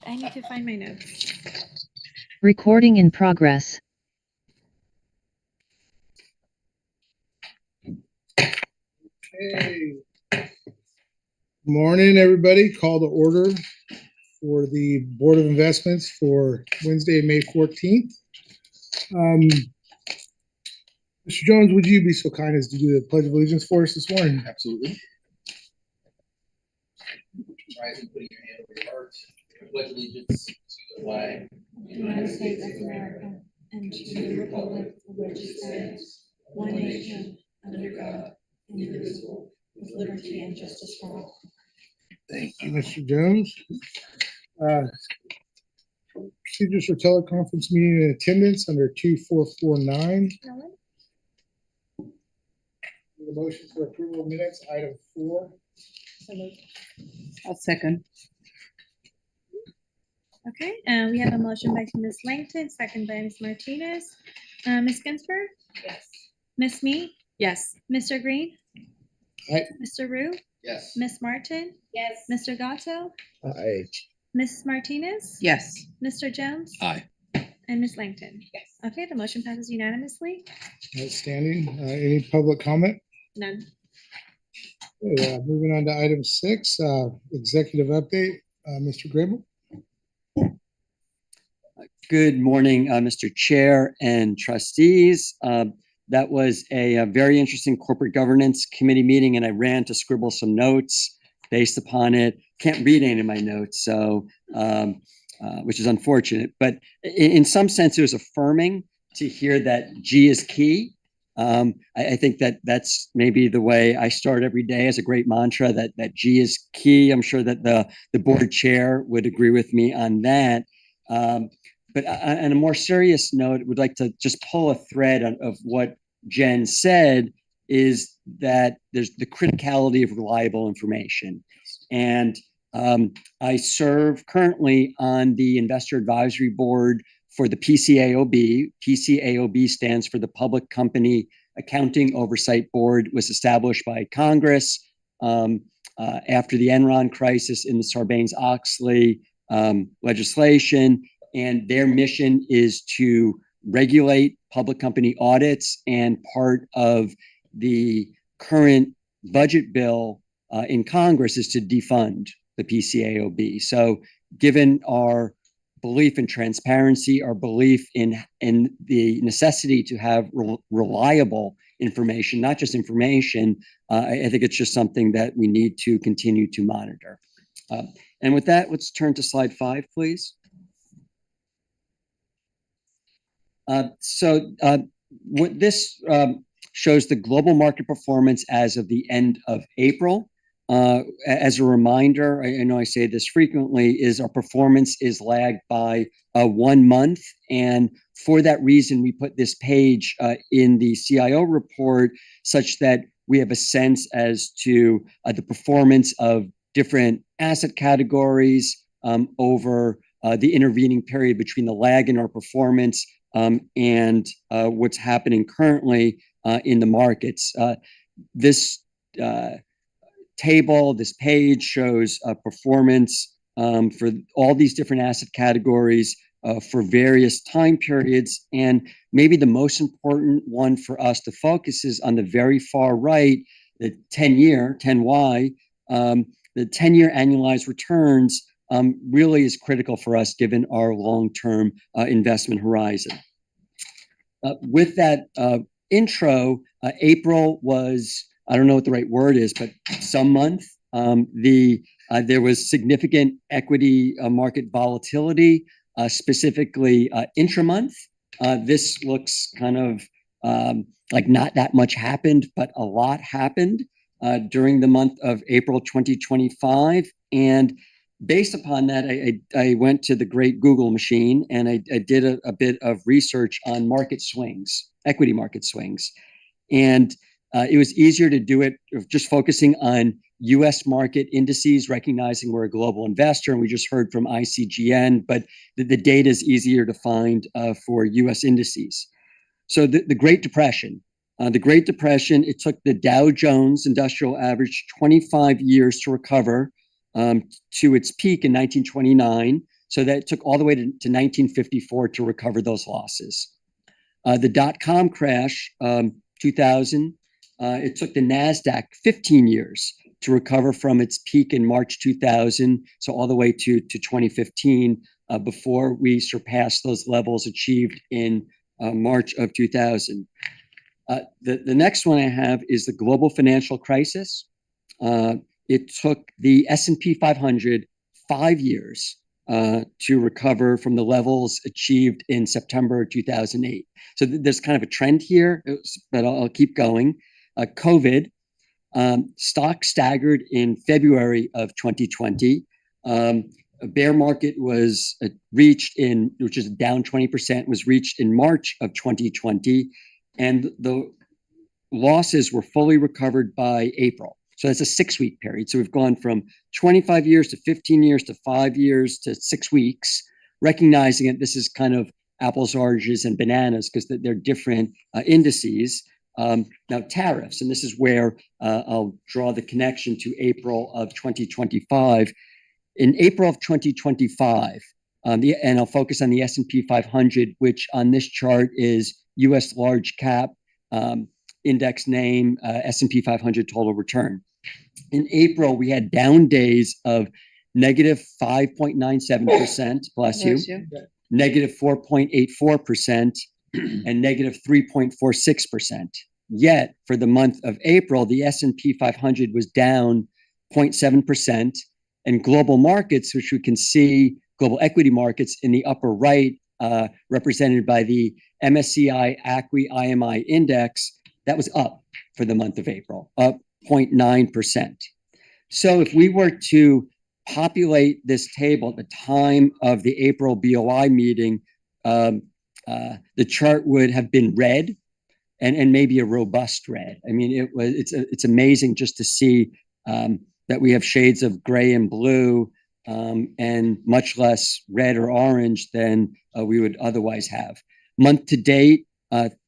I need to find my notes. Recording in progress. Hey, morning, everybody. Call to order for the Board of Investments for Wednesday, May 14th. Mr. Jones, would you be so kind as to do the Pledge of Allegiance for us this morning? Absolutely. Rise and putting your hand over your heart. Pledge allegiance to the flag of the United States of America and to the republic for which it stands, one nation, under God, indivisible, with liberty and justice for all. Thank you, Mr. Jones. Procedures for teleconference meeting and attendance under 2449. The motion for approval of minutes, item 4. I'll second. Okay, we have a motion by Ms. Langton, second by Ms. Martinez. Ms. Ginsburg? Yes. Ms. Mee? Yes. Mr. Green? Aye. Mr. Rue? Yes. Ms. Martin? Yes. Mr. Gatto? Aye. Ms. Martinez? Yes. Mr. Jones? Aye. And Ms. Langton? Yes. Okay, the motion passes unanimously. Outstanding. Any public comment? None. Okay, moving on to item 6, executive update. Mr. Grable. Good morning, Mr. Chair and trustees. That was a very interesting corporate governance committee meeting, and I ran to scribble some notes based upon it. Can't read any of my notes, so which is unfortunate. But in some sense, it was affirming to hear that G is key. I think that that's maybe the way I start every day as a great mantra, that G is key. I'm sure that the board chair would agree with me on that. But on a more serious note, would like to just pull a thread of what Jen said, is that there's the criticality of reliable information. And I serve currently on the investor advisory board for the PCAOB. PCAOB stands for the Public Company Accounting Oversight Board. It was established by Congress after the Enron crisis in the Sarbanes-Oxley legislation. And their mission is to regulate public company audits, and part of the current budget bill in Congress is to defund the PCAOB. So given our belief in transparency, our belief in the necessity to have reliable information, not just information, I think it's just something that we need to continue to monitor. And with that, let's turn to slide 5, please. What this shows the global market performance as of the end of April. As a reminder, I know I say this frequently, is our performance is lagged by 1 month. And for that reason, we put this page in the CIO report such that we have a sense as to the performance of different asset categories over the intervening period between the lag in our performance and what's happening currently in the markets. This table, this page shows performance for all these different asset categories for various time periods. And maybe the most important one for us to focus is on the very far right, the 10-year, 10Y, the 10-year annualized returns really is critical for us given our long-term investment horizon. With that intro, April was, I don't know what the right word is, but some month. There was significant equity market volatility, specifically intra-month. This looks kind of like not that much happened, but a lot happened during the month of April 2025. And based upon that, I went to the great Google machine and I did a bit of research on market swings, equity market swings. And it was easier to do it just focusing on US market indices, recognizing we're a global investor, and we just heard from ICGN, but the data is easier to find for US indices. So the Great Depression. It took the Dow Jones Industrial Average 25 years to recover to its peak in 1929. So that took all the way to 1954 to recover those losses. The dot-com crash, 2000, it took the NASDAQ 15 years to recover from its peak in March 2000, so all the way to 2015, before we surpassed those levels achieved in March of 2000. The next one I have is the global financial crisis. It took the S&P 500 5 years to recover from the levels achieved in September 2008. So there's kind of a trend here, but I'll keep going. COVID, stock staggered in February of 2020. A bear market was reached which is down 20%, was reached in March of 2020. And the losses were fully recovered by April. So that's a 6-week period. So we've gone from 25 years to 15 years to 5 years to 6 weeks, recognizing that this is kind of apples, oranges, and bananas because they're different indices. Now, tariffs, and this is where I'll draw the connection to April of 2025. In April of 2025, and I'll focus on the S&P 500, which on this chart is U.S. large cap, index name, S&P 500 total return. In April, we had down days of negative 5.97%, bless you, negative 4.84%, and negative 3.46%. Yet, for the month of April, the S&P 500 was down 0.7%, and global markets, which we can see, global equity markets in the upper right, represented by the MSCI ACWI IMI index, that was up for the month of April, up 0.9%. So if we were to populate this table at the time of the April BOI meeting, the chart would have been red, and maybe a robust red. I mean, it's amazing just to see that we have shades of gray and blue, and much less red or orange than we would otherwise have. Month to date,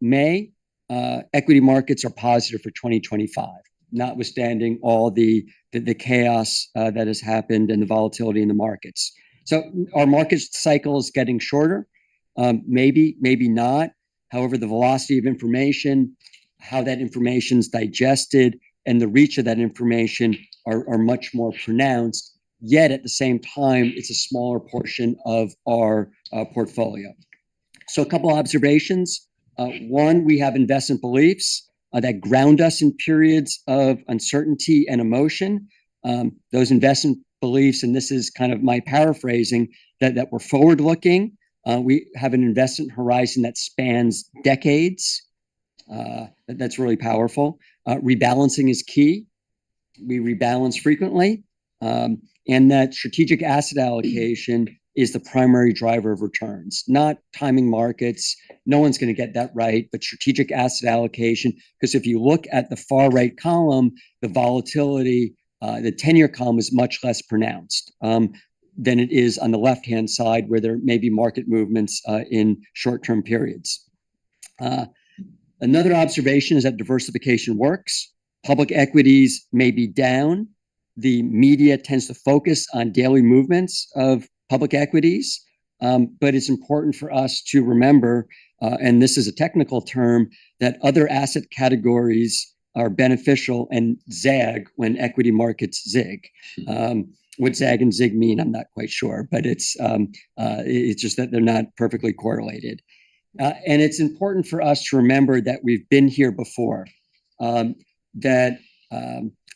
May, equity markets are positive for 2025, notwithstanding all the chaos that has happened and the volatility in the markets. So our market cycle is getting shorter, maybe not. However, the velocity of information, how that information is digested, and the reach of that information are much more pronounced. Yet at the same time, it's a smaller portion of our portfolio. So a couple observations. One, we have investment beliefs that ground us in periods of uncertainty and emotion. Those investment beliefs, and this is kind of my paraphrasing, that we're forward-looking. We have an investment horizon that spans decades. That's really powerful. Rebalancing is key. We rebalance frequently. And that strategic asset allocation is the primary driver of returns, not timing markets. No one's going to get that right, but strategic asset allocation, because if you look at the far right column, the volatility, the 10-year column is much less pronounced than it is on the left-hand side, where there may be market movements in short-term periods. Another observation is that diversification works. Public equities may be down. The media tends to focus on daily movements of public equities, but it's important for us to remember, and this is a technical term, that other asset categories are beneficial and zag when equity markets zig. What zag and zig mean, I'm not quite sure, but it's just that they're not perfectly correlated. And it's important for us to remember that we've been here before, that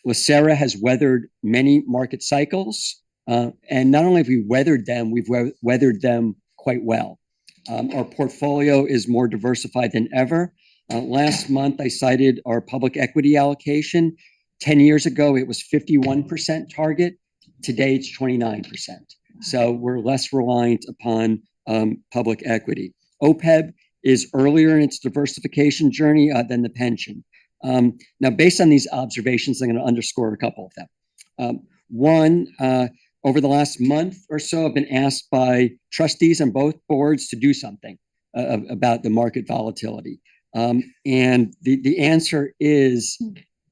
LACERA has weathered many market cycles, and not only have we weathered them, we've weathered them quite well. Our portfolio is more diversified than ever. Last month, I cited our public equity allocation. 10 years ago, it was 51% target. Today, it's 29%. So we're less reliant upon public equity. OPEB is earlier in its diversification journey than the pension. Now, based on these observations, I'm going to underscore a couple of them. One, over the last month or so, I've been asked by trustees on both boards to do something about the market volatility. And the answer is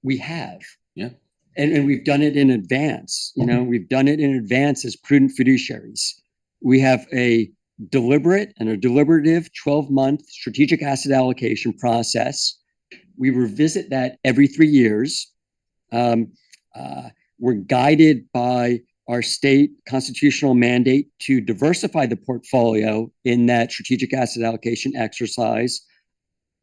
we have. Yeah. And we've done it in advance. You know, we've done it in advance as prudent fiduciaries. We have a deliberative 12-month strategic asset allocation process. We revisit that every 3 years. We're guided by our state constitutional mandate to diversify the portfolio in that strategic asset allocation exercise.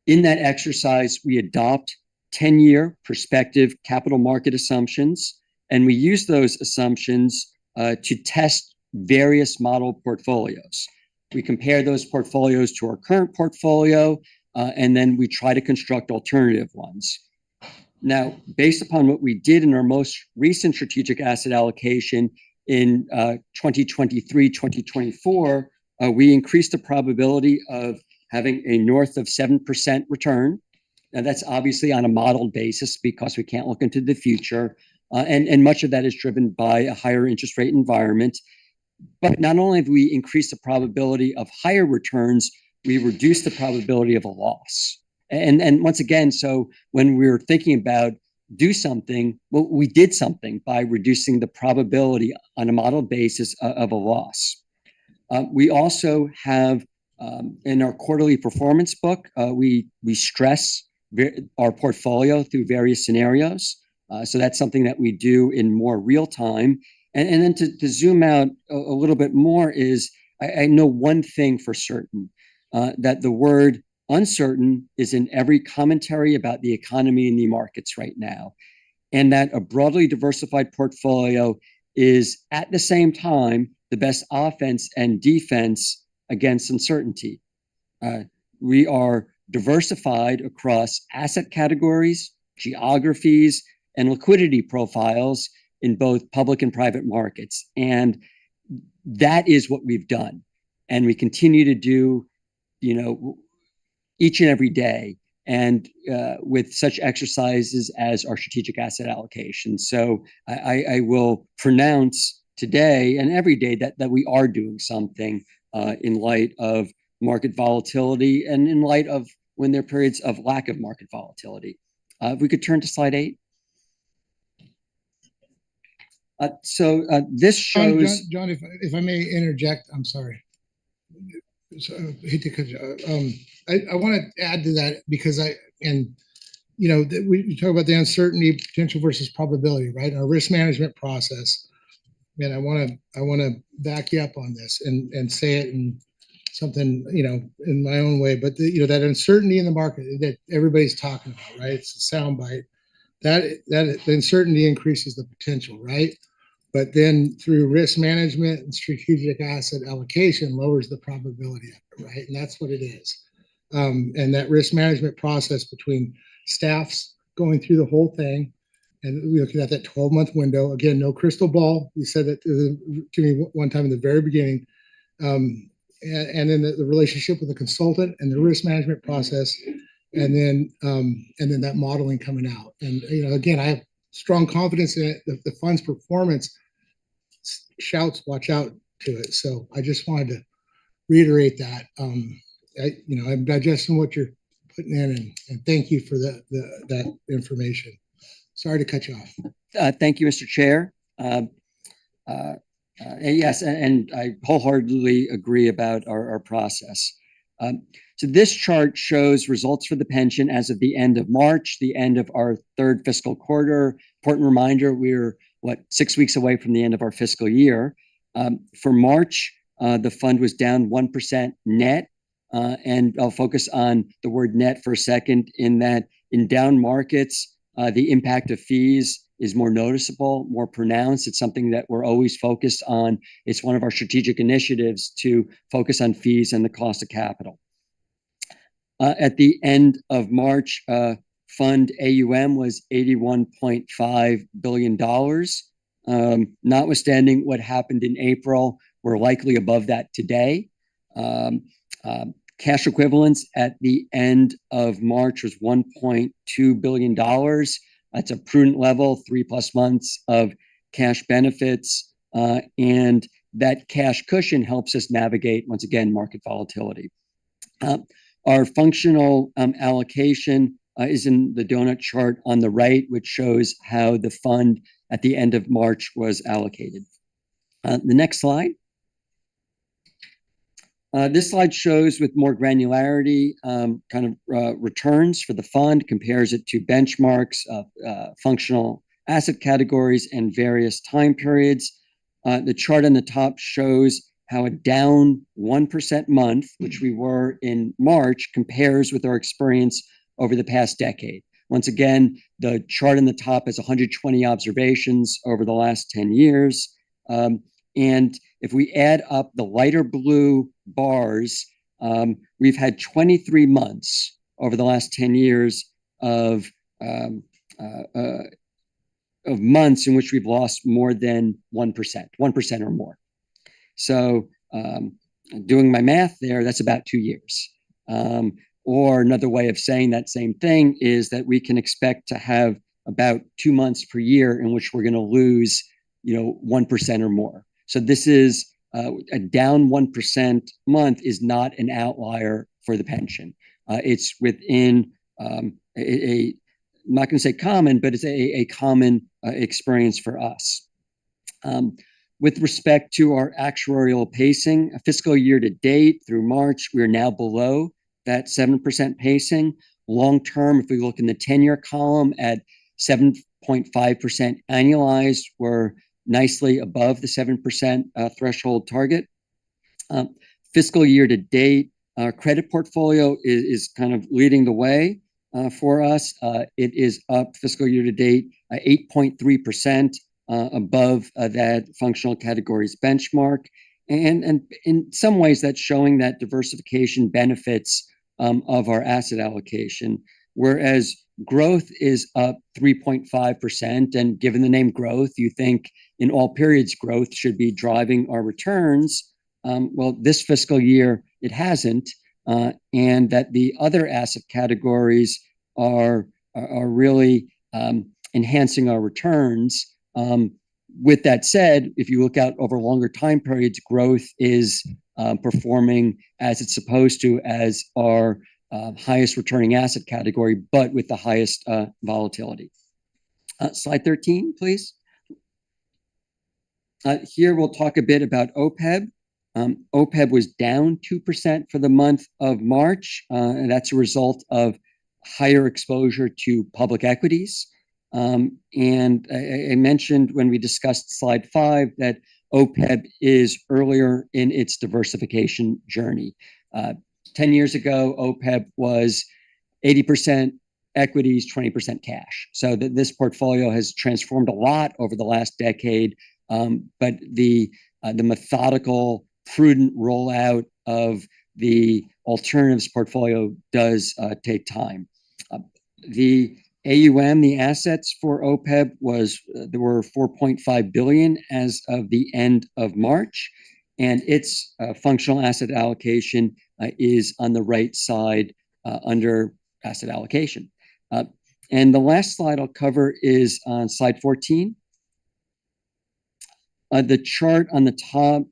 In that exercise, we adopt 10-year prospective capital market assumptions, and we use those assumptions to test various model portfolios. We compare those portfolios to our current portfolio, and then we try to construct alternative ones. Now, based upon what we did in our most recent strategic asset allocation in 2023, 2024, we increased the probability of having a north of 7% return. Now, that's obviously on a modeled basis because we can't look into the future. And much of that is driven by a higher interest rate environment. But not only have we increased the probability of higher returns, we reduced the probability of a loss. And once again, so when we're thinking about do something, well, we did something by reducing the probability on a model basis of a loss. We also have in our quarterly performance book, we stress our portfolio through various scenarios. So that's something that we do in more real time. And then to zoom out a little bit more is I know one thing for certain, that the word uncertain is in every commentary about the economy and the markets right now, and that a broadly diversified portfolio is at the same time the best offense and defense against uncertainty. We are diversified across asset categories, geographies, and liquidity profiles in both public and private markets. And that is what we've done. And we continue to do, each and every day, and with such exercises as our strategic asset allocation. So I will pronounce today and every day that we are doing something in light of market volatility and in light of when there are periods of lack of market volatility. If we could turn to slide 8. So this shows... John, if I may interject, I'm sorry. So, I hate to cut you. I want to add to that because we talk about the uncertainty, potential versus probability, right? Our risk management process. And I want to back you up on this and say it in something, in my own way. But that uncertainty in the market that everybody's talking about, right? It's a soundbite. That the uncertainty increases the potential, right? But then through risk management and strategic asset allocation lowers the probability of it, right? And that's what it is. And that risk management process between staffs going through the whole thing and we're looking at that 12-month window. Again, no crystal ball. You said that to me one time in the very beginning. And then the relationship with the consultant and the risk management process, and then that modeling coming out. And again, I have strong confidence in it. The fund's performance shouts, watch out to it. So I just wanted to reiterate that. I'm digesting what you're putting in, and thank you for that information. Sorry to cut you off. Thank you, Mr. Chair. Yes, and I wholeheartedly agree about our process. So this chart shows results for the pension as of the end of March, the end of our third fiscal quarter. Important reminder, we're 6 weeks away from the end of our fiscal year. For March, the fund was down 1% net. And I'll focus on the word net for a second in that in down markets, the impact of fees is more noticeable, more pronounced. It's something that we're always focused on. It's one of our strategic initiatives to focus on fees and the cost of capital. At the end of March, fund AUM was $81.5 billion. Notwithstanding what happened in April, we're likely above that today. Cash equivalents at the end of March was $1.2 billion. That's a prudent level, 3+ months of cash benefits. And that cash cushion helps us navigate, once again, market volatility. Our functional allocation is in the donut chart on the right, which shows how the fund at the end of March was allocated. The next slide. This slide shows with more granularity returns for the fund, compares it to benchmarks of functional asset categories and various time periods. The chart on the top shows how a down 1% month, which we were in March, compares with our experience over the past decade. Once again, the chart on the top has 120 observations over the last 10 years. And if we add up the lighter blue bars, we've had 23 months over the last 10 years of months in which we've lost more than 1% or more. So doing my math there, that's about 2 years. Or another way of saying that same thing is that we can expect to have about 2 months per year in which we're going to lose, 1% or more. So this is a down 1% month is not an outlier for the pension. It's within I'm not going to say common, but it's a common experience for us. With respect to our actuarial pacing, fiscal year to date through March, we are now below that 7% pacing. Long term, if we look in the 10-year column at 7.5% annualized, we're nicely above the 7% threshold target. Fiscal year to date, our credit portfolio is kind of leading the way for us. It is up fiscal year to date 8.3%. Above that functional categories benchmark. And in some ways, that's showing that diversification benefits of our asset allocation, whereas growth is up 3.5%. And given the name growth, you think in all periods, growth should be driving our returns. Well, this fiscal year, it hasn't. And that the other asset categories are really enhancing our returns. With that said, if you look out over longer time periods, growth is performing as it's supposed to as our highest returning asset category, but with the highest volatility. Slide 13, please. Here we'll talk a bit about OPEB. OPEB was down 2% for the month of March, and that's a result of higher exposure to public equities. And I mentioned when we discussed slide 5 that OPEB is earlier in its diversification journey. 10 years ago, OPEB was 80% equities, 20% cash. So this portfolio has transformed a lot over the last decade, but the methodical, prudent rollout of the alternatives portfolio does take time. The AUM, the assets for OPEB there were 4.5 billion as of the end of March, and its functional asset allocation is on the right side under asset allocation. And the last slide I'll cover is on slide 14. The chart on the top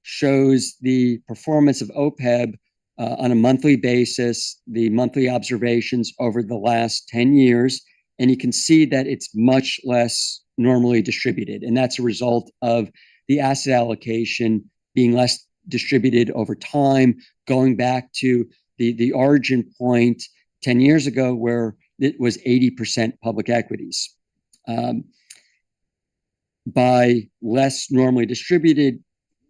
shows the performance of OPEB on a monthly basis, the monthly observations over the last 10 years, and you can see that it's much less normally distributed. And that's a result of the asset allocation being less distributed over time, going back to the origin point 10 years ago where it was 80% public equities. By less normally distributed,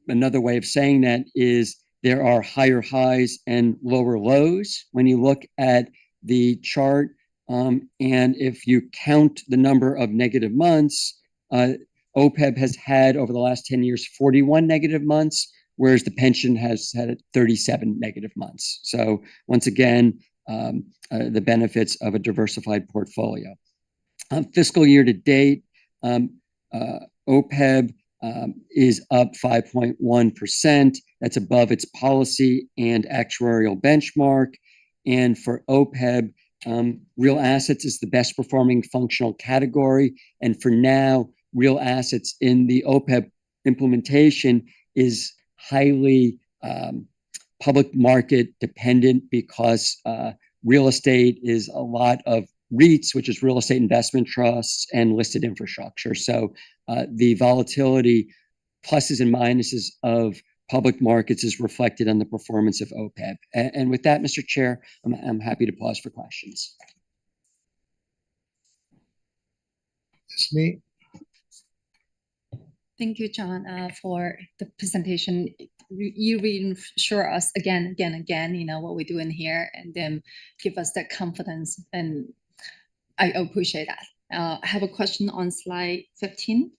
another way of saying that is there are higher highs and lower lows when you look at the chart. And if you count the number of negative months, OPEB has had over the last 10 years 41 negative months, whereas the pension has had 37 negative months. So once again, the benefits of a diversified portfolio. Fiscal year to date, OPEB is up 5.1%. That's above its policy and actuarial benchmark. And for OPEB, real assets is the best performing functional category. And for now, real assets in the OPEB implementation is highly public market dependent because real estate is a lot of REITs, which is real estate investment trusts, and listed infrastructure. So the volatility pluses and minuses of public markets is reflected on the performance of OPEB. And with that, Mr. Chair, I'm happy to pause for questions. It's me. Thank you, John, for the presentation. You reassure us again, what we're doing here, and then give us that confidence, and I appreciate that. I have a question on slide 15.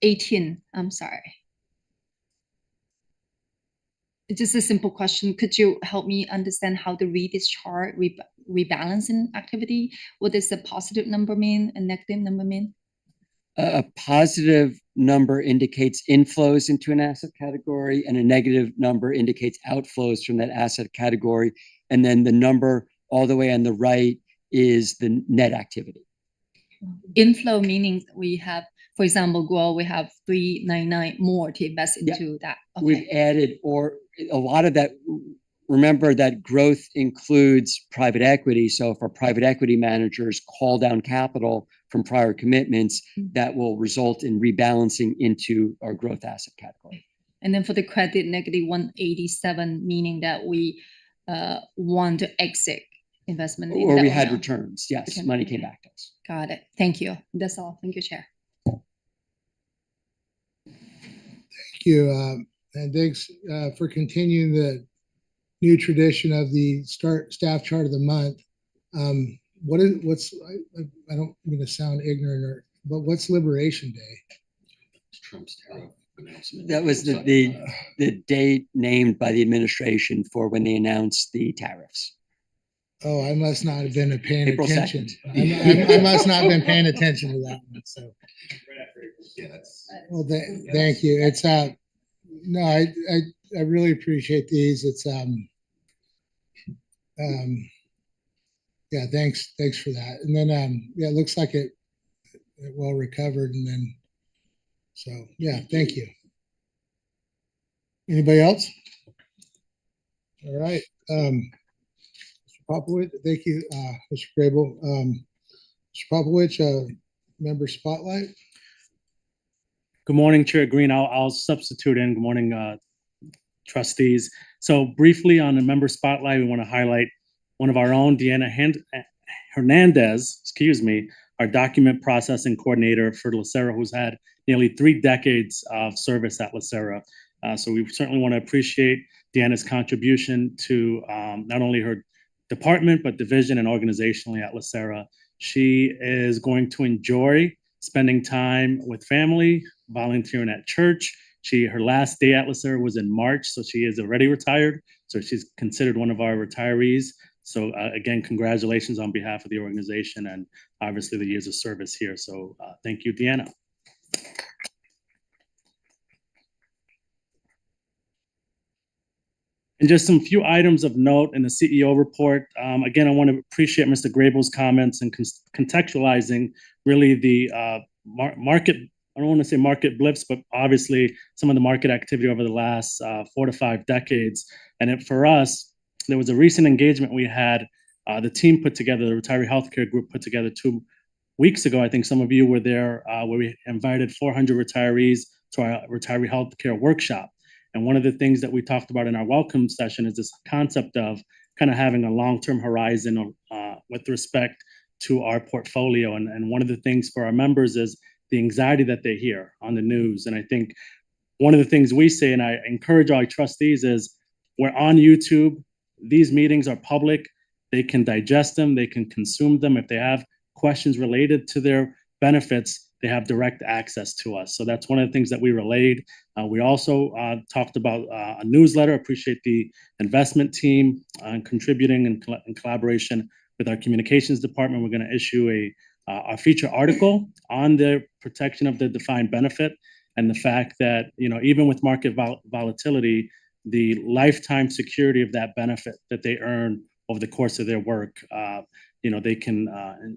18, I'm sorry. It's just a simple question. Could you help me understand how to read this chart, rebalancing activity? What does the positive number mean and negative number mean? A positive number indicates inflows into an asset category, and a negative number indicates outflows from that asset category. And then the number all the way on the right is the net activity. Inflow meaning we have, for example, we have 399 more to invest into that. Okay. We've added, or a lot of that, remember that growth includes private equity. So if our private equity managers call down capital from prior commitments, that will result in rebalancing into our growth asset category. And then for the credit, negative 187, meaning that we want to exit investment. Or we had returns. Yes, Okay. money came back to us. Got it. Thank you. That's all. Thank you, Chair. Thank you. And thanks for continuing the new tradition of the staff chart of the month. I don't mean to sound ignorant, but what's Liberation Day? Trump's tariff announcement. That was the date named by the administration for when they announced the tariffs. Oh, I must not have been paying April attention. 2nd. I must not have been paying attention to that one. So, Yeah, that's. well, thank you. It's no, I really appreciate these. It's yeah, thanks for that. And then yeah, it looks like it well recovered. And then so yeah, thank you. Anybody else? All right. Mr. Popowich, thank you, Mr. Grable. Mr. Popowich, member spotlight. Good morning, Chair Green. I'll substitute in. Good morning, trustees. So briefly on the member spotlight, we want to highlight one of our own, Deanna Hernandez, our document processing coordinator for LACERA, who's had nearly 3 decades of service at LACERA. So we certainly want to appreciate Deanna's contribution to not only her department, but division and organizationally at LACERA. She is going to enjoy spending time with family, volunteering at church. Her last day at LACERA was in March, so she is already retired. So she's considered one of our retirees. So again, congratulations on behalf of the organization and obviously the years of service here. So thank you, Deanna. And just some few items of note in the CEO report. Again, I want to appreciate Mr. Grable's comments and contextualizing really the market, I don't want to say market blips, but obviously some of the market activity over the last 4 to 5 decades. And for us, there was a recent engagement we had, the team put together, the retiree healthcare group put together 2 weeks ago. I think some of you were there, where we invited 400 retirees to our retiree healthcare workshop. And one of the things that we talked about in our welcome session is this concept of kind of having a long-term horizon with respect to our portfolio. And one of the things for our members is the anxiety that they hear on the news. And I think one of the things we say, and I encourage all trustees, is we're on YouTube. These meetings are public. They can digest them. They can consume them. If they have questions related to their benefits, they have direct access to us. So that's one of the things that we relayed. We also talked about a newsletter. Appreciate the investment team contributing in collaboration with our communications department. We're going to issue a feature article on the protection of the defined benefit and the fact that, even with market volatility, the lifetime security of that benefit that they earn over the course of their work, they can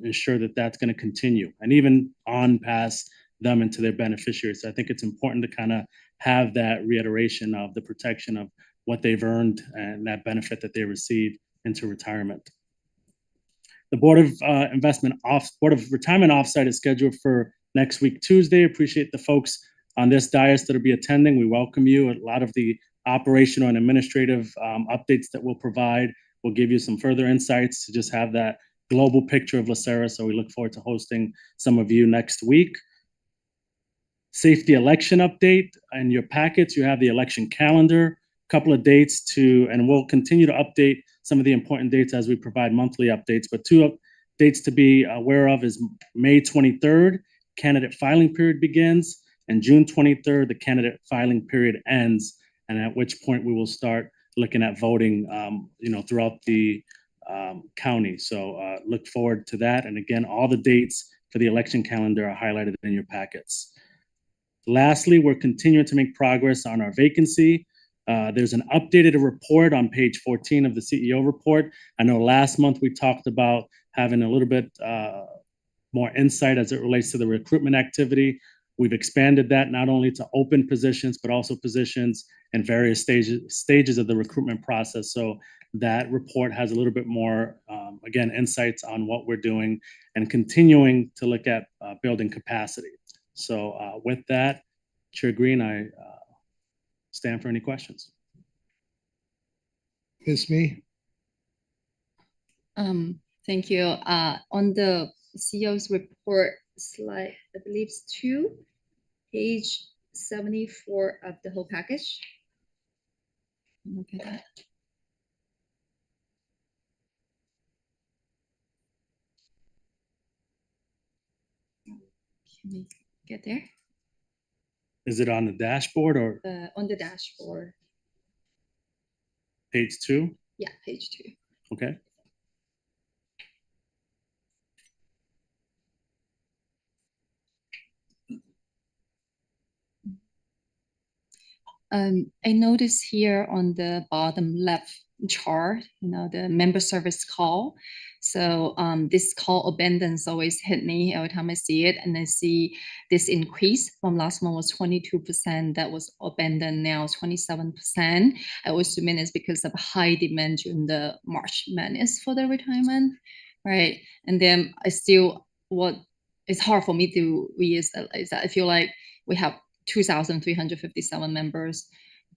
ensure that that's going to continue and even on past them and to their beneficiaries. So I think it's important to kind of have that reiteration of the protection of what they've earned and that benefit that they receive into retirement. The Board of Board of Retirement offsite is scheduled for next week, Tuesday. Appreciate the folks on this dais that'll be attending. We welcome you. A lot of the operational and administrative updates that we'll provide will give you some further insights to just have that global picture of LACERA. So we look forward to hosting some of you next week. Safety election update. In your packets, you have the election calendar, a couple of dates and we'll continue to update some of the important dates as we provide monthly updates. But two dates to be aware of is May 23rd, candidate filing period begins, and June 23rd, the candidate filing period ends, and at which point we will start looking at voting, throughout the county. So look forward to that. And again, all the dates for the election calendar are highlighted in your packets. Lastly, we're continuing to make progress on our vacancy. There's an updated report on page 14 of the CEO report. I know last month we talked about having a little bit more insight as it relates to the recruitment activity. We've expanded that not only to open positions, but also positions in various stages of the recruitment process. So that report has a little bit more, again, insights on what we're doing and continuing to look at building capacity. So with that, Chair Green, I stand for any questions. It's me. Thank you. On the CEO's report slide, I believe it's 2, page 74 of the whole package. Look at that. Can we get there? Is it on the dashboard or On the dashboard. page 2? Yeah, page 2. Okay. I notice here on the bottom left chart, the member service call. So this call abandons always hit me every time I see it. And I see this increase from last month was 22%. That was abandoned now 27%. I assume it's because of high demand during the March Madness for the retirement, right? And then what is hard for me to read is that I feel like we have 2,357 members,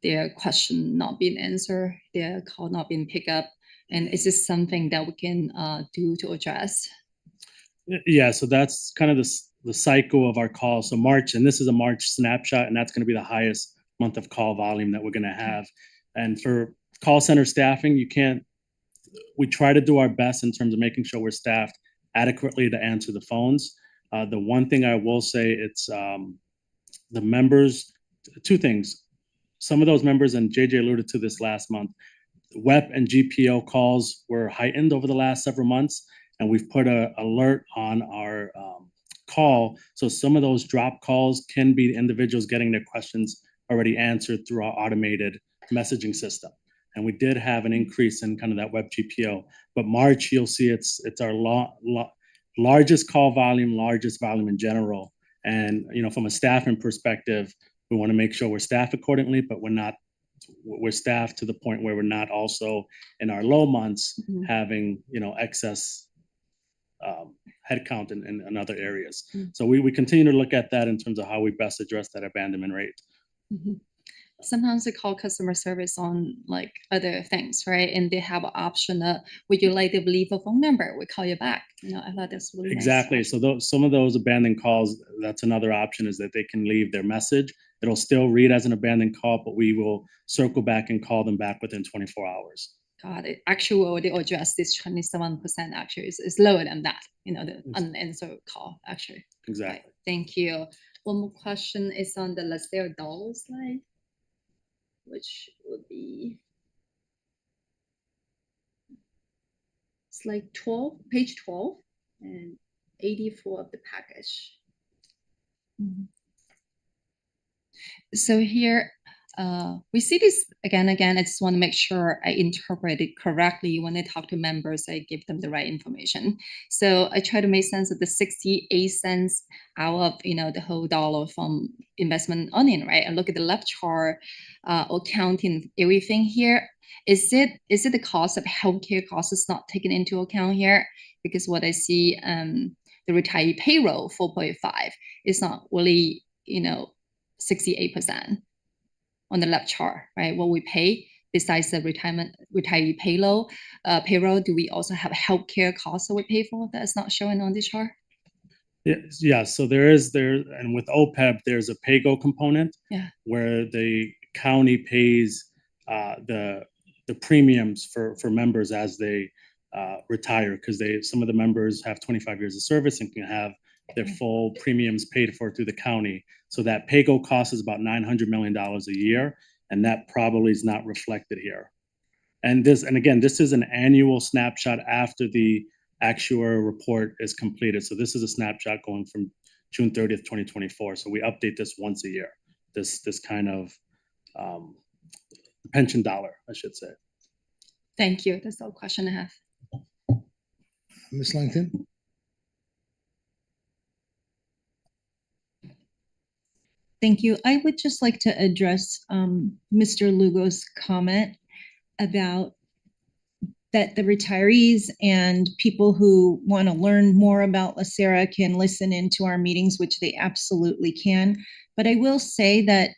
their question not being answered, their call not being picked up. And is this something that we can do to address? Yeah, so that's kind of the cycle of our calls. So March, and this is a March snapshot, and that's going to be the highest month of call volume that we're going to have. And for call center staffing, we try to do our best in terms of making sure we're staffed adequately to answer the phones. The one thing I will say, it's the members, two things. Some of those members, and JJ alluded to this last month, WEP and GPO calls were heightened over the last several months, and we've put an alert on our call. So some of those drop calls can be individuals getting their questions already answered through our automated messaging system. And we did have an increase in kind of that WEP GPO. But March, you'll see it's our largest call volume, largest volume in general. And, from a staffing perspective, we want to make sure we're staffed accordingly, but we're staffed to the point where we're not also in our low months having, excess headcount in other areas. So we continue to look at that in terms of how we best address that abandonment rate. Sometimes they call customer service on like other things, right? And they have an option of, would you like to leave a phone number? We call you back. I thought that's really Exactly. nice. So some of those abandoned calls, that's another option, is that they can leave their message. It'll still read as an abandoned call, but we will circle back and call them back within 24 hours. Got it. Actually, they address this 27% actually is lower than that, the unanswered call actually. Exactly. Right. Thank you. One more question is on the LACERA dollar slide, which would be slide 12, page 12, and 84 of the package. So here, we see this again. I just want to make sure I interpret it correctly. When I talk to members, I give them the right information. So I try to make sense of the 68 cents out of, the whole dollar from investment earning, right? And look at the left chart, or counting everything here. Is it the cost of healthcare costs is not taken into account here? because what I see, the retiree payroll 4.5 is not really, 68% on the left chart, right? What we pay besides the retiree payroll, do we also have healthcare costs that we pay for that's not showing on this chart? Yeah, so and with OPEB, there's a pay-go component. Yeah. Where the county pays the premiums for members as they retire, because some of the members have 25 years of service and can have their full premiums paid for through the county. So that pay-go cost is about $900 million a year, and that probably is not reflected here. And again, this is an annual snapshot after the actuarial report is completed. So this is a snapshot going from June 30th, 2024. So we update this once a year, this kind of pension dollar, I should say. Thank you. That's all question I have. Ms. Langton? Thank you. I would just like to address Mr. Lugo's comment about that the retirees and people who want to learn more about LACERA can listen into our meetings, which they absolutely can. But I will say that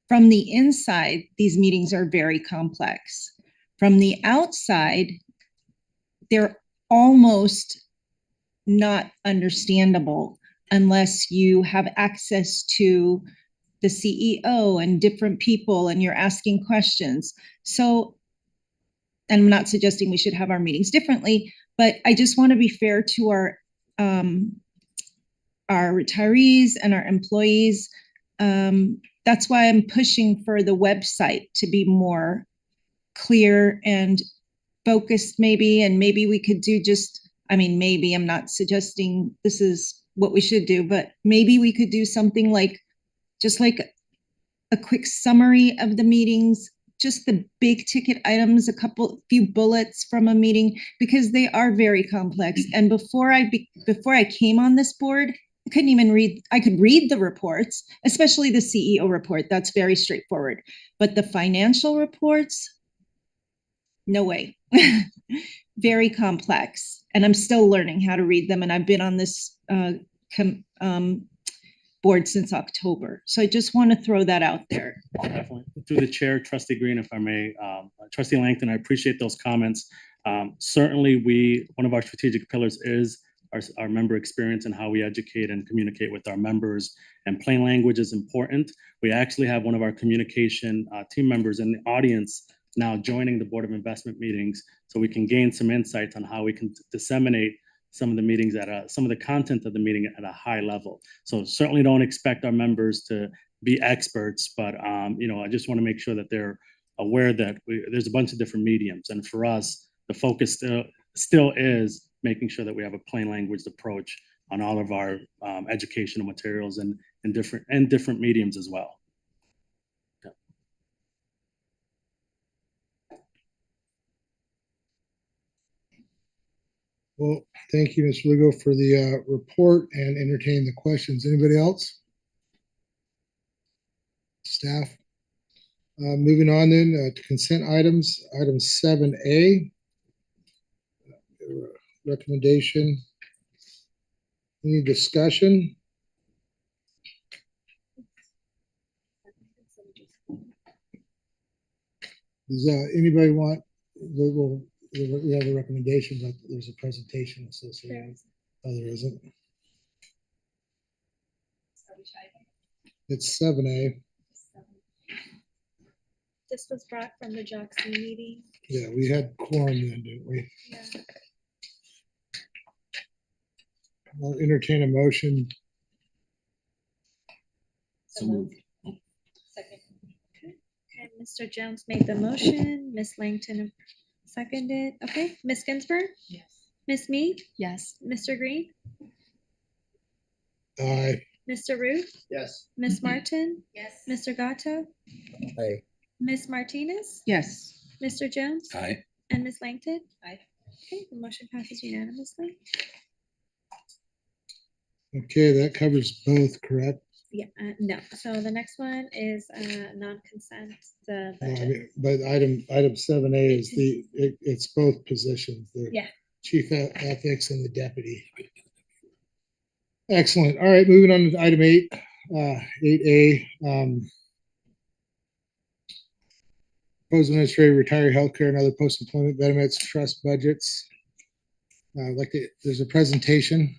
from the inside, these meetings are very complex. From the outside, they're almost not understandable unless you have access to the CEO and different people and you're asking questions. So, and I'm not suggesting we should have our meetings differently, but I just want to be fair to our retirees and our employees. That's why I'm pushing for the website to be more clear and focused maybe, and maybe we could do maybe I'm not suggesting this is what we should do, but maybe we could do something like a quick summary of the meetings, just the big ticket items, few bullets from a meeting, because they are very complex. And before I came on this board, I couldn't even read. I could read the reports, especially the CEO report. That's very straightforward. But the financial reports, no way. Very complex. And I'm still learning how to read them. And I've been on this board since October. So I just want to throw that out there. Definitely. Through the chair, Trustee Green, if I may, Trustee Langton, I appreciate those comments. Certainly one of our strategic pillars is our member experience and how we educate and communicate with our members, and plain language is important. We actually have one of our communication team members in the audience now joining the Board of Investment meetings, so we can gain some insights on how we can disseminate some of the meetings some of the content of the meeting at a high level. So certainly don't expect our members to be experts, but I just want to make sure that they're aware that there's a bunch of different mediums, and for us, the focus still is making sure that we have a plain language approach on all of our educational materials and different mediums as well. Yeah. Well, thank you, Mr. Lugo, for the report and entertaining the questions. Anybody else? Staff? Moving on then to consent items. Item 7A. Recommendation. Any discussion? Does anybody want? We have a recommendation, but there's a presentation associated. Oh, there isn't. It's 7A. This was brought from the Jackson meeting. Yeah, we had quorum then, didn't we? Yeah. I'll entertain a motion. So moved. Second. And Mr. Jones made the motion. Ms. Langton seconded. Okay, Ms. Ginsburg, Yes. Ms. Mead, Yes. Mr. Green, Aye. Mr. Ruth, Yes. Ms. Martin, Yes. Mr. Gatto, Aye. Ms. Martinez, Yes. Mr. Jones, Aye. and Ms. Langton. Aye. Okay, the motion passes unanimously. Okay, that covers both, correct? Yeah, no. So the next one is non-consent, the No, I budget. mean, but item 7A is it's both positions. Yeah. chief ethics, and the deputy. Excellent. All right, moving on to item 8A. Proposed administrative retiree healthcare and other post-employment benefits trust budgets. There's a presentation.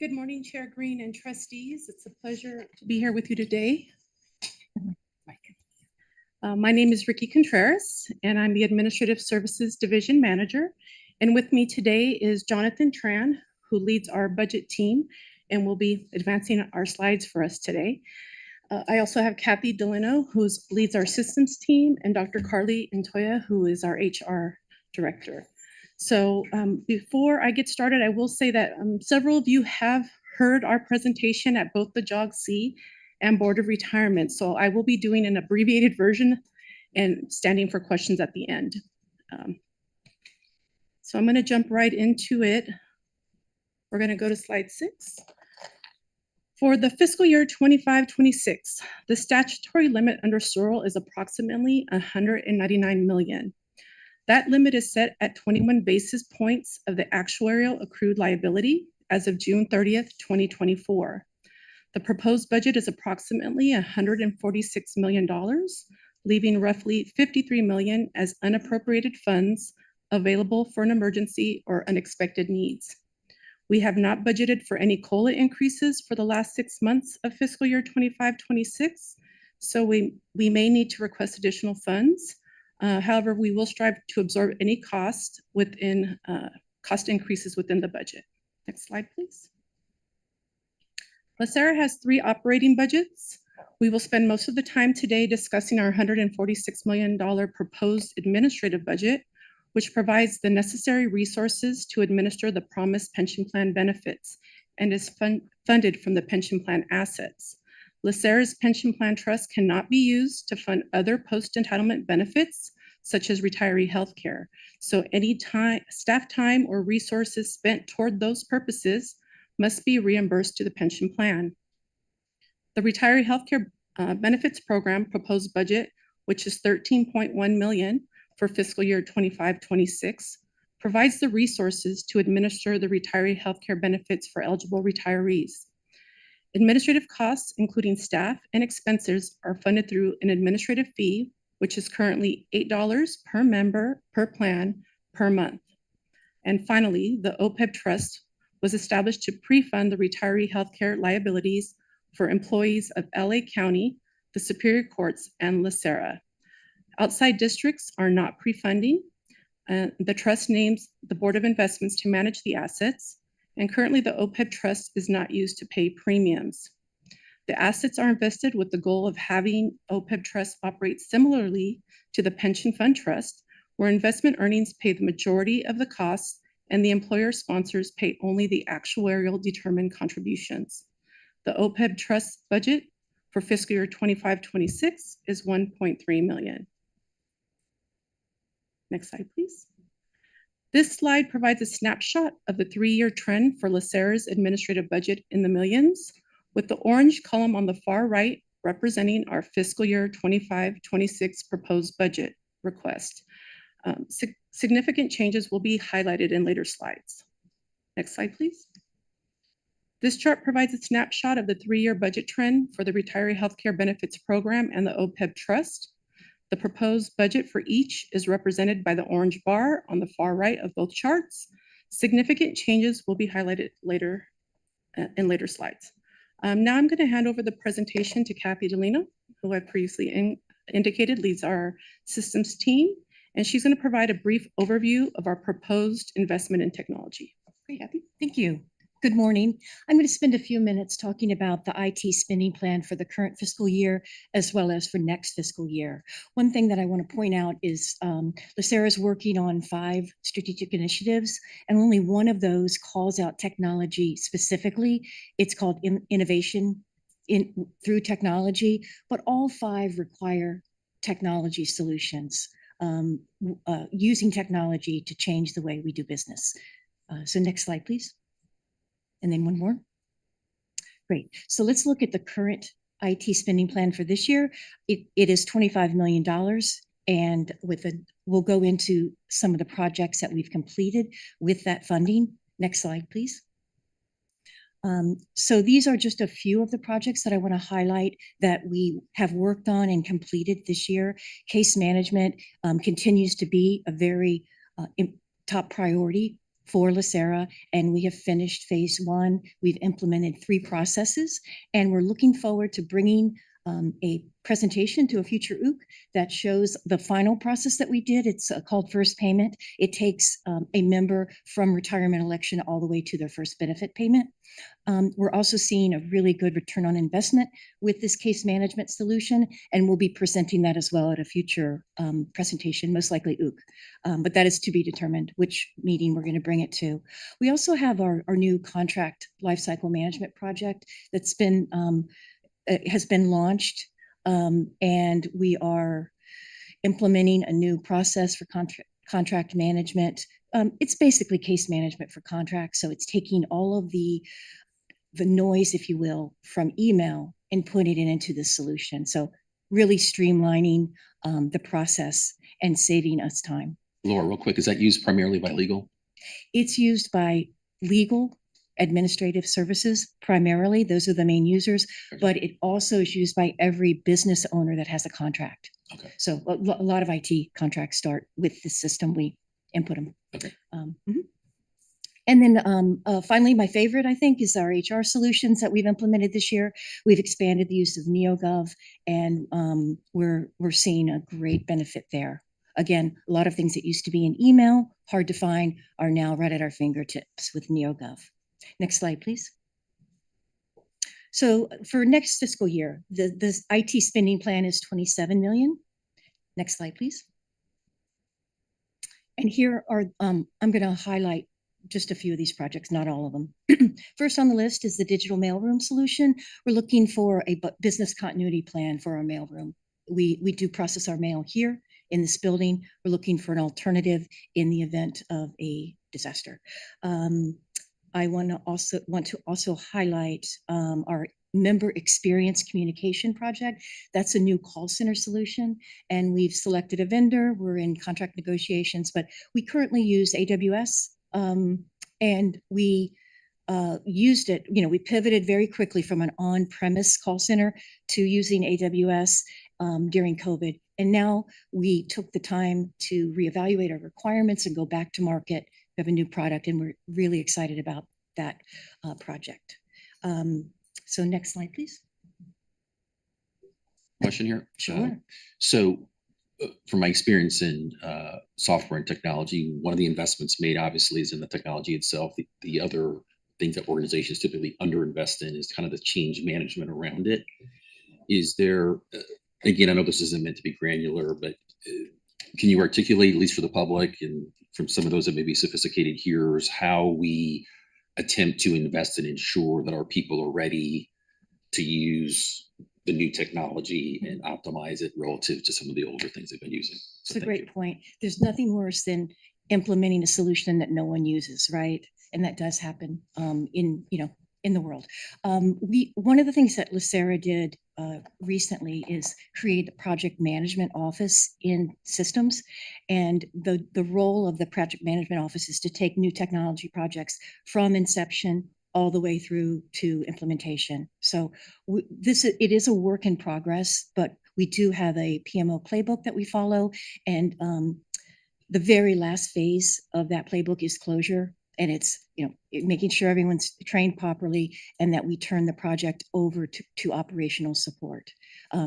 Good morning, Chair Green and trustees. It's a pleasure to be here with you today. My name is Ricky Contreras, and I'm the Administrative Services Division Manager. And with me today is Jonathan Tran, who leads our budget team and will be advancing our slides for us today. I also have Kathy Delino, who leads our systems team, and Dr. Carly Ntoya, who is our HR director. So before I get started, I will say that several of you have heard our presentation at both the JOG-C and Board of Retirement. So I will be doing an abbreviated version and standing for questions at the end. So I'm going to jump right into it. We're going to go to slide 6. For the fiscal year 25-26, the statutory limit under SORL is approximately 199 million. That limit is set at 21 basis points of the actuarial accrued liability as of June 30th, 2024. The proposed budget is approximately $146 million, leaving roughly 53 million as unappropriated funds available for an emergency or unexpected needs. We have not budgeted for any COLA increases for the last 6 months of fiscal year 25-26, so we may need to request additional funds. However, we will strive to absorb any cost increases within the budget. Next slide, please. LACERA has 3 operating budgets. We will spend most of the time today discussing our $146 million proposed administrative budget, which provides the necessary resources to administer the promised pension plan benefits and is funded from the pension plan assets. LACERA's pension plan trust cannot be used to fund other post-entitlement benefits, such as retiree health care. So any staff time or resources spent toward those purposes must be reimbursed to the pension plan. The retiree health care benefits program proposed budget, which is 13.1 million for fiscal year 25-26, provides the resources to administer the retiree health care benefits for eligible retirees. Administrative costs, including staff and expenses, are funded through an administrative fee, which is currently $8 per member per plan per month. And finally, the OPEB trust was established to pre-fund the retiree healthcare liabilities for employees of LA County, the Superior Courts, and LACERA. Outside districts are not pre-funding. The trust names the Board of Investments to manage the assets, and currently the OPEB trust is not used to pay premiums. The assets are invested with the goal of having OPEB trust operate similarly to the pension fund trust, where investment earnings pay the majority of the costs and the employer sponsors pay only the actuarial determined contributions. The OPEB trust budget for fiscal year 25-26 is 1.3 million. Next slide, please. This slide provides a snapshot of the 3-year trend for LACERA's administrative budget in the millions, with the orange column on the far right representing our fiscal year 25-26 proposed budget request. Significant changes will be highlighted in later slides. Next slide, please. This chart provides a snapshot of the 3-year budget trend for the Retiree Healthcare Benefits Program and the OPEB Trust. The proposed budget for each is represented by the orange bar on the far right of both charts. Significant changes will be highlighted later in later slides. Now I'm going to hand over the presentation to Kathy Delino, who I previously indicated leads our systems team, and she's going to provide a brief overview of our proposed investment in technology. Okay, Kathy. Thank you. Good morning. I'm going to spend a few minutes talking about the IT spending plan for the current fiscal year, as well as for next fiscal year. One thing that I want to point out is LACERA is working on 5 strategic initiatives, and only one of those calls out technology specifically. It's called innovation through technology, but all 5 require technology solutions, using technology to change the way we do business. So next slide, please. And then one more. Great. So let's look at the current IT spending plan for this year. It is $25 million. And we'll go into some of the projects that we've completed with that funding. Next slide, please. So these are just a few of the projects that I want to highlight that we have worked on and completed this year. Case management continues to be a very top priority for LACERA, and we have finished phase 1. We've implemented 3 processes, and we're looking forward to bringing a presentation to a future OOC that shows the final process that we did. It's called first payment. It takes a member from retirement election all the way to their first benefit payment. We're also seeing a really good return on investment with this case management solution, and we'll be presenting that as well at a future presentation, most likely OOC. But that is to be determined which meeting we're going to bring it to. We also have our new contract lifecycle management project that's been has been launched, and we are implementing a new process for contract management. It's basically case management for contracts, so it's taking all of the noise, if you will, from email and putting it into the solution. So really streamlining the process and saving us time. Laura, real quick, is that used primarily by legal? It's used by legal, administrative services primarily. Those are the main users, but it also is used by every business owner that has a contract. Okay. So a lot of IT contracts start with the system. We input them. Okay. And then finally, my favorite, I think, is our HR solutions that we've implemented this year. We've expanded the use of NeoGov, and we're seeing a great benefit there. Again, a lot of things that used to be in email, hard to find, are now right at our fingertips with NeoGov. Next slide, please. So for next fiscal year, the IT spending plan is $27 million. Next slide, please. And here are, I'm going to highlight just a few of these projects, not all of them. First on the list is the digital mailroom solution. We're looking for a business continuity plan for our mailroom. We do process our mail here in this building. We're looking for an alternative in the event of a disaster. I want to also highlight our member experience communication project. That's a new call center solution, and we've selected a vendor. We're in contract negotiations, but we currently use AWS, and we used it. You know, we pivoted very quickly from an on-premise call center to using AWS during COVID, and now we took the time to reevaluate our requirements and go back to market. We have a new product, and we're really excited about that project. So next slide, please. Question here. Sure. From my experience in software and technology, one of the investments made obviously is in the technology itself. The other things that organizations typically underinvest in is kind of the change management around it. Is there, again, I know this isn't meant to be granular, but can you articulate, at least for the public and from some of those that may be sophisticated hearers, how we attempt to invest and ensure that our people are ready to use the new technology and optimize it relative to some of the older things they've been using? It's a great point. There's nothing worse than implementing a solution that no one uses, right? And that does happen in the world. One of the things that LACERA did recently is create a project management office in systems. And the role of the project management office is to take new technology projects from inception all the way through to implementation. So it is a work in progress, but we do have a PMO playbook that we follow. And the very last phase of that playbook is closure. And it's, making sure everyone's trained properly and that we turn the project over to operational support.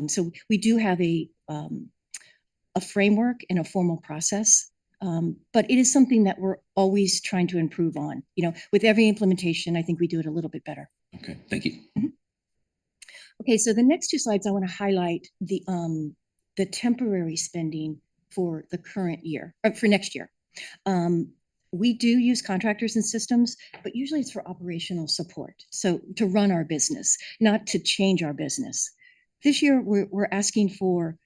So we do have a framework and a formal process, but it is something that we're always trying to improve on. With every implementation, I think we do it a little bit better. Okay, thank you. Mm-hmm. Okay, so the next 2 slides, I want to highlight the temporary spending for the current year, or for next year. We do use contractors and systems, but usually it's for operational support. So to run our business, not to change our business. This year, we're asking for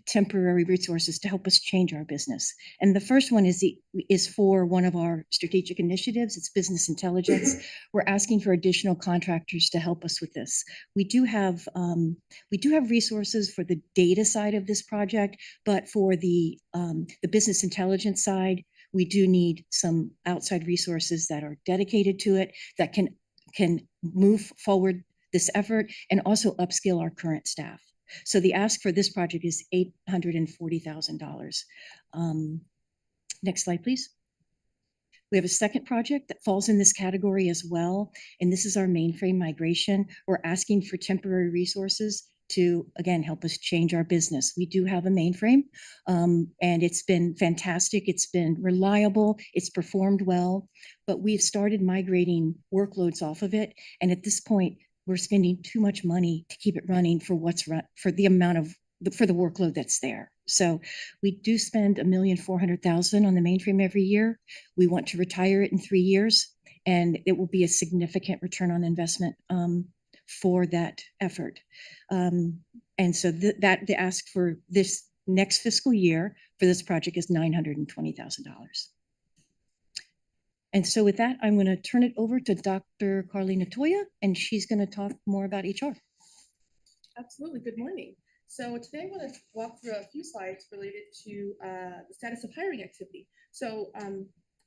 temporary resources to help us change our business. And the first one is for one of our strategic initiatives. It's business intelligence. We're asking for additional contractors to help us with this. We do have resources for the data side of this project, but for the business intelligence side, we do need some outside resources that are dedicated to it, that can move forward this effort and also upskill our current staff. So the ask for this project is $840,000. Next slide, please. We have a second project that falls in this category as well, and this is our mainframe migration. We're asking for temporary resources to, again, help us change our business. We do have a mainframe, and it's been fantastic. It's been reliable. It's performed well, but we've started migrating workloads off of it, and at this point, we're spending too much money to keep it running for the amount of for the workload that's there. So we do spend $1,400,000 on the mainframe every year. We want to retire it in 3 years, and it will be a significant return on investment for that effort. And so the ask for this next fiscal year for this project is $920,000. And so with that, I'm going to turn it over to Dr. Carlina Toya, and she's going to talk more about HR. Absolutely. Good morning. So today I want to walk through a few slides related to the status of hiring activity. So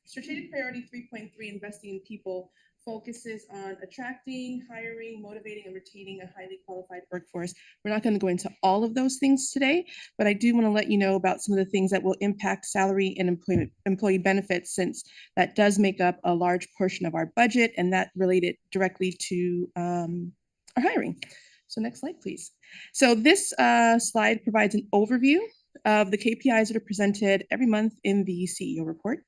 strategic priority 3.3, investing in people, focuses on attracting, hiring, motivating, and retaining a highly qualified workforce. We're not going to go into all of those things today, but I do want to let you know about some of the things that will impact salary and employee benefits, since that does make up a large portion of our budget, and that related directly to our hiring. So next slide, please. So this slide provides an overview of the KPIs that are presented every month in the CEO report.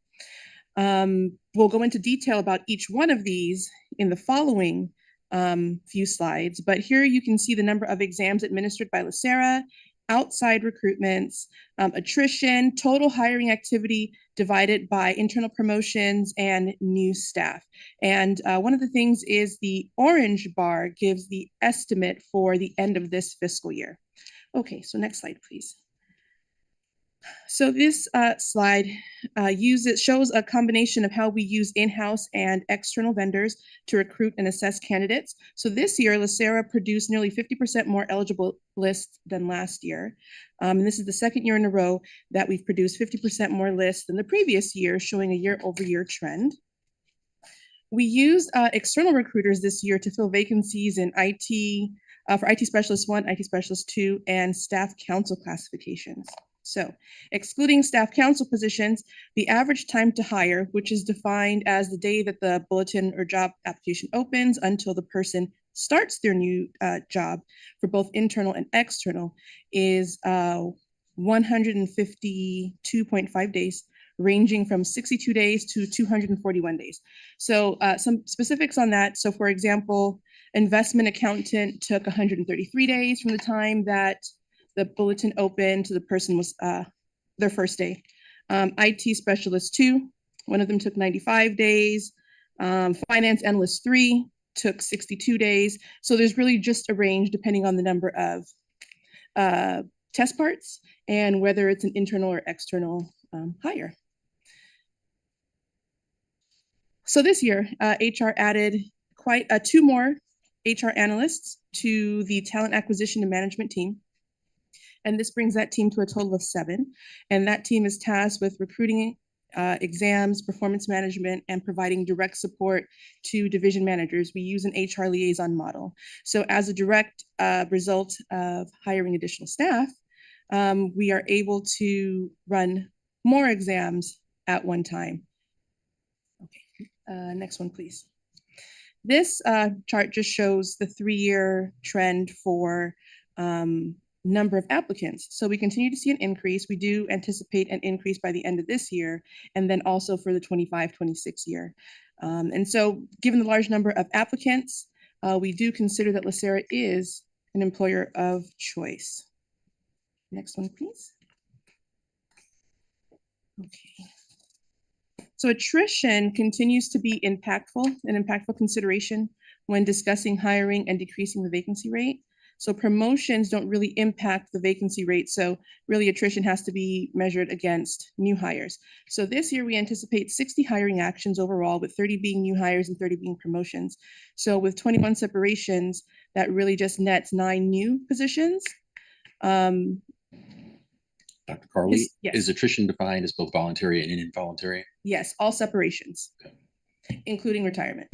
We'll go into detail about each one of these in the following few slides, but here you can see the number of exams administered by LACERA, outside recruitments, attrition, total hiring activity divided by internal promotions and new staff. And one of the things is the orange bar gives the estimate for the end of this fiscal year. Okay, so next slide, please. So this slide shows a combination of how we use in-house and external vendors to recruit and assess candidates. So this year, LACERA produced nearly 50% more eligible lists than last year. And this is the second year in a row that we've produced 50% more lists than the previous year, showing a year-over-year trend. We used external recruiters this year to fill vacancies in IT, for IT Specialist 1, IT Specialist 2, and Staff Counsel classifications. So excluding staff counsel positions, the average time to hire, which is defined as the day that the bulletin or job application opens until the person starts their new job for both internal and external, is 152.5 days, ranging from 62 days to 241 days. So some specifics on that. So for example, investment accountant took 133 days from the time that the bulletin opened to the person was their first day. IT Specialist 2, one of them took 95 days. Finance Analyst 3 took 62 days. So there's really just a range depending on the number of test parts and whether it's an internal or external hire. So this year, HR added two more HR analysts to the talent acquisition and management team. And this brings that team to a total of 7. And that team is tasked with recruiting, exams, performance management, and providing direct support to division managers. We use an HR liaison model. So as a direct result of hiring additional staff, we are able to run more exams at one time. Okay, next one, please. This chart just shows the 3-year trend for number of applicants. So we continue to see an increase. We do anticipate an increase by the end of this year, and then also for the 25-26 year. And so given the large number of applicants, we do consider that LACERA is an employer of choice. Next one, please. Okay. So attrition continues to be an impactful consideration when discussing hiring and decreasing the vacancy rate. So promotions don't really impact the vacancy rate. So really attrition has to be measured against new hires. So this year we anticipate 60 hiring actions overall, with 30 being new hires and 30 being promotions. So with 21 separations, that really just nets 9 new positions. Dr. Carly, Yes. is attrition defined as both voluntary and involuntary? Yes, all separations, including retirement.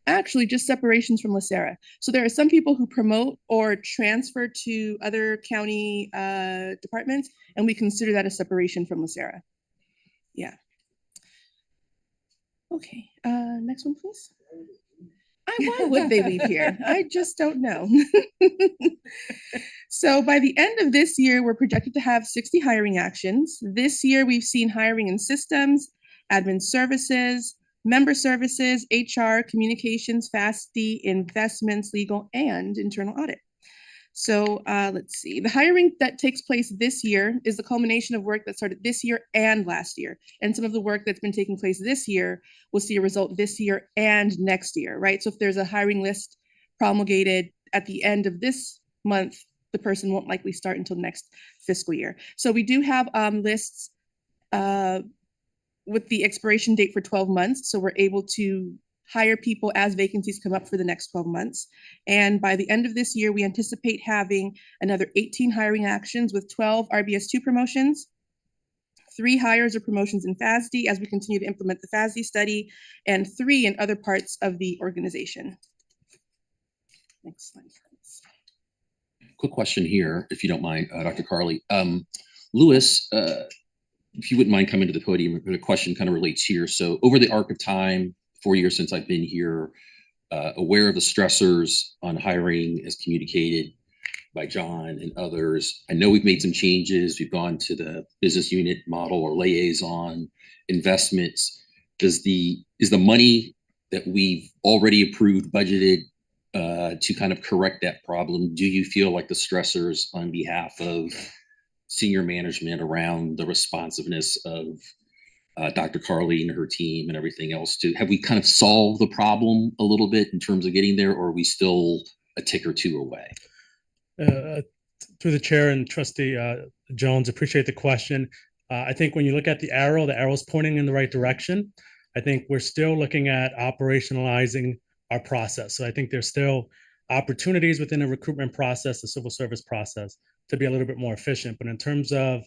Actually, just separations from LACERA. So there are some people who promote or transfer to other county departments, and we consider that a separation from LACERA. Yeah. Okay, next one, please. Why would they leave here? I just don't know. So by the end of this year, we're projected to have 60 hiring actions. This year, we've seen hiring in systems, admin services, member services, HR, communications, FASD, investments, legal, and internal audit. So let's see. The hiring that takes place this year is the culmination of work that started this year and last year. And some of the work that's been taking place this year will see a result this year and next year, right? So if there's a hiring list promulgated at the end of this month, the person won't likely start until next fiscal year. So we do have lists with the expiration date for 12 months. So we're able to hire people as vacancies come up for the next 12 months. And by the end of this year, we anticipate having another 18 hiring actions with 12 RBS2 promotions, 3 hires or promotions in FASD as we continue to implement the FASD study, and 3 in other parts of the organization. Next slide, please. Quick question here, if you don't mind, Dr. Carly. Louis, if you wouldn't mind coming to the podium, the question kind of relates here. So over the arc of time, 4 years since I've been here, aware of the stressors on hiring as communicated by John and others. I know we've made some changes. We've gone to the business unit model or liaison investments. Is the money that we've already approved budgeted to kind of correct that problem? Do you feel like the stressors on behalf of senior management around the responsiveness of Dr. Carly and her team and everything else, have we kind of solved the problem a little bit in terms of getting there, or are we still a tick or two away? Through the chair and trustee Jones, appreciate the question. I think when you look at the arrow's pointing in the right direction. I think we're still looking at operationalizing our process. So I think there's still opportunities within the recruitment process, the civil service process, to be a little bit more efficient. But in terms of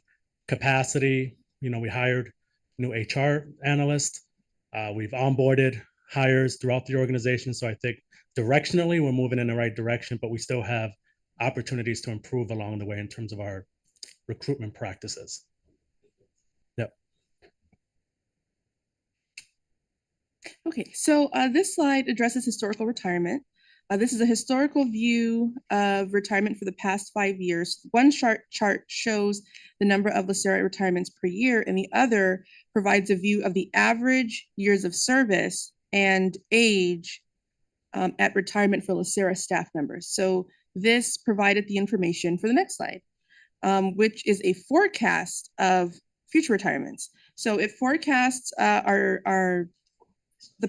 capacity, we hired new HR analyst. We've onboarded hires throughout the organization. So I think directionally we're moving in the right direction, but we still have opportunities to improve along the way in terms of our recruitment practices. Yep. Okay, so this slide addresses historical retirement. This is a historical view of retirement for the past 5 years. One chart shows the number of LACERA retirements per year, and the other provides a view of the average years of service and age at retirement for LACERA staff members. So this provided the information for the next slide, which is a forecast of future retirements. So it forecasts the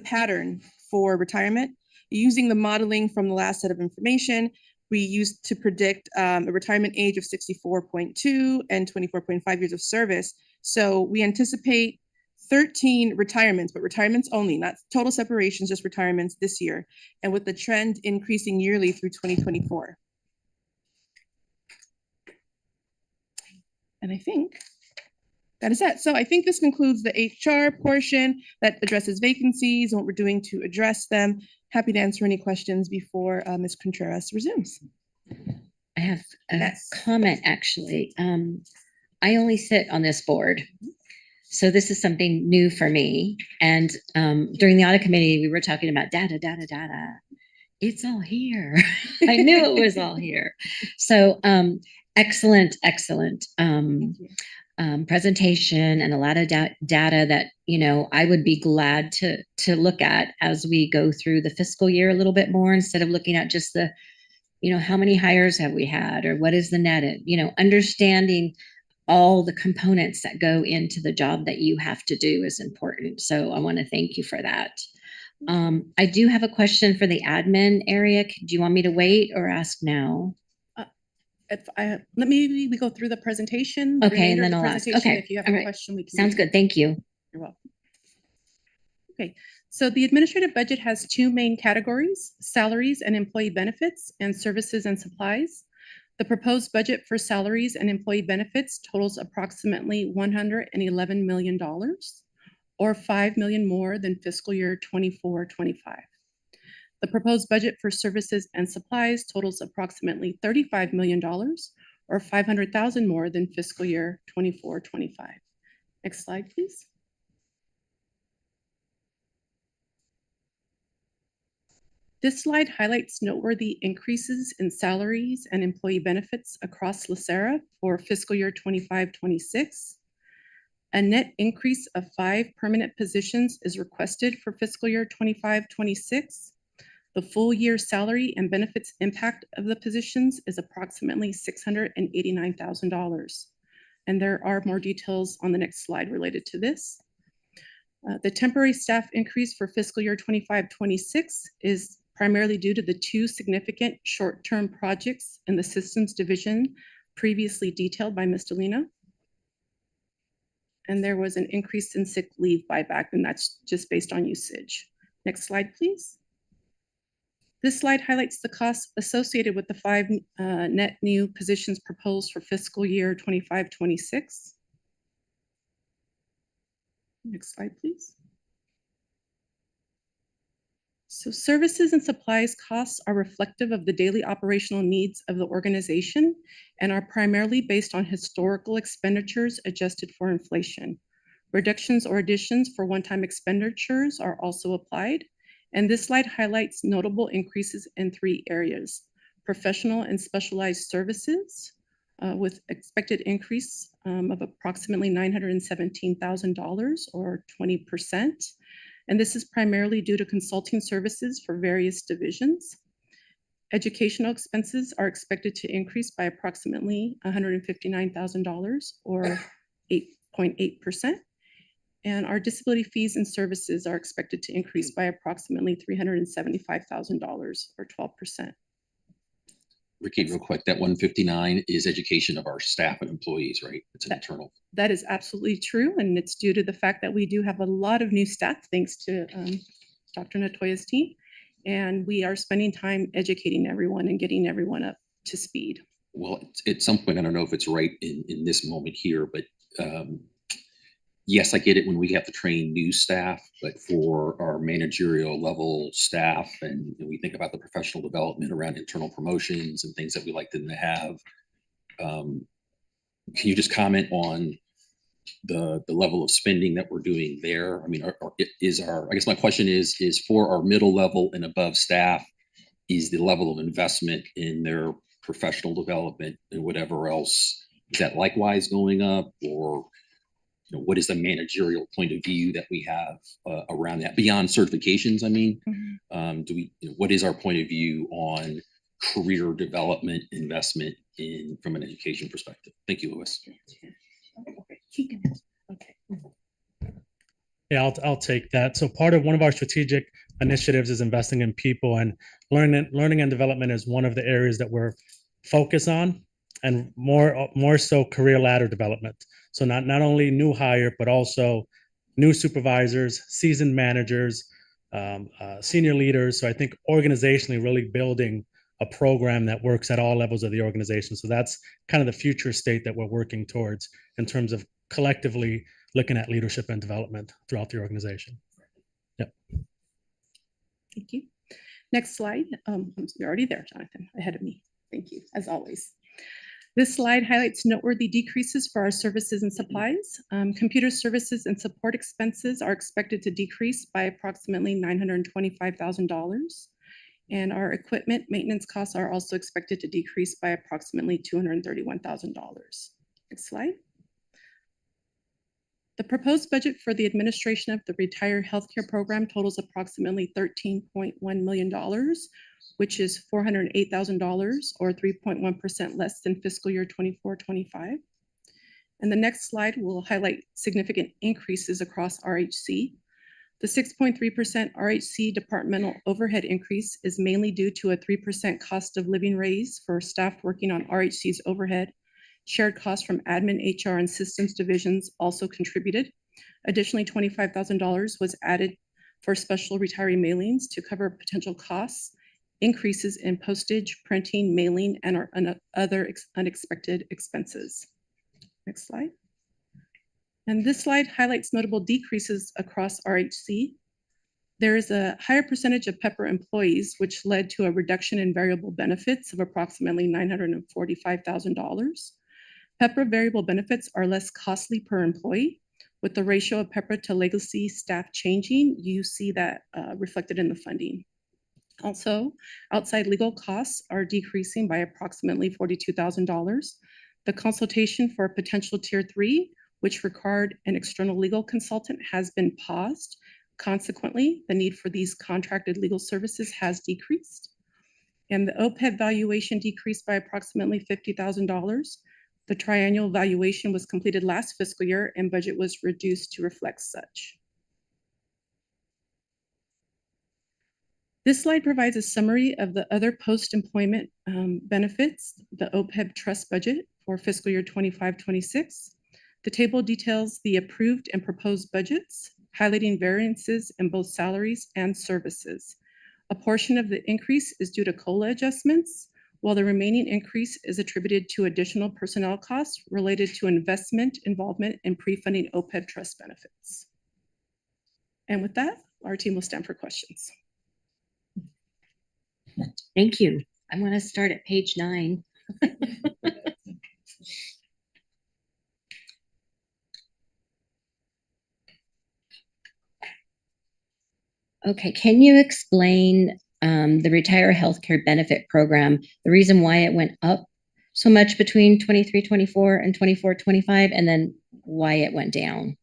pattern for retirement using the modeling from the last set of information. We used to predict a retirement age of 64.2 and 24.5 years of service. So we anticipate 13 retirements, but retirements only, not total separations, just retirements this year, and with the trend increasing yearly through 2024. And I think that is it. So I think this concludes the HR portion that addresses vacancies and what we're doing to address them. Happy to answer any questions before Ms. Contreras resumes. I have a comment, actually. I only sit on this board, so this is something new for me. And during the audit committee, we were talking about data. It's all here. I knew it was all here. So excellent presentation, and a lot of data that I would be glad to look at as we go through the fiscal year a little bit more, instead of looking at just the how many hires have we had, or what is the net, understanding all the components that go into the job that you have to do is important. So I want to thank you for that. I do have a question for the admin area. Do you want me to wait or ask now? Let me, we go through the presentation. the Okay, and remainder of then the I'll ask. presentation. Okay, If you have all a right. question, we can. Sounds good. Thank you. You're welcome. Okay, so the administrative budget has two main categories: salaries and employee benefits, and services and supplies. The proposed budget for salaries and employee benefits totals approximately $111 million, or $5 million more than fiscal year 24-25. The proposed budget for services and supplies totals approximately $35 million, or $500,000 more than fiscal year 24-25. Next slide, please. This slide highlights noteworthy increases in salaries and employee benefits across LACERA for fiscal year 25-26. A net increase of 5 permanent positions is requested for fiscal year 25-26. The full year salary and benefits impact of the positions is approximately $689,000. And there are more details on the next slide related to this. The temporary staff increase for fiscal year 25-26 is primarily due to the two significant short-term projects in the systems division previously detailed by Ms. Delina. And there was an increase in sick leave buyback, and that's just based on usage. Next slide, please. This slide highlights the costs associated with the 5 net new positions proposed for fiscal year 25-26. Next slide, please. So services and supplies costs are reflective of the daily operational needs of the organization and are primarily based on historical expenditures adjusted for inflation. Reductions or additions for one-time expenditures are also applied. And this slide highlights notable increases in 3 areas: professional and specialized services, with expected increase of approximately $917,000 or 20%. And this is primarily due to consulting services for various divisions. Educational expenses are expected to increase by approximately $159,000 or 8.8%. And our disability fees and services are expected to increase by approximately $375,000 or 12%. Ricky, real quick, that 159 is education of our staff and employees, right? It's an internal. That is absolutely true. And it's due to the fact that we do have a lot of new staff, thanks to Dr. Natoya's team. And we are spending time educating everyone and getting everyone up to speed. Well, at some point, I don't know if it's right in this moment here, but yes, I get it when we have to train new staff, but for our managerial level staff, and we think about the professional development around internal promotions and things that we like them to have. Can you just comment on the level of spending that we're doing there? I mean, I guess my question is for our middle level and above staff, is the level of investment in their professional development and whatever else, is that likewise going up? Or what is the managerial point of view that we have around that beyond certifications? I mean, what is our point of view on career development investment from an education perspective? Thank you, Louis. Okay. Yeah, I'll take that. So one of our strategic initiatives is investing in people, and learning and development is one of the areas that we're focused on, and more so career ladder development. So not only new hire, but also new supervisors, seasoned managers, senior leaders. So I think organizationally really building a program that works at all levels of the organization. So that's kind of the future state that we're working towards in terms of collectively looking at leadership and development throughout the organization. Yep. Thank you. Next slide. You're already there, Jonathan, ahead of me. Thank you, as always. This slide highlights noteworthy decreases for our services and supplies. Computer services and support expenses are expected to decrease by approximately $925,000. And our equipment maintenance costs are also expected to decrease by approximately $231,000. Next slide. The proposed budget for the administration of the retired healthcare program totals approximately $13.1 million, which is $408,000 or 3.1% less than fiscal year 24-25. And the next slide will highlight significant increases across RHC. The 6.3% RHC departmental overhead increase is mainly due to a 3% cost of living raise for staff working on RHC's overhead. Shared costs from admin, HR, and systems divisions also contributed. Additionally, $25,000 was added for special retiree mailings to cover potential costs, increases in postage, printing, mailing, and other unexpected expenses. Next slide. And this slide highlights notable decreases across RHC. There is a higher percentage of Pepper employees, which led to a reduction in variable benefits of approximately $945,000. Pepper variable benefits are less costly per employee. With the ratio of Pepper to legacy staff changing, you see that reflected in the funding. Also, outside legal costs are decreasing by approximately $42,000. The consultation for potential tier 3, which required an external legal consultant, has been paused. Consequently, the need for these contracted legal services has decreased. And the OPEB valuation decreased by approximately $50,000. The triennial valuation was completed last fiscal year and budget was reduced to reflect such. This slide provides a summary of the other post-employment benefits, the OPEB trust budget for fiscal year 25-26. The table details the approved and proposed budgets, highlighting variances in both salaries and services. A portion of the increase is due to COLA adjustments, while the remaining increase is attributed to additional personnel costs related to investment involvement in pre-funding OPEB trust benefits. And with that, our team will stand for questions. Thank you. I'm going to start at page 9. Okay, can you explain the Retire Healthcare Benefit Program, the reason why it went up so much between 23-24 and 24-25, and then why it went down?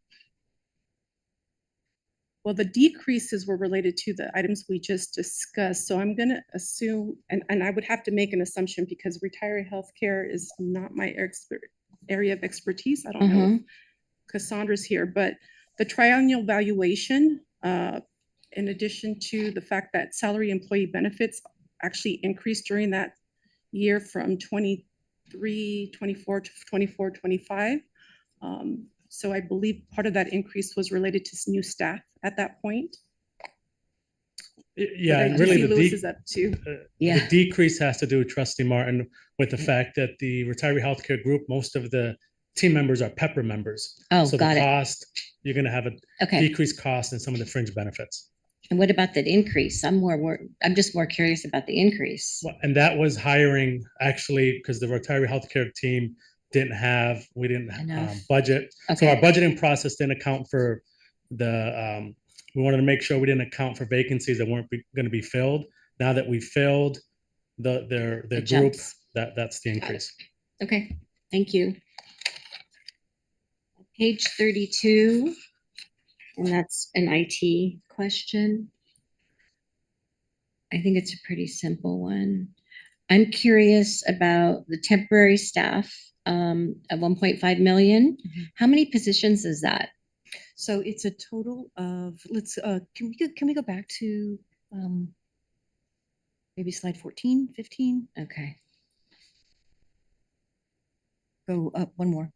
Well, the decreases were related to the items we just discussed. So I'm going to assume, and I would have to make an assumption because retiree healthcare is not my area of expertise. I don't know if Cassandra's here, but the triennial valuation, in addition to the fact that salary employee benefits actually increased during that year from 23-24 to 24-25. So I believe part of that increase was related to new staff at that point. Yeah, and really really Lewis is up too. the decrease has to do with Trustee Martin with the fact that the retiree healthcare group, most of the team members are Pepper members. Oh, so got the it. cost, you're going to have a decreased cost in some of the fringe benefits. And what about that increase? I'm just more curious about the increase. Well, and that was hiring actually because the retiree healthcare team we didn't budget. Okay. So our budgeting process didn't account for the, we wanted to make sure we didn't account for vacancies that weren't going to be filled. Now that we filled their group, that's the increase. Okay, thank you. Page 32, and that's an IT question. I think it's a pretty simple one. I'm curious about the temporary staff of 1.5 million. How many positions is that? So it's a total of, can we go back to maybe slide 14, 15? Okay. Go up one more.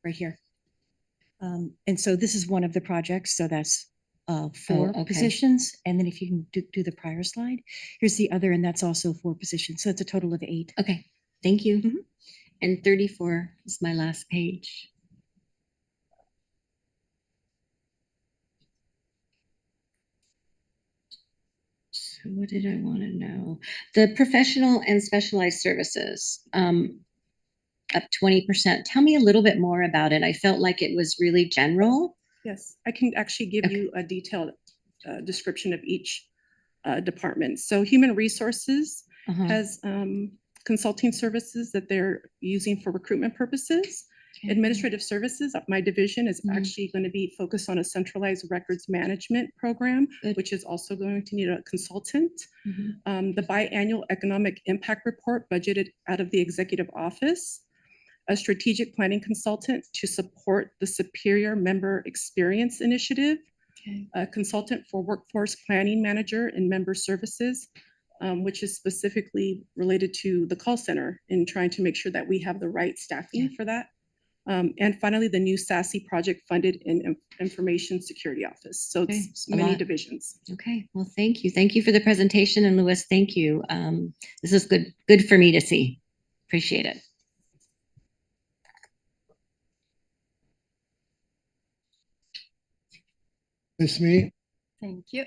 Right here. And so this is one of the projects. So that's 4 positions. And then if you can do the prior slide, here's the other, and that's also 4 positions. So it's a total of 8. Okay, thank you. And 34 is my last page. So what did I want to know? The professional and specialized services, up 20%. Tell me a little bit more about it. I felt like it was really general. Yes, I can actually give you a detailed description of each department. So human resources has consulting services that they're using for recruitment purposes. Administrative services, my division is actually going to be focused on a centralized records management program, which is also going to need a consultant. The biannual economic impact report budgeted out of the executive office. a strategic planning consultant to support the Superior Member Experience Initiative, Okay. a consultant for workforce planning manager and member services, which is specifically related to the call center and trying to make sure that we have the right staffing for that. And finally, the new SASE project funded in Information Security Office. So Okay, it's a many lot. divisions. Okay, well, thank you. Thank you for the presentation, and Louis, thank you. This is good for me to see. Appreciate it. Ms. Me, Thank you.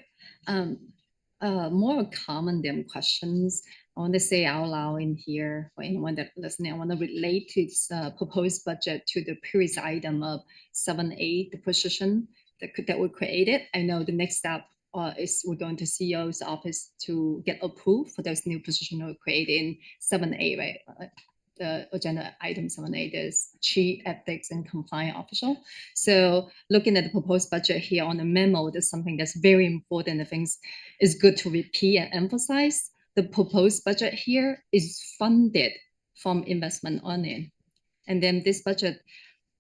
More common than questions. I want to say out loud in here for anyone that listening. I want to relate to this proposed budget to the previous item of 7A, the position that we created. I know the next step is we're going to CEO's office to get approved for those new position we created in 7A, right? The agenda item 7A is Chief Ethics and Compliance Official. So looking at the proposed budget here on the memo, there's something that's very important. I think is good to repeat and emphasize. The proposed budget here is funded from investment earning. And then this budget,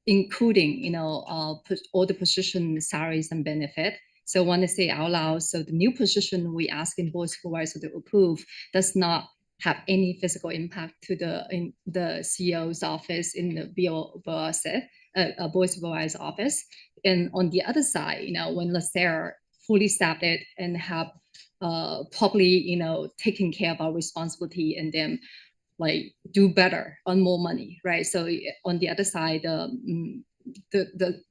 including, all the position salaries and benefit. So I want to say out loud, so the new position we asking board supervisor to approve does not have any physical impact to the CEO's office in the board supervisor office. And on the other side, when LACERA fully staffed it and have properly, taking care of our responsibility and then like do better on more money, right? So on the other side, the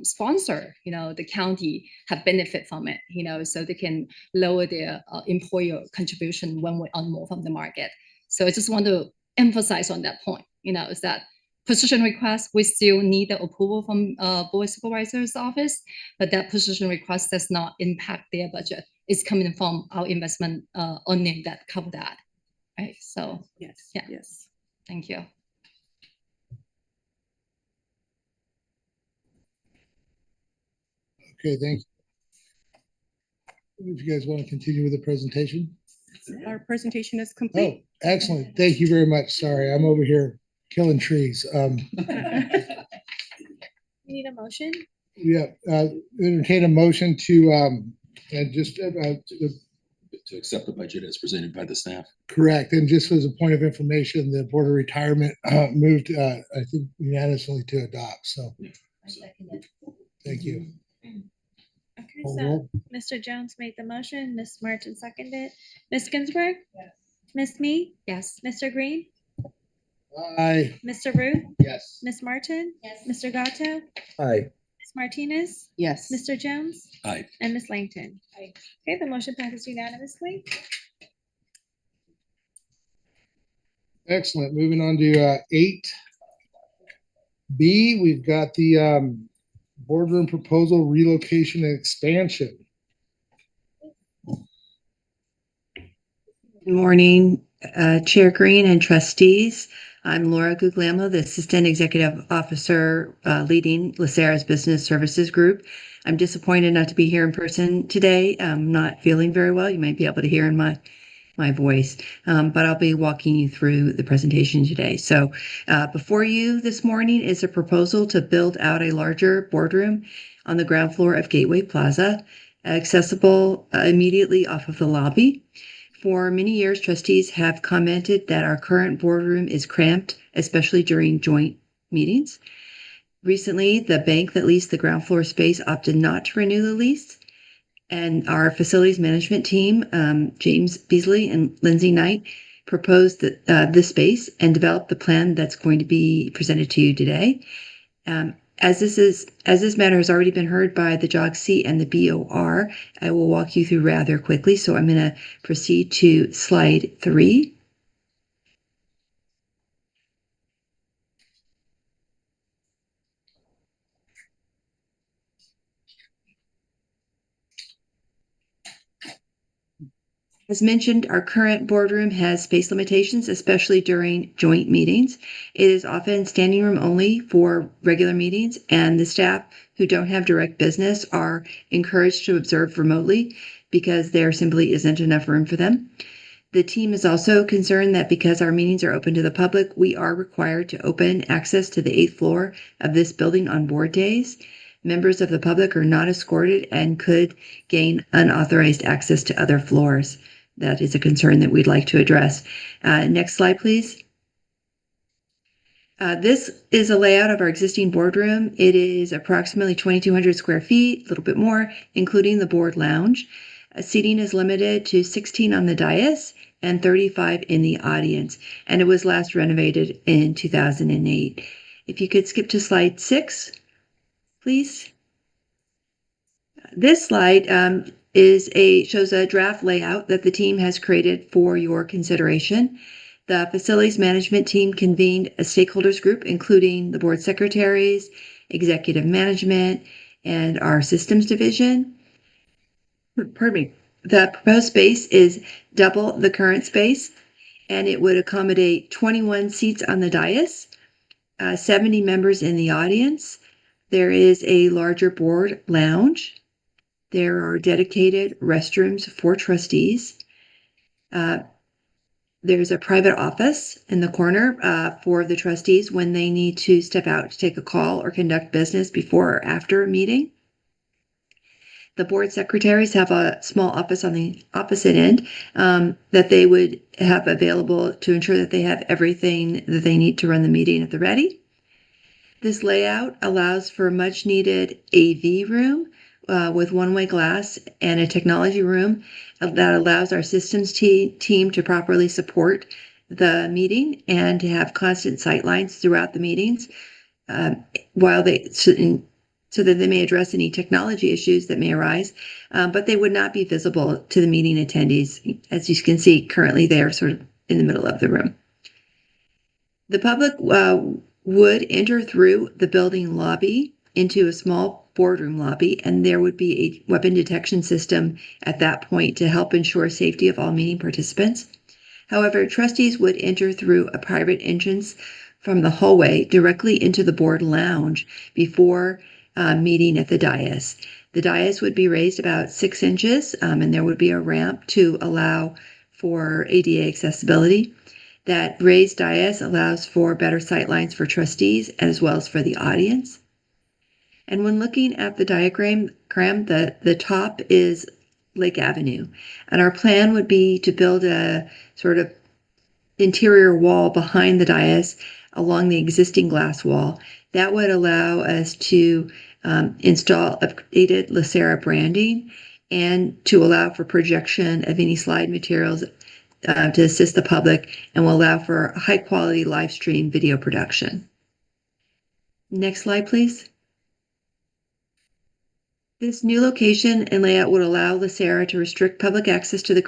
sponsor, the county have benefit from it, so they can lower their employer contribution when we earn more from the market. So I just want to emphasize on that point, is that position request, we still need the approval from board supervisor's office, but that position request does not impact their budget. It's coming from our investment earning that cover that, right? So Yes. Yeah. Yes. thank you. okay, thank you. If you guys want to continue with the presentation. Our presentation is Oh, complete. excellent. Thank you very much. Sorry, I'm over here killing trees. You need a motion? Yeah, entertain a motion to, and just, To accept the budget as presented by the staff. correct. And just as a point of information, the Board of Retirement moved, I think unanimously to adopt. So, thank you. Okay, Call so roll. Mr. Jones made the motion, Ms. Martin seconded. Ms. Ginsburg? Yes. Ms. Me? Yes. Mr. Green? Aye. Mr. Ruth? Yes. Ms. Martin? Yes. Mr. Gatto? Aye. Ms. Martinez? Yes. Mr. Jones? Aye. And Ms. Langton? Aye. Okay, the motion passes unanimously. Excellent. Moving on to 8B, we've got the boardroom proposal relocation and expansion. Good morning, Chair Green and trustees. I'm Laura Guglielmo, the Assistant Executive Officer leading LACERA's Business Services Group. I'm disappointed not to be here in person today. I'm not feeling very well. You might be able to hear in my voice, but I'll be walking you through the presentation today. So before you this morning is a proposal to build out a larger boardroom on the ground floor of Gateway Plaza, accessible immediately off of the lobby. For many years, trustees have commented that our current boardroom is cramped, especially during joint meetings. Recently, the bank that leased the ground floor space opted not to renew the lease, and our facilities management team, James Beasley and Lindsay Knight, proposed this space and developed the plan that's going to be presented to you today. As this matter has already been heard by the JOGC and the BOR, I will walk you through rather quickly. So I'm going to proceed to slide 3. As mentioned, our current boardroom has space limitations, especially during joint meetings. It is often standing room only for regular meetings, and the staff who don't have direct business are encouraged to observe remotely because there simply isn't enough room for them. The team is also concerned that because our meetings are open to the public, we are required to open access to the 8th floor of this building on board days. Members of the public are not escorted and could gain unauthorized access to other floors. That is a concern that we'd like to address. Next slide, please. This is a layout of our existing boardroom. It is approximately 2,200 square feet, a little bit more, including the board lounge. Seating is limited to 16 on the dais and 35 in the audience, and it was last renovated in 2008. If you could skip to slide 6, please. This slide shows a draft layout that the team has created for your consideration. The facilities management team convened a stakeholders group, including the board secretaries, executive management, and our systems division. Pardon me. The proposed space is double the current space, and it would accommodate 21 seats on the dais, 70 members in the audience. There is a larger board lounge. There are dedicated restrooms for trustees. There's a private office in the corner for the trustees when they need to step out to take a call or conduct business before or after a meeting. The board secretaries have a small office on the opposite end that they would have available to ensure that they have everything that they need to run the meeting at the ready. This layout allows for much needed AV room with one-way glass and a technology room that allows our systems team to properly support the meeting and to have constant sight lines throughout the meetings so that they may address any technology issues that may arise, but they would not be visible to the meeting attendees. As you can see, currently they are sort of in the middle of the room. The public would enter through the building lobby into a small boardroom lobby, and there would be a weapon detection system at that point to help ensure safety of all meeting participants. However, trustees would enter through a private entrance from the hallway directly into the board lounge before meeting at the dais. The dais would be raised about 6 inches, and there would be a ramp to allow for ADA accessibility. That raised dais allows for better sight lines for trustees as well as for the audience. And when looking at the diagram, the top is Lake Avenue. And our plan would be to build a sort of interior wall behind the dais along the existing glass wall. That would allow us to install updated LACERA branding and to allow for projection of any slide materials to assist the public, and will allow for high quality live stream video production. Next slide, please. This new location and layout would allow LACERA to restrict public access to the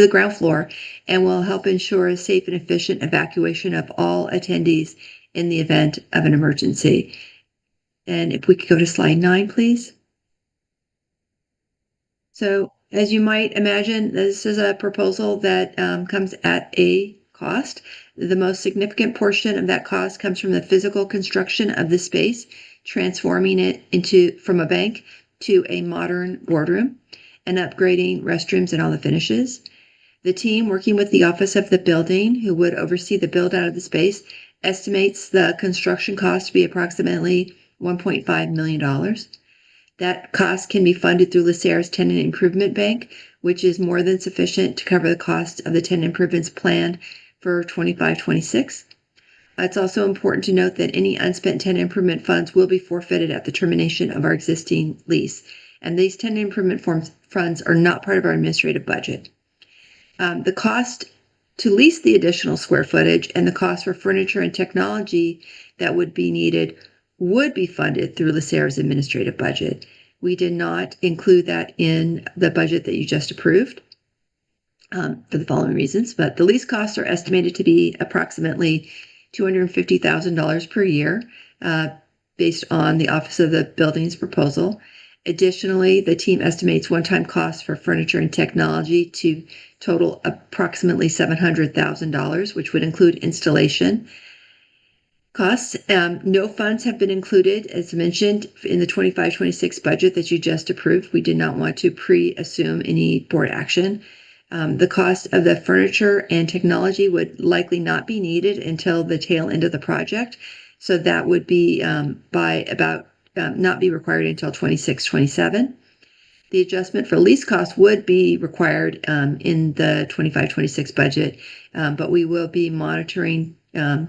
ground floor and will help ensure a safe and efficient evacuation of all attendees in the event of an emergency. And if we could go to slide 9, please. So as you might imagine, this is a proposal that comes at a cost. The most significant portion of that cost comes from the physical construction of the space, transforming it from a bank to a modern boardroom, and upgrading restrooms and all the finishes. The team working with the Office of the Building, who would oversee the build out of the space, estimates the construction cost to be approximately $1.5 million. That cost can be funded through LACERA's Tenant Improvement Bank, which is more than sufficient to cover the cost of the tenant improvements planned for 25-26. It's also important to note that any unspent tenant improvement funds will be forfeited at the termination of our existing lease. And these tenant improvement funds are not part of our administrative budget. The cost to lease the additional square footage and the cost for furniture and technology that would be needed would be funded through LACERA's administrative budget. We did not include that in the budget that you just approved for the following reasons, but the lease costs are estimated to be approximately $250,000 per year based on the Office of the Building's proposal. Additionally, the team estimates one-time costs for furniture and technology to total approximately $700,000, which would include installation costs. No funds have been included, as mentioned, in the 25-26 budget that you just approved. We did not want to pre-assume any board action. The cost of the furniture and technology would likely not be needed until the tail end of the project. So that would be not be required until 26, 27. The adjustment for lease costs would be required in the 25, 26 budget, but we will be monitoring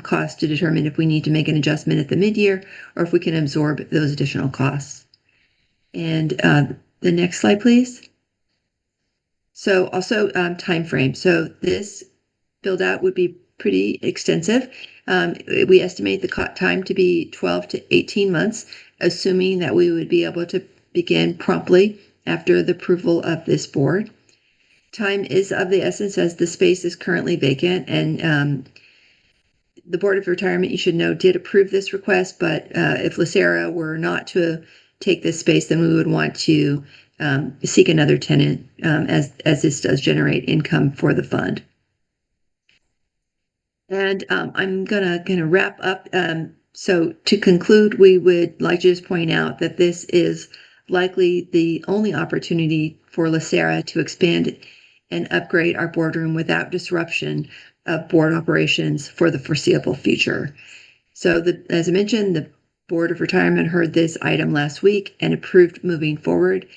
costs to determine if we need to make an adjustment at the mid-year or if we can absorb those additional costs. And the next slide, please. So also time frame. So this build out would be pretty extensive. We estimate the time to be 12 to 18 months, assuming that we would be able to begin promptly after the approval of this board. Time is of the essence as the space is currently vacant, and the Board of Retirement, you should know, did approve this request, but if LACERA were not to take this space, then we would want to seek another tenant as this does generate income for the fund. And I'm gonna wrap up. So to conclude, we would like to just point out that this is likely the only opportunity for LACERA to expand and upgrade our boardroom without disruption of board operations for the foreseeable future. So as I mentioned, the Board of Retirement heard this item last week and approved moving forward.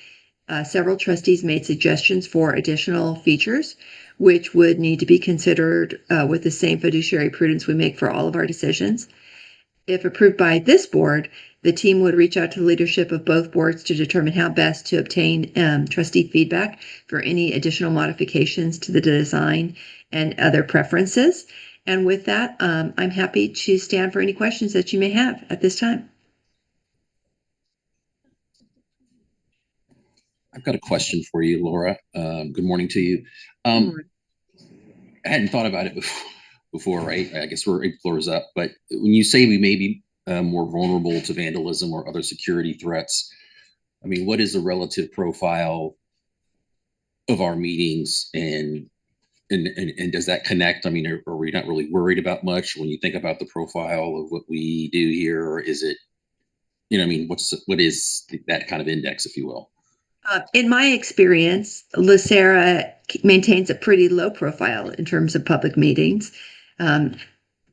Several trustees made suggestions for additional features, which would need to be considered with the same fiduciary prudence we make for all of our decisions. If approved by this board, the team would reach out to the leadership of both boards to determine how best to obtain trustee feedback for any additional modifications to the design and other preferences. And with that, I'm happy to stand for any questions that you may have at this time. I've got a question for you, Laura. Good morning to you. I hadn't thought about it before, right? I guess we're 8 floors up, but when you say we may be more vulnerable to vandalism or other security threats, I mean, what is the relative profile of our meetings, and does that connect? I mean, are we not really worried about much when you think about the profile of what we do here, or is it, you know, I mean, what is that kind of index, if you will? In my experience, LACERA maintains a pretty low profile in terms of public meetings.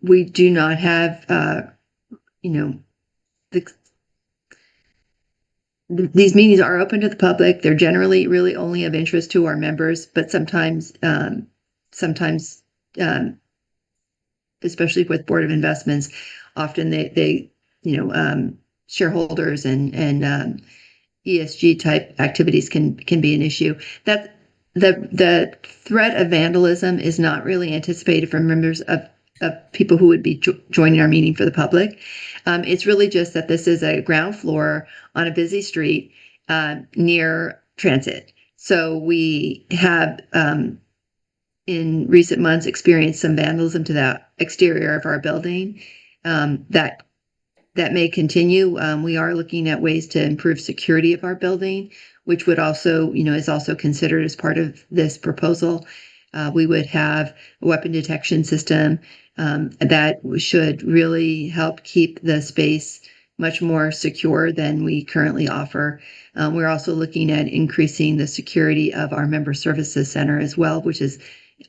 We do not have, these meetings are open to the public. They're generally really only of interest to our members, but sometimes, especially with Board of Investments, often they shareholders and ESG type activities can be an issue. That the threat of vandalism is not really anticipated from members of people who would be joining our meeting for the public. It's really just that this is a ground floor on a busy street near transit. So we have in recent months experienced some vandalism to the exterior of our building. That may continue. We are looking at ways to improve security of our building, which would also, is also considered as part of this proposal. We would have a weapon detection system that should really help keep the space much more secure than we currently offer. We're also looking at increasing the security of our member services center as well, which is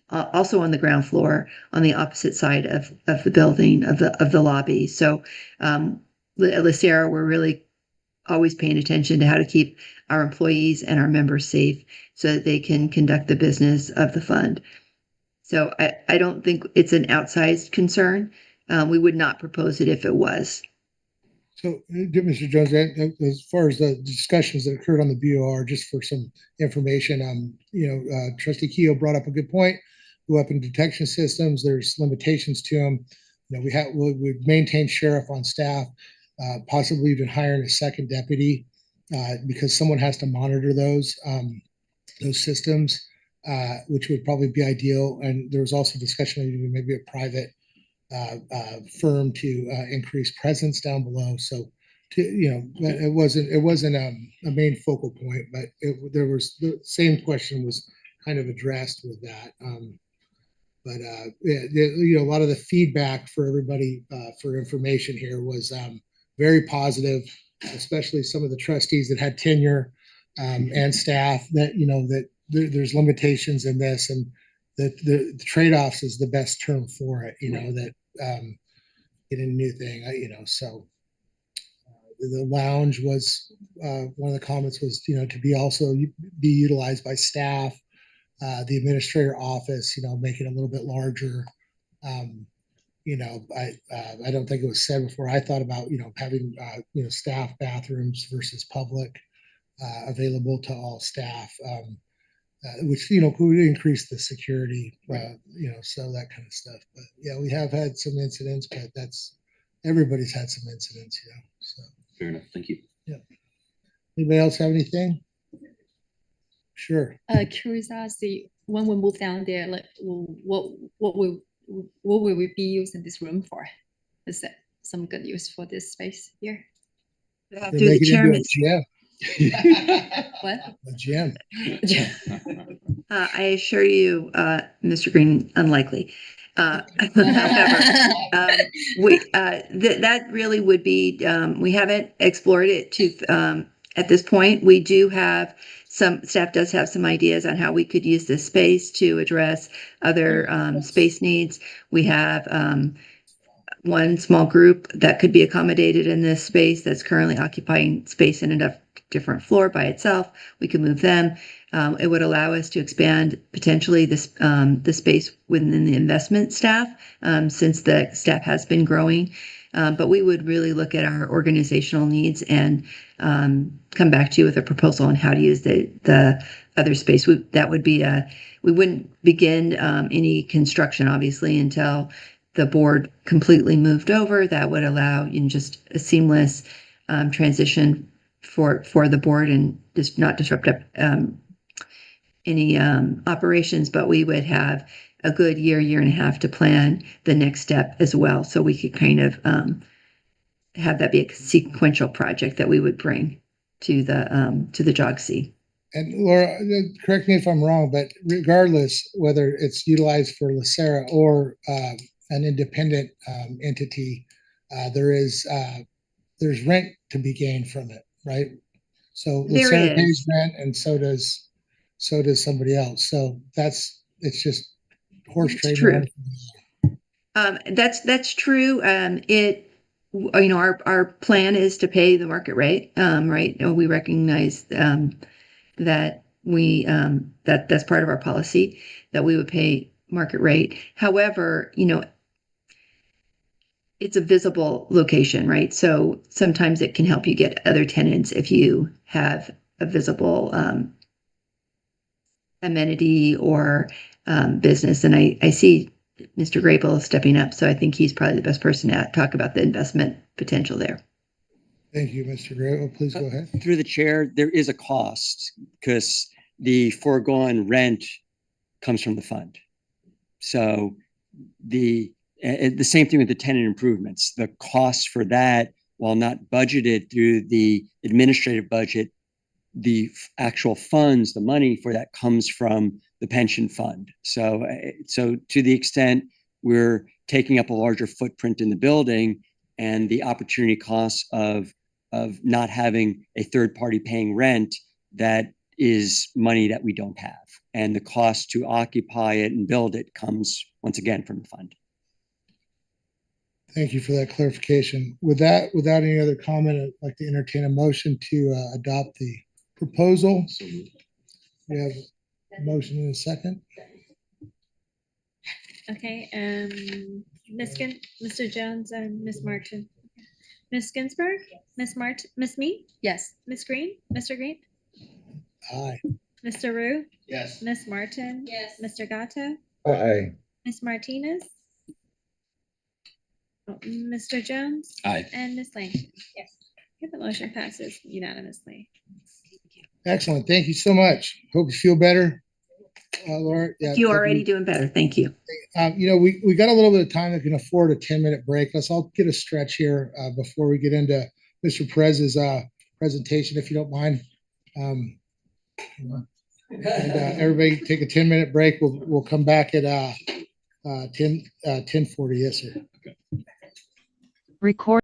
also on the ground floor on the opposite side of the building of the lobby. So at LACERA, we're really always paying attention to how to keep our employees and our members safe so that they can conduct the business of the fund. So I don't think it's an outsized concern. We would not propose it if it was. So, Mr. Jones, as far as the discussions that occurred on the BOR, just for some information, Trustee Keogh brought up a good point. Weapon detection systems, there's limitations to them. We've maintained sheriff on staff, possibly even hiring a second deputy because someone has to monitor those systems, which would probably be ideal. And there was also discussion of maybe a private firm to increase presence down below. So, it wasn't a main focal point, but there was the same question was kind of addressed with that. A lot of the feedback for everybody for information here was very positive, especially some of the trustees that had tenure and staff that there's limitations in this, and the trade-offs is the best term for it, that getting a new thing, so the lounge was, one of the comments was, to be also be utilized by staff, the administrator office, make it a little bit larger. I don't think it was said before. I thought about, having, staff bathrooms versus public, available to all staff, which, could increase the security, so that kind of stuff. But yeah, we have had some incidents, but everybody's had some incidents, so. Fair enough. Thank you. Yeah. Anybody else have anything? Sure. Curiosity, when we move down there, like what will we be using this room for? Is that some good use for this space here? They make it into a gym. What? A gym. I assure you, Mr. Green, unlikely. However, that really would be, we haven't explored it at this point. We do have staff does have some ideas on how we could use this space to address other space needs. We have one small group that could be accommodated in this space that's currently occupying space in a different floor by itself. We could move them. It would allow us to expand potentially the space within the investment staff, since the staff has been growing. But we would really look at our organizational needs and come back to you with a proposal on how to use the other space. We wouldn't begin any construction, obviously, until the board completely moved over. That would allow just a seamless transition for the board and just not disrupt any operations, but we would have a good year and a half to plan the next step as well. So we could kind of have that be a sequential project that we would bring to the JOGC. And Laura, correct me if I'm wrong, but regardless whether it's utilized for LACERA or an independent entity, there's rent to be gained from it, right? So LACERA pays rent, and so does somebody else. So it's just horse trading. True. That's true. Our plan is to pay the market rate, right? We recognize that that's part of our policy, that we would pay market rate. However, it's a visible location, right? So sometimes it can help you get other tenants if you have a visible amenity or business. And I see Mr. Grable stepping up, so I think he's probably the best person to talk about the investment potential there. Thank you, Mr. Grable. Please go ahead. Through the chair, there is a cost because the foregone rent comes from the fund. So the same thing with the tenant improvements. The cost for that, while not budgeted through the administrative budget, the actual funds, the money for that comes from the pension fund. So to the extent we're taking up a larger footprint in the building and the opportunity costs of not having a third party paying rent, that is money that we don't have. And the cost to occupy it and build it comes once again from the fund. Thank you for that clarification. Without any other comment, I'd like to entertain a motion to adopt the proposal. We have a motion in a second. Okay, Mr. Jones and Ms. Martin. Ms. Ginsburg? Ms. Martin? Ms. Mee? Yes. Ms. Green? Mr. Green? Aye. Mr. Rue? Yes. Ms. Martin? Yes. Mr. Gatto? Aye. Ms. Martinez? Mr. Jones? Aye. And Ms. Lane? Yes. Okay, the motion passes unanimously. Excellent. Thank you so much. Hope you feel better, Laura. Yeah, You're already doing better. Thank you. We got a little bit of time that can afford a 10-minute break. Let's all get a stretch here before we get into Mr. Perez's presentation, if you don't mind. And everybody take a 10-minute break. We'll come back at 10:40. Yes, sir. Record.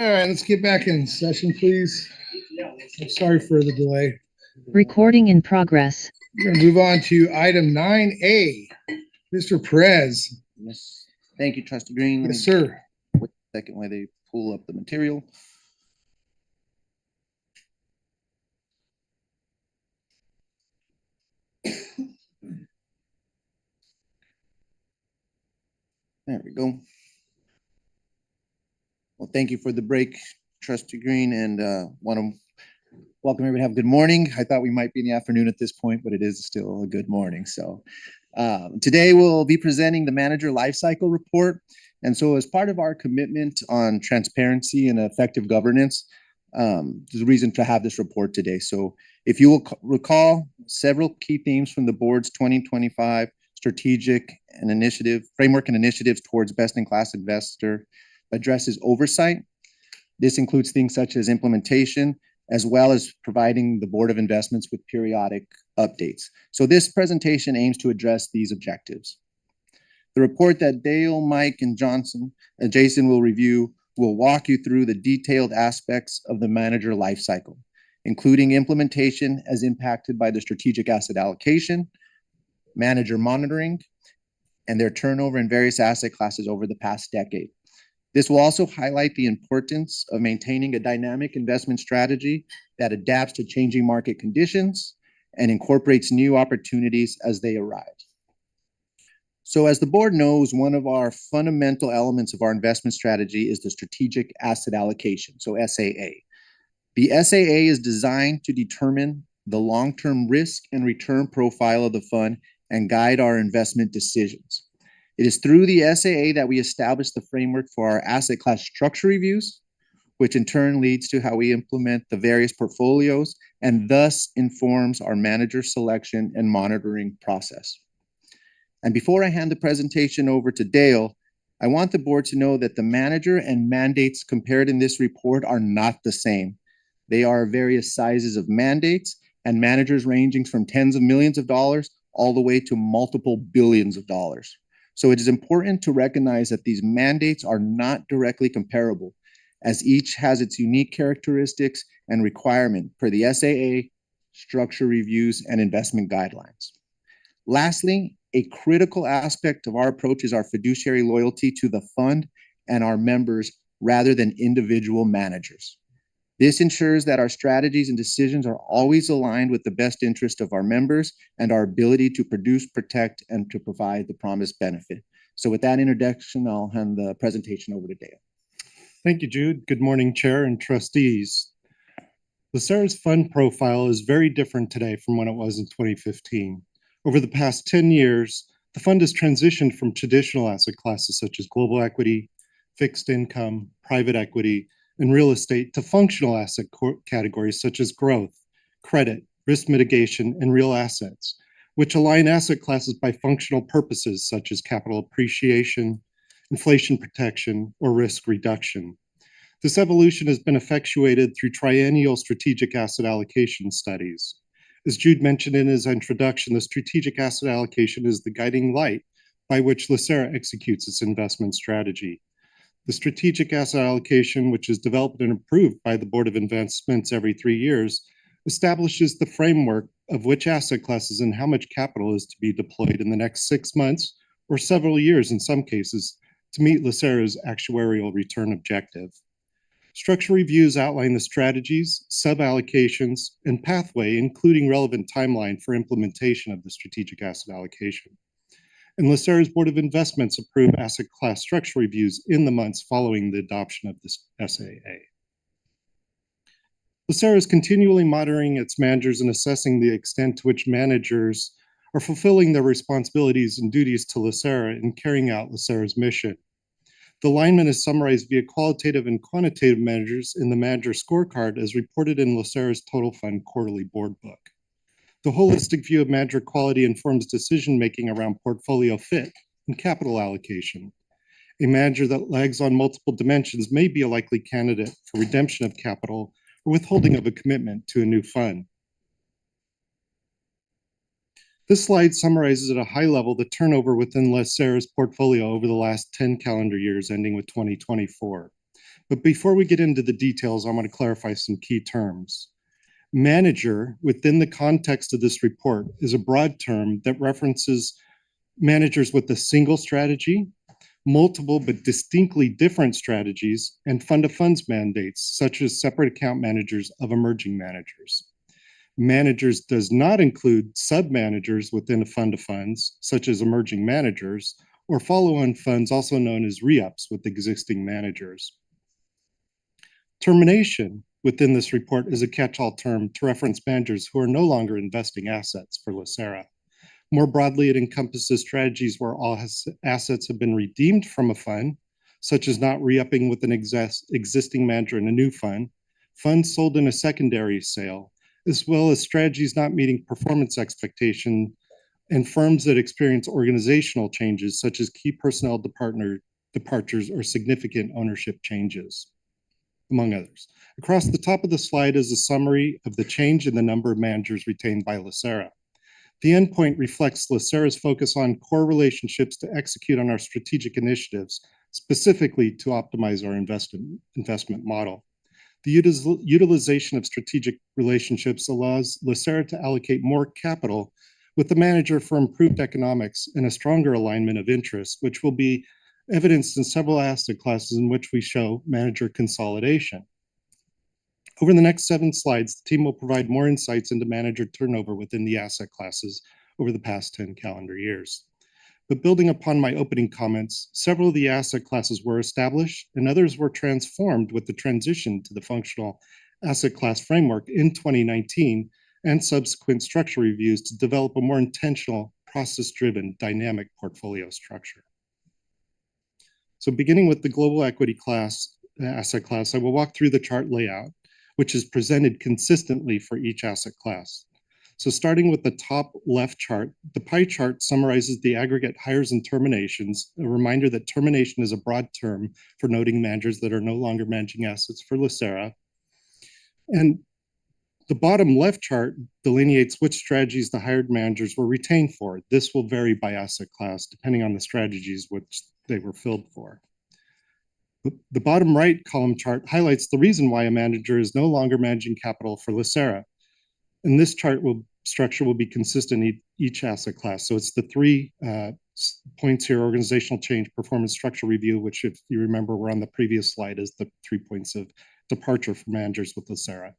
All right, let's get back in session, please. I'm sorry for the delay. Recording in progress. We're gonna move on to item 9A. Mr. Perez. Yes, thank you, Trustee Green. Let Yes, me sir. wait a second while they pull up the material. There we go. Well, thank you for the break, Trustee Green, and want to welcome everybody. Have a good morning. I thought we might be in the afternoon at this point, but it is still a good morning. So today we'll be presenting the manager lifecycle report. And so as part of our commitment on transparency and effective governance, there's a reason to have this report today. So if you will recall, several key themes from the board's 2025 strategic and initiative framework and initiatives towards best-in-class investor addresses oversight. This includes things such as implementation, as well as providing the Board of Investments with periodic updates. So this presentation aims to address these objectives. The report that Dale, Mike, and Jason will review will walk you through the detailed aspects of the manager lifecycle, including implementation as impacted by the strategic asset allocation, manager monitoring, and their turnover in various asset classes over the past decade. This will also highlight the importance of maintaining a dynamic investment strategy that adapts to changing market conditions and incorporates new opportunities as they arise. So as the board knows, one of our fundamental elements of our investment strategy is the strategic asset allocation, so SAA. The SAA is designed to determine the long-term risk and return profile of the fund and guide our investment decisions. It is through the SAA that we establish the framework for our asset class structure reviews, which in turn leads to how we implement the various portfolios and thus informs our manager selection and monitoring process. And before I hand the presentation over to Dale, I want the board to know that the manager and mandates compared in this report are not the same. They are various sizes of mandates and managers ranging from tens of millions of dollars all the way to multiple billions of dollars. So it is important to recognize that these mandates are not directly comparable, as each has its unique characteristics and requirement per the SAA, structure reviews, and investment guidelines. Lastly, a critical aspect of our approach is our fiduciary loyalty to the fund and our members rather than individual managers. This ensures that our strategies and decisions are always aligned with the best interest of our members and our ability to produce, protect, and to provide the promised benefit. So with that introduction, I'll hand the presentation over to Dale. Thank you, Jude. Good morning, Chair and trustees. LACERA's fund profile is very different today from when it was in 2015. Over the past 10 years, the fund has transitioned from traditional asset classes such as global equity, fixed income, private equity, and real estate to functional asset categories such as growth, credit, risk mitigation, and real assets, which align asset classes by functional purposes such as capital appreciation, inflation protection, or risk reduction. This evolution has been effectuated through triennial strategic asset allocation studies. As Jude mentioned in his introduction, the strategic asset allocation is the guiding light by which LACERA executes its investment strategy. The strategic asset allocation, which is developed and approved by the Board of Investments every 3 years, establishes the framework of which asset classes and how much capital is to be deployed in the next 6 months or several years in some cases to meet LACERA's actuarial return objective. Structure reviews outline the strategies, sub-allocations, and pathway, including relevant timeline for implementation of the strategic asset allocation. And LACERA's Board of Investments approve asset class structure reviews in the months following the adoption of this SAA. LACERA is continually monitoring its managers and assessing the extent to which managers are fulfilling their responsibilities and duties to LACERA in carrying out LACERA's mission. The alignment is summarized via qualitative and quantitative measures in the manager scorecard as reported in LACERA's Total Fund Quarterly Board Book. The holistic view of manager quality informs decision-making around portfolio fit and capital allocation. A manager that lags on multiple dimensions may be a likely candidate for redemption of capital or withholding of a commitment to a new fund. This slide summarizes at a high level the turnover within LACERA's portfolio over the last 10 calendar years ending with 2024. But before we get into the details, I want to clarify some key terms. Manager, within the context of this report, is a broad term that references managers with a single strategy, multiple but distinctly different strategies, and fund-of-funds mandates, such as separate account managers of emerging managers. Managers does not include sub-managers within a fund-of-funds, such as emerging managers, or follow-on funds, also known as re-ups with existing managers. Termination within this report is a catch-all term to reference managers who are no longer investing assets for LACERA. More broadly, it encompasses strategies where all assets have been redeemed from a fund, such as not re-upping with an existing manager in a new fund, funds sold in a secondary sale, as well as strategies not meeting performance expectation, and firms that experience organizational changes, such as key personnel departures or significant ownership changes, among others. Across the top of the slide is a summary of the change in the number of managers retained by LACERA. The endpoint reflects LACERA's focus on core relationships to execute on our strategic initiatives, specifically to optimize our investment model. The utilization of strategic relationships allows LACERA to allocate more capital with the manager for improved economics and a stronger alignment of interests, which will be evidenced in several asset classes in which we show manager consolidation. Over the next 7 slides, the team will provide more insights into manager turnover within the asset classes over the past 10 calendar years. But building upon my opening comments, several of the asset classes were established and others were transformed with the transition to the functional asset class framework in 2019 and subsequent structure reviews to develop a more intentional, process-driven, dynamic portfolio structure. So beginning with the global equity asset class, I will walk through the chart layout, which is presented consistently for each asset class. So starting with the top left chart, the pie chart summarizes the aggregate hires and terminations, a reminder that termination is a broad term for noting managers that are no longer managing assets for LACERA. And the bottom left chart delineates which strategies the hired managers were retained for. This will vary by asset class, depending on the strategies which they were filled for. The bottom right column chart highlights the reason why a manager is no longer managing capital for LACERA. And this structure will be consistent in each asset class. So it's the 3 points here: organizational change, performance, structure review, which, if you remember, were on the previous slide as the 3 points of departure for managers with LACERA.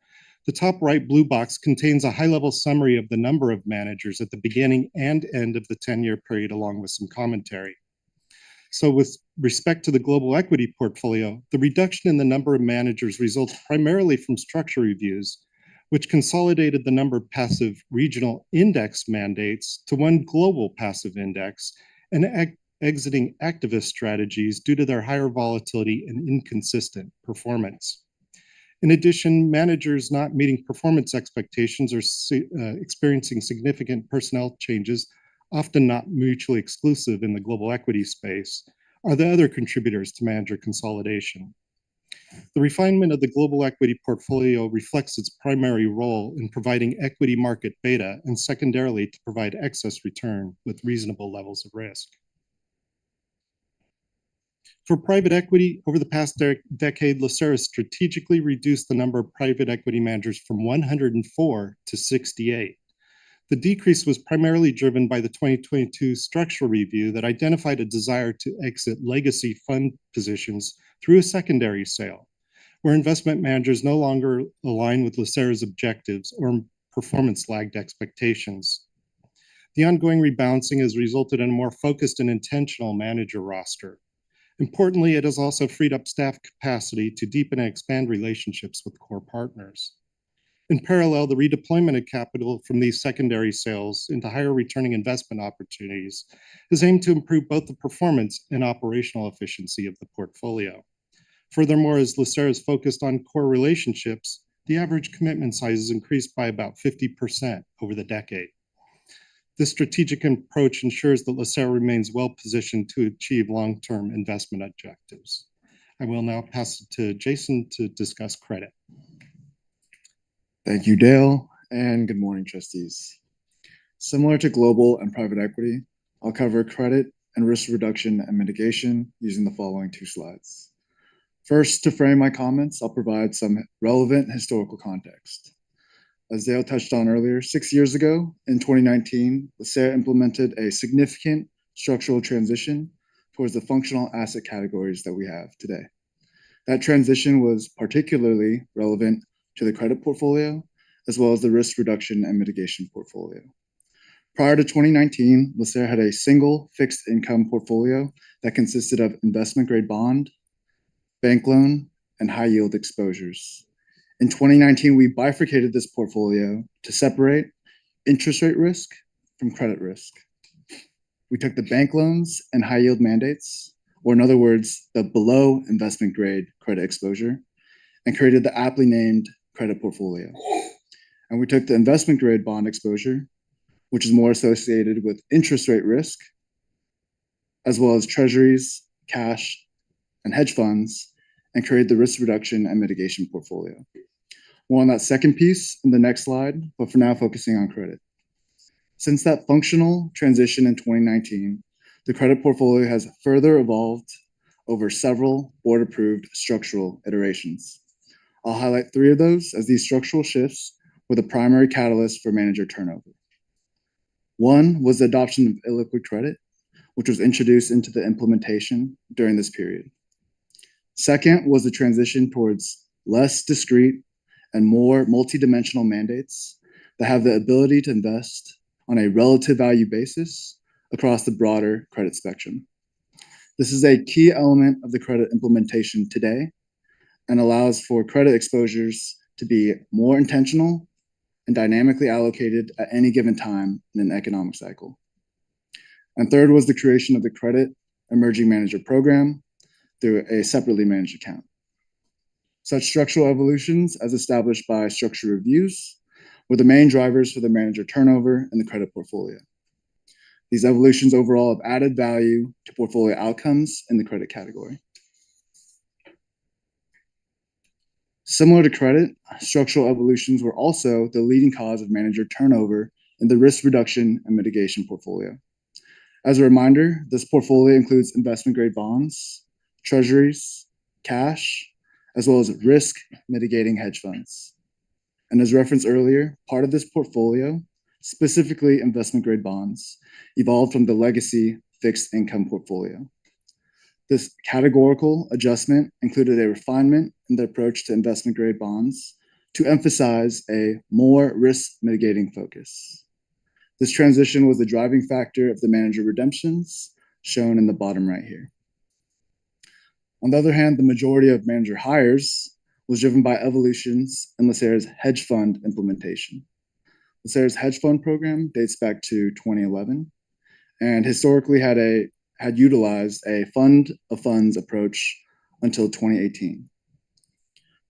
The top right blue box contains a high-level summary of the number of managers at the beginning and end of the 10-year period, along with some commentary. So with respect to the global equity portfolio, the reduction in the number of managers results primarily from structure reviews, which consolidated the number of passive regional index mandates to one global passive index and exiting activist strategies due to their higher volatility and inconsistent performance. In addition, managers not meeting performance expectations or experiencing significant personnel changes, often not mutually exclusive in the global equity space, are the other contributors to manager consolidation. The refinement of the global equity portfolio reflects its primary role in providing equity market beta and secondarily to provide excess return with reasonable levels of risk. For private equity, over the past decade, LACERA strategically reduced the number of private equity managers from 104 to 68. The decrease was primarily driven by the 2022 structural review that identified a desire to exit legacy fund positions through a secondary sale, where investment managers no longer align with LACERA's objectives or performance lagged expectations. The ongoing rebalancing has resulted in a more focused and intentional manager roster. Importantly, it has also freed up staff capacity to deepen and expand relationships with core partners. In parallel, the redeployment of capital from these secondary sales into higher returning investment opportunities is aimed to improve both the performance and operational efficiency of the portfolio. Furthermore, as LACERA is focused on core relationships, the average commitment size has increased by about 50% over the decade. This strategic approach ensures that LACERA remains well positioned to achieve long-term investment objectives. I will now pass it to Jason to discuss credit. Thank you, Dale, and good morning, trustees. Similar to global and private equity, I'll cover credit and risk reduction and mitigation using the following 2 slides. First, to frame my comments, I'll provide some relevant historical context. As Dale touched on earlier, 6 years ago, in 2019, LACERA implemented a significant structural transition towards the functional asset categories that we have today. That transition was particularly relevant to the credit portfolio, as well as the risk reduction and mitigation portfolio. Prior to 2019, LACERA had a single fixed income portfolio that consisted of investment grade bond, bank loan, and high yield exposures. In 2019, we bifurcated this portfolio to separate interest rate risk from credit risk. We took the bank loans and high yield mandates, or in other words, the below investment grade credit exposure, and created the aptly named credit portfolio. And we took the investment grade bond exposure, which is more associated with interest rate risk, as well as treasuries, cash, and hedge funds, and created the risk reduction and mitigation portfolio. More on that second piece in the next slide, but for now focusing on credit. Since that functional transition in 2019, the credit portfolio has further evolved over several board-approved structural iterations. I'll highlight 3 of those, as these structural shifts were the primary catalyst for manager turnover. One was the adoption of illiquid credit, which was introduced into the implementation during this period. Second was the transition towards less discrete and more multidimensional mandates that have the ability to invest on a relative value basis across the broader credit spectrum. This is a key element of the credit implementation today and allows for credit exposures to be more intentional and dynamically allocated at any given time in an economic cycle. And third was the creation of the Credit Emerging Manager Program through a separately managed account. Such structural evolutions, as established by structure reviews, were the main drivers for the manager turnover in the credit portfolio. These evolutions overall have added value to portfolio outcomes in the credit category. Similar to credit, structural evolutions were also the leading cause of manager turnover in the risk reduction and mitigation portfolio. As a reminder, this portfolio includes investment-grade bonds, treasuries, cash, as well as risk mitigating hedge funds. And as referenced earlier, part of this portfolio, specifically investment-grade bonds, evolved from the legacy fixed income portfolio. This categorical adjustment included a refinement in the approach to investment-grade bonds to emphasize a more risk mitigating focus. This transition was the driving factor of the manager redemptions shown in the bottom right here. On the other hand, the majority of manager hires was driven by evolutions in LACERA's hedge fund implementation. LACERA's hedge fund program dates back to 2011 and historically had utilized a fund of funds approach until 2018.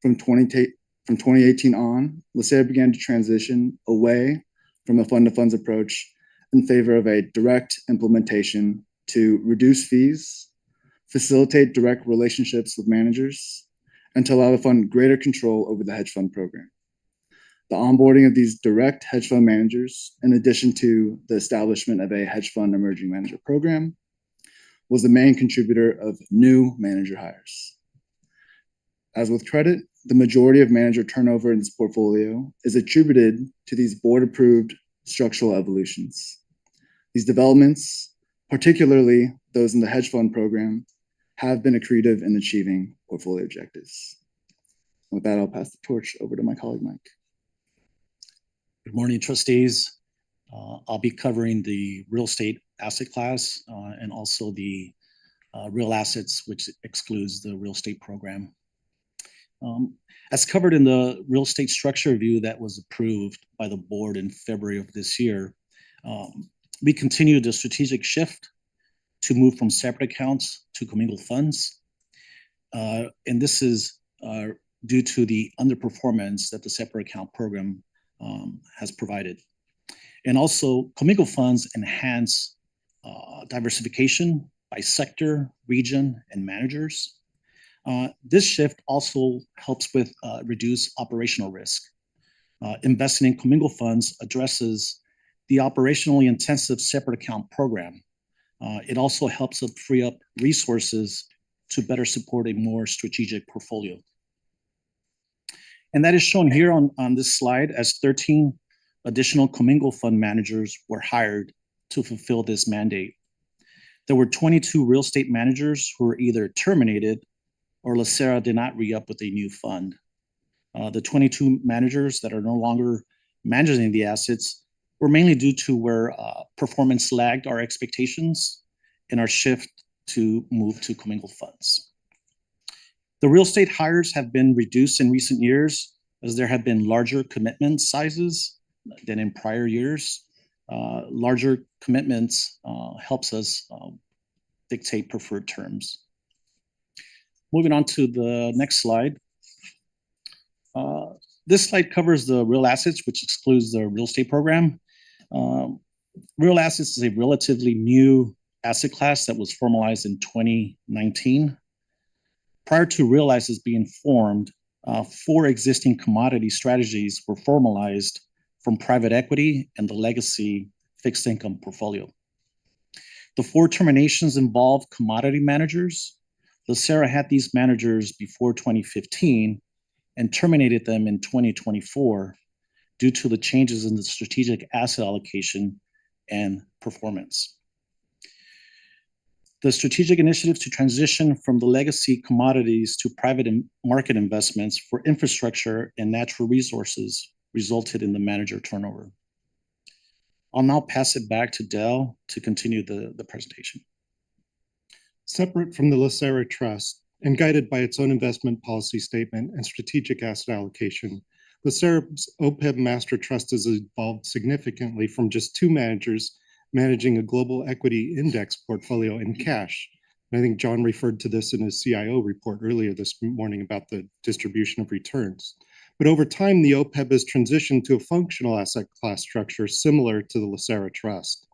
From 2018 on, LACERA began to transition away from a fund of funds approach in favor of a direct implementation to reduce fees, facilitate direct relationships with managers, and to allow the fund greater control over the hedge fund program. The onboarding of these direct hedge fund managers, in addition to the establishment of a hedge fund emerging manager program, was the main contributor of new manager hires. As with credit, the majority of manager turnover in this portfolio is attributed to these board-approved structural evolutions. These developments, particularly those in the hedge fund program, have been accretive in achieving portfolio objectives. With that, I'll pass the torch over to my colleague, Mike. Good morning, trustees. I'll be covering the real estate asset class and also the real assets, which excludes the real estate program. As covered in the real estate structure review that was approved by the board in February of this year, we continued the strategic shift to move from separate accounts to commingled funds. And this is due to the underperformance that the separate account program has provided. And also, commingled funds enhance diversification by sector, region, and managers. This shift also helps with reduce operational risk. Investing in commingled funds addresses the operationally intensive separate account program. It also helps free up resources to better support a more strategic portfolio. And that is shown here on this slide as 13 additional commingled fund managers were hired to fulfill this mandate. There were 22 real estate managers who were either terminated or LACERA did not re-up with a new fund. The 22 managers that are no longer managing the assets were mainly due to where performance lagged our expectations in our shift to move to commingled funds. The real estate hires have been reduced in recent years as there have been larger commitment sizes than in prior years. Larger commitments helps us dictate preferred terms. Moving on to the next slide. This slide covers the real assets, which excludes the real estate program. Real assets is a relatively new asset class that was formalized in 2019. Prior to real assets being formed, 4 existing commodity strategies were formalized from private equity and the legacy fixed income portfolio. The 4 terminations involved commodity managers. LACERA had these managers before 2015 and terminated them in 2024 due to the changes in the strategic asset allocation and performance. The strategic initiatives to transition from the legacy commodities to private market investments for infrastructure and natural resources resulted in the manager turnover. I'll now pass it back to Del to continue the presentation. Separate from the LACERA Trust and guided by its own investment policy statement and strategic asset allocation, LACERA's OPEB Master Trust has evolved significantly from just 2 managers managing a global equity index portfolio in cash. And I think John referred to this in his CIO report earlier this morning about the distribution of returns. But over time, the OPEB has transitioned to a functional asset class structure similar to the LACERA Trust.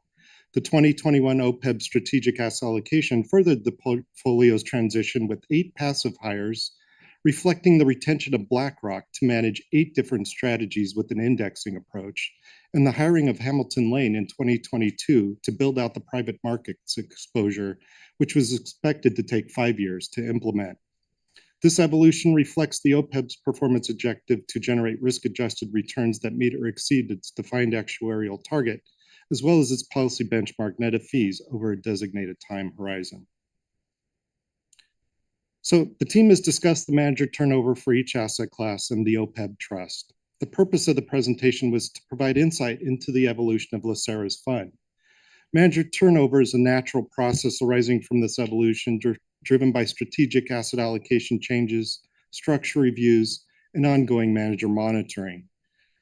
The 2021 OPEB strategic asset allocation furthered the portfolio's transition with 8 passive hires, reflecting the retention of BlackRock to manage 8 different strategies with an indexing approach, and the hiring of Hamilton Lane in 2022 to build out the private markets exposure, which was expected to take 5 years to implement. This evolution reflects the OPEB's performance objective to generate risk-adjusted returns that meet or exceed its defined actuarial target, as well as its policy benchmark net of fees over a designated time horizon. So the team has discussed the manager turnover for each asset class and the OPEB trust. The purpose of the presentation was to provide insight into the evolution of LACERA's fund. Manager turnover is a natural process arising from this evolution, driven by strategic asset allocation changes, structure reviews, and ongoing manager monitoring.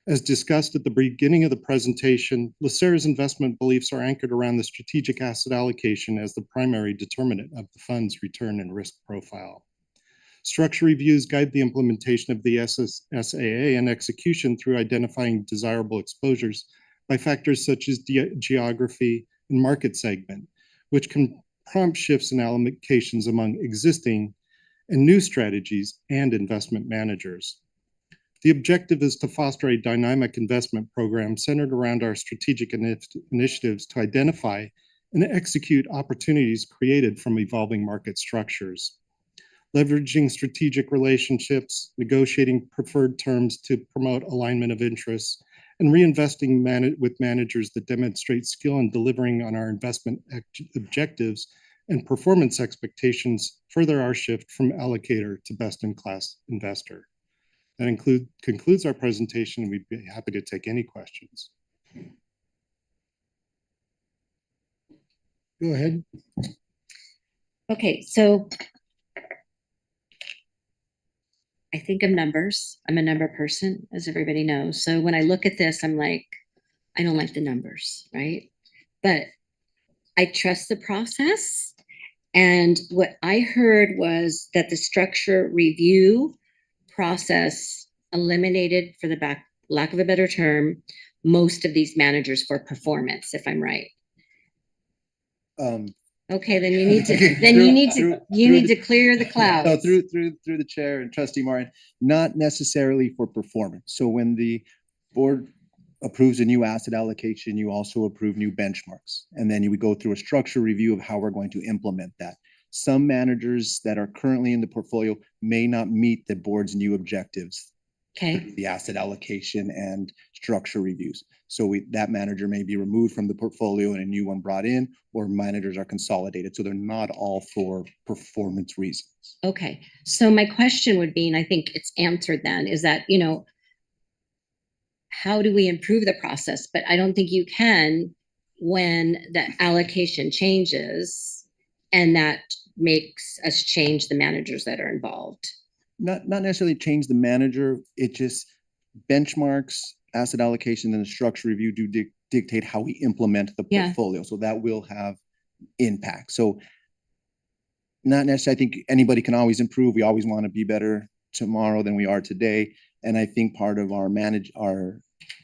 As discussed at the beginning of the presentation, LACERA's investment beliefs are anchored around the strategic asset allocation as the primary determinant of the fund's return and risk profile. Structure reviews guide the implementation of the SAA and execution through identifying desirable exposures by factors such as geography and market segment, which can prompt shifts in allocations among existing and new strategies and investment managers. The objective is to foster a dynamic investment program centered around our strategic initiatives to identify and execute opportunities created from evolving market structures. Leveraging strategic relationships, negotiating preferred terms to promote alignment of interests, and reinvesting with managers that demonstrate skill in delivering on our investment objectives and performance expectations further our shift from allocator to best-in-class investor. That concludes our presentation. We'd be happy to take any questions. Go ahead. Okay, so I think of numbers. I'm a number person, as everybody knows. So when I look at this, I'm like, I don't like the numbers, right? But I trust the process. And what I heard was that the structure review process eliminated, for the lack of a better term, most of these managers for performance, if I'm right. Okay, then you need to you need to clear the clouds. So through the chair and Trustee Martin, not necessarily for performance. So when the board approves a new asset allocation, you also approve new benchmarks, and then you would go through a structure review of how we're going to implement that. some managers that are currently in the portfolio may not meet the board's new objectives. Okay. The asset allocation and structure reviews. So that manager may be removed from the portfolio and a new one brought in, or managers are consolidated. So they're not all for performance reasons. Okay. So my question would be, and I think it's answered then, is that, you know, how do we improve the process? But I don't think you can when the allocation changes and that makes us change the managers that are involved. Not necessarily change the manager. It just benchmarks, asset allocation, and the structure review do dictate how we implement the portfolio. So that will have impact. So not necessarily, I think anybody can always improve. We always want to be better tomorrow than we are today. And I think part of our managing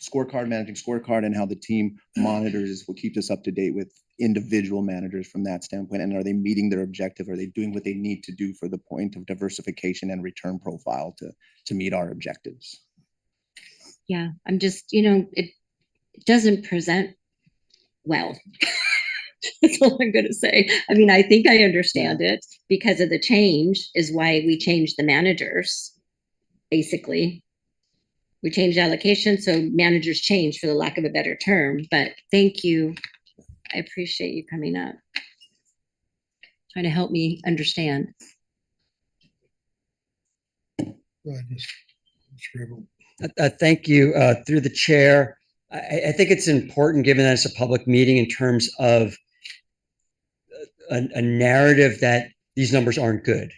scorecard and how the team monitors is what keeps us up to date with individual managers from that standpoint. And are they meeting their objective? Are they doing what they need to do for the point of diversification and return profile to meet our objectives? Yeah, I'm just, you know, it doesn't present well. That's all I'm going to say. I mean, I think I understand it because of the change is why we changed the managers, basically. We changed allocation, so managers change for the lack of a better term. But thank you. I appreciate you coming up. Trying to help me understand. Go ahead, Mr. Grable. Thank you. Through the chair, I think it's important, given that it's a public meeting, in terms of a narrative that these numbers aren't good.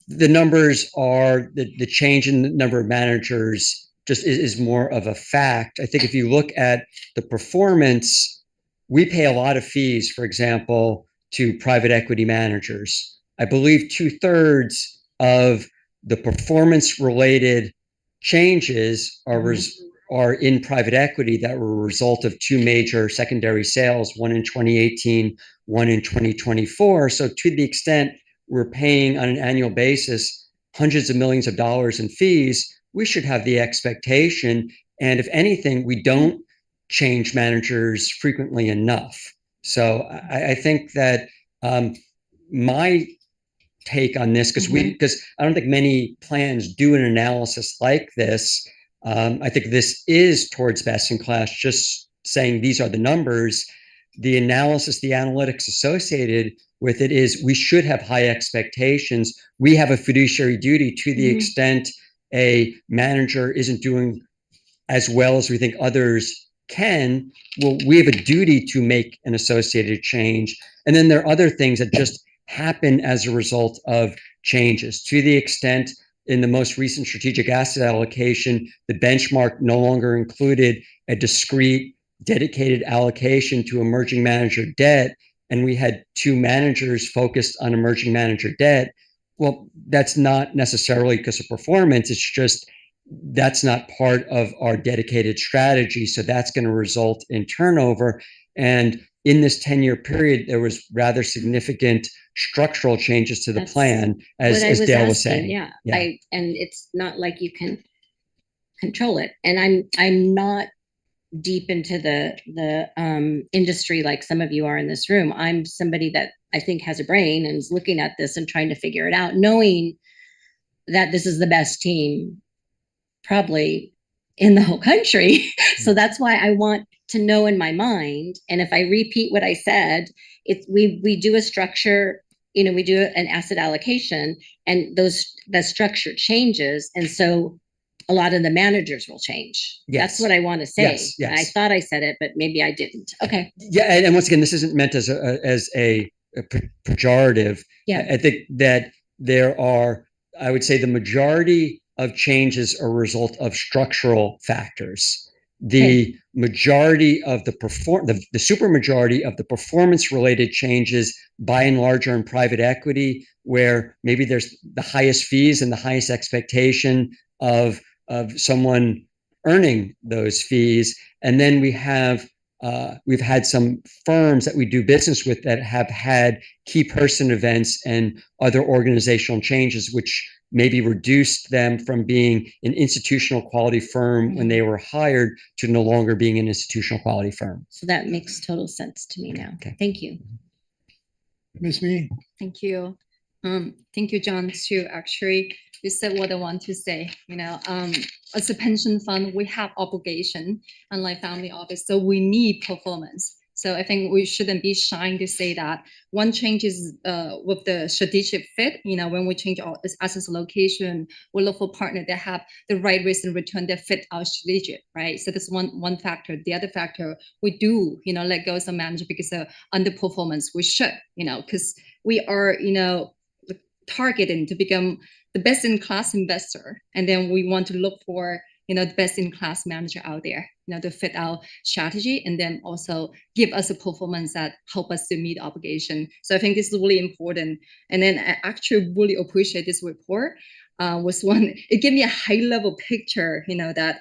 The numbers are, the change in the number of managers just is more of a fact. I think if you look at the performance, we pay a lot of fees, for example, to private equity managers. I believe 2/3 of the performance-related changes are in private equity that were a result of two major secondary sales, one in 2018, one in 2024. So to the extent we're paying on an annual basis hundreds of millions of dollars in fees, we should have the expectation, and if anything, we don't change managers frequently enough. So I think that my take on this, because I don't think many plans do an analysis like this. I think this is towards best in class, just saying these are the numbers. The analysis, the analytics associated with it is we should have high expectations. We have a fiduciary duty to the extent a manager isn't doing as well as we think others can. Well, we have a duty to make an associated change. And then there are other things that just happen as a result of changes. To the extent in the most recent strategic asset allocation, the benchmark no longer included a discrete dedicated allocation to emerging manager debt, and we had two managers focused on emerging manager debt. Well, that's not necessarily because of performance. It's just that's not part of our dedicated strategy. So that's going to result in turnover. And in this 10-year period, there was rather significant structural changes to the plan, as Dale was saying. Yeah. And it's not like you can control it. And I'm not deep into the industry like some of you are in this room. I'm somebody that I think has a brain and is looking at this and trying to figure it out, knowing that this is the best team probably in the whole country. So that's why I want to know in my mind. And if I repeat what I said, we do a structure, we do an asset allocation, and the structure changes. And so a lot of the managers will change. Yes. That's what I want to say. Yes. I thought I said it, but maybe I didn't. Okay. Yeah, and once again, this isn't meant as a pejorative. Yeah. I think that there are, I would say, the majority of changes are a result of structural factors. The majority of the super majority of the performance related changes, by and large, are in private equity, where maybe there's the highest fees and the highest expectation of someone earning those fees. And then we've had some firms that we do business with that have had key person events and other organizational changes, which maybe reduced them from being an institutional quality firm when they were hired to no longer being an institutional quality firm. So that makes total sense to me now. Okay. Thank you. Ms. Mee? Thank you. Thank you, John, too. Actually, you said what I want to say. As a pension fund, we have obligation, unlike family office, so we need performance. So I think we shouldn't be shy to say that. One change is with the strategic fit. When we change our assets location, we look for partner that have the right risk and return that fit our strategic, right? So that's one factor. The other factor, we do, let go of some manager because of underperformance. We should, because we are, targeting to become the best-in-class investor, and then we want to look for the best-in-class manager out there, to fit our strategy, and then also give us a performance that help us to meet obligation. So I think this is really important. And then I actually really appreciate this report. It gave me a high-level picture, that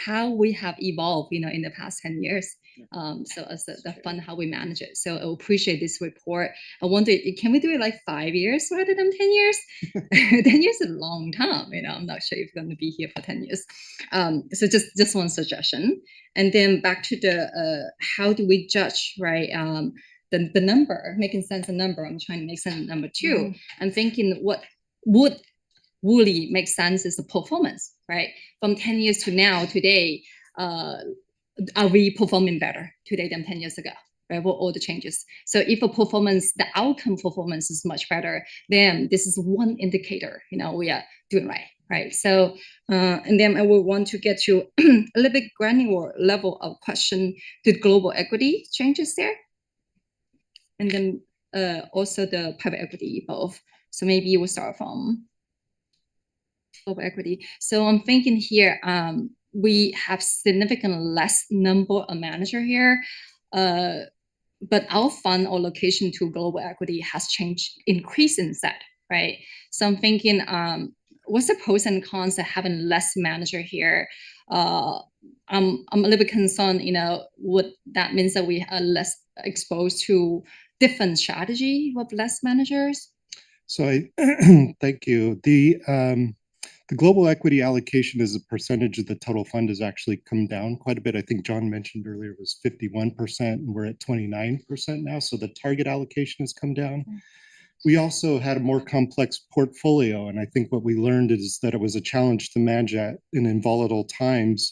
how we have evolved, in the past 10 years. So as the fund, how we manage it. So I appreciate this report. I wonder, can we do it like 5 years rather than 10 years? 10 years is a long time. I'm not sure if you're going to be here for 10 years. So just one suggestion. And then back to the how do we judge, right? The number, making sense of number. I'm trying to make sense of number too. I'm thinking what would really make sense is the performance, right? From 10 years to now, today, are we performing better today than 10 years ago? Right, what all the changes. So if the outcome performance is much better, then this is one indicator, we are doing right? So, and then I will want to get to a little bit granular level of question to global equity changes there. And then also the private equity both. So maybe you will start from global equity. So I'm thinking here, we have significantly less number of manager here, but our fund allocation to global equity has increased instead, right? So I'm thinking, what's the pros and cons of having less manager here? I'm a little bit concerned, what that means that we are less exposed to different strategy with less managers. So thank you. The global equity allocation as a percentage of the total fund has actually come down quite a bit. I think John mentioned earlier it was 51%, and we're at 29% now. So the target allocation has come down. We also had a more complex portfolio, and I think what we learned is that it was a challenge to manage at, and in volatile times,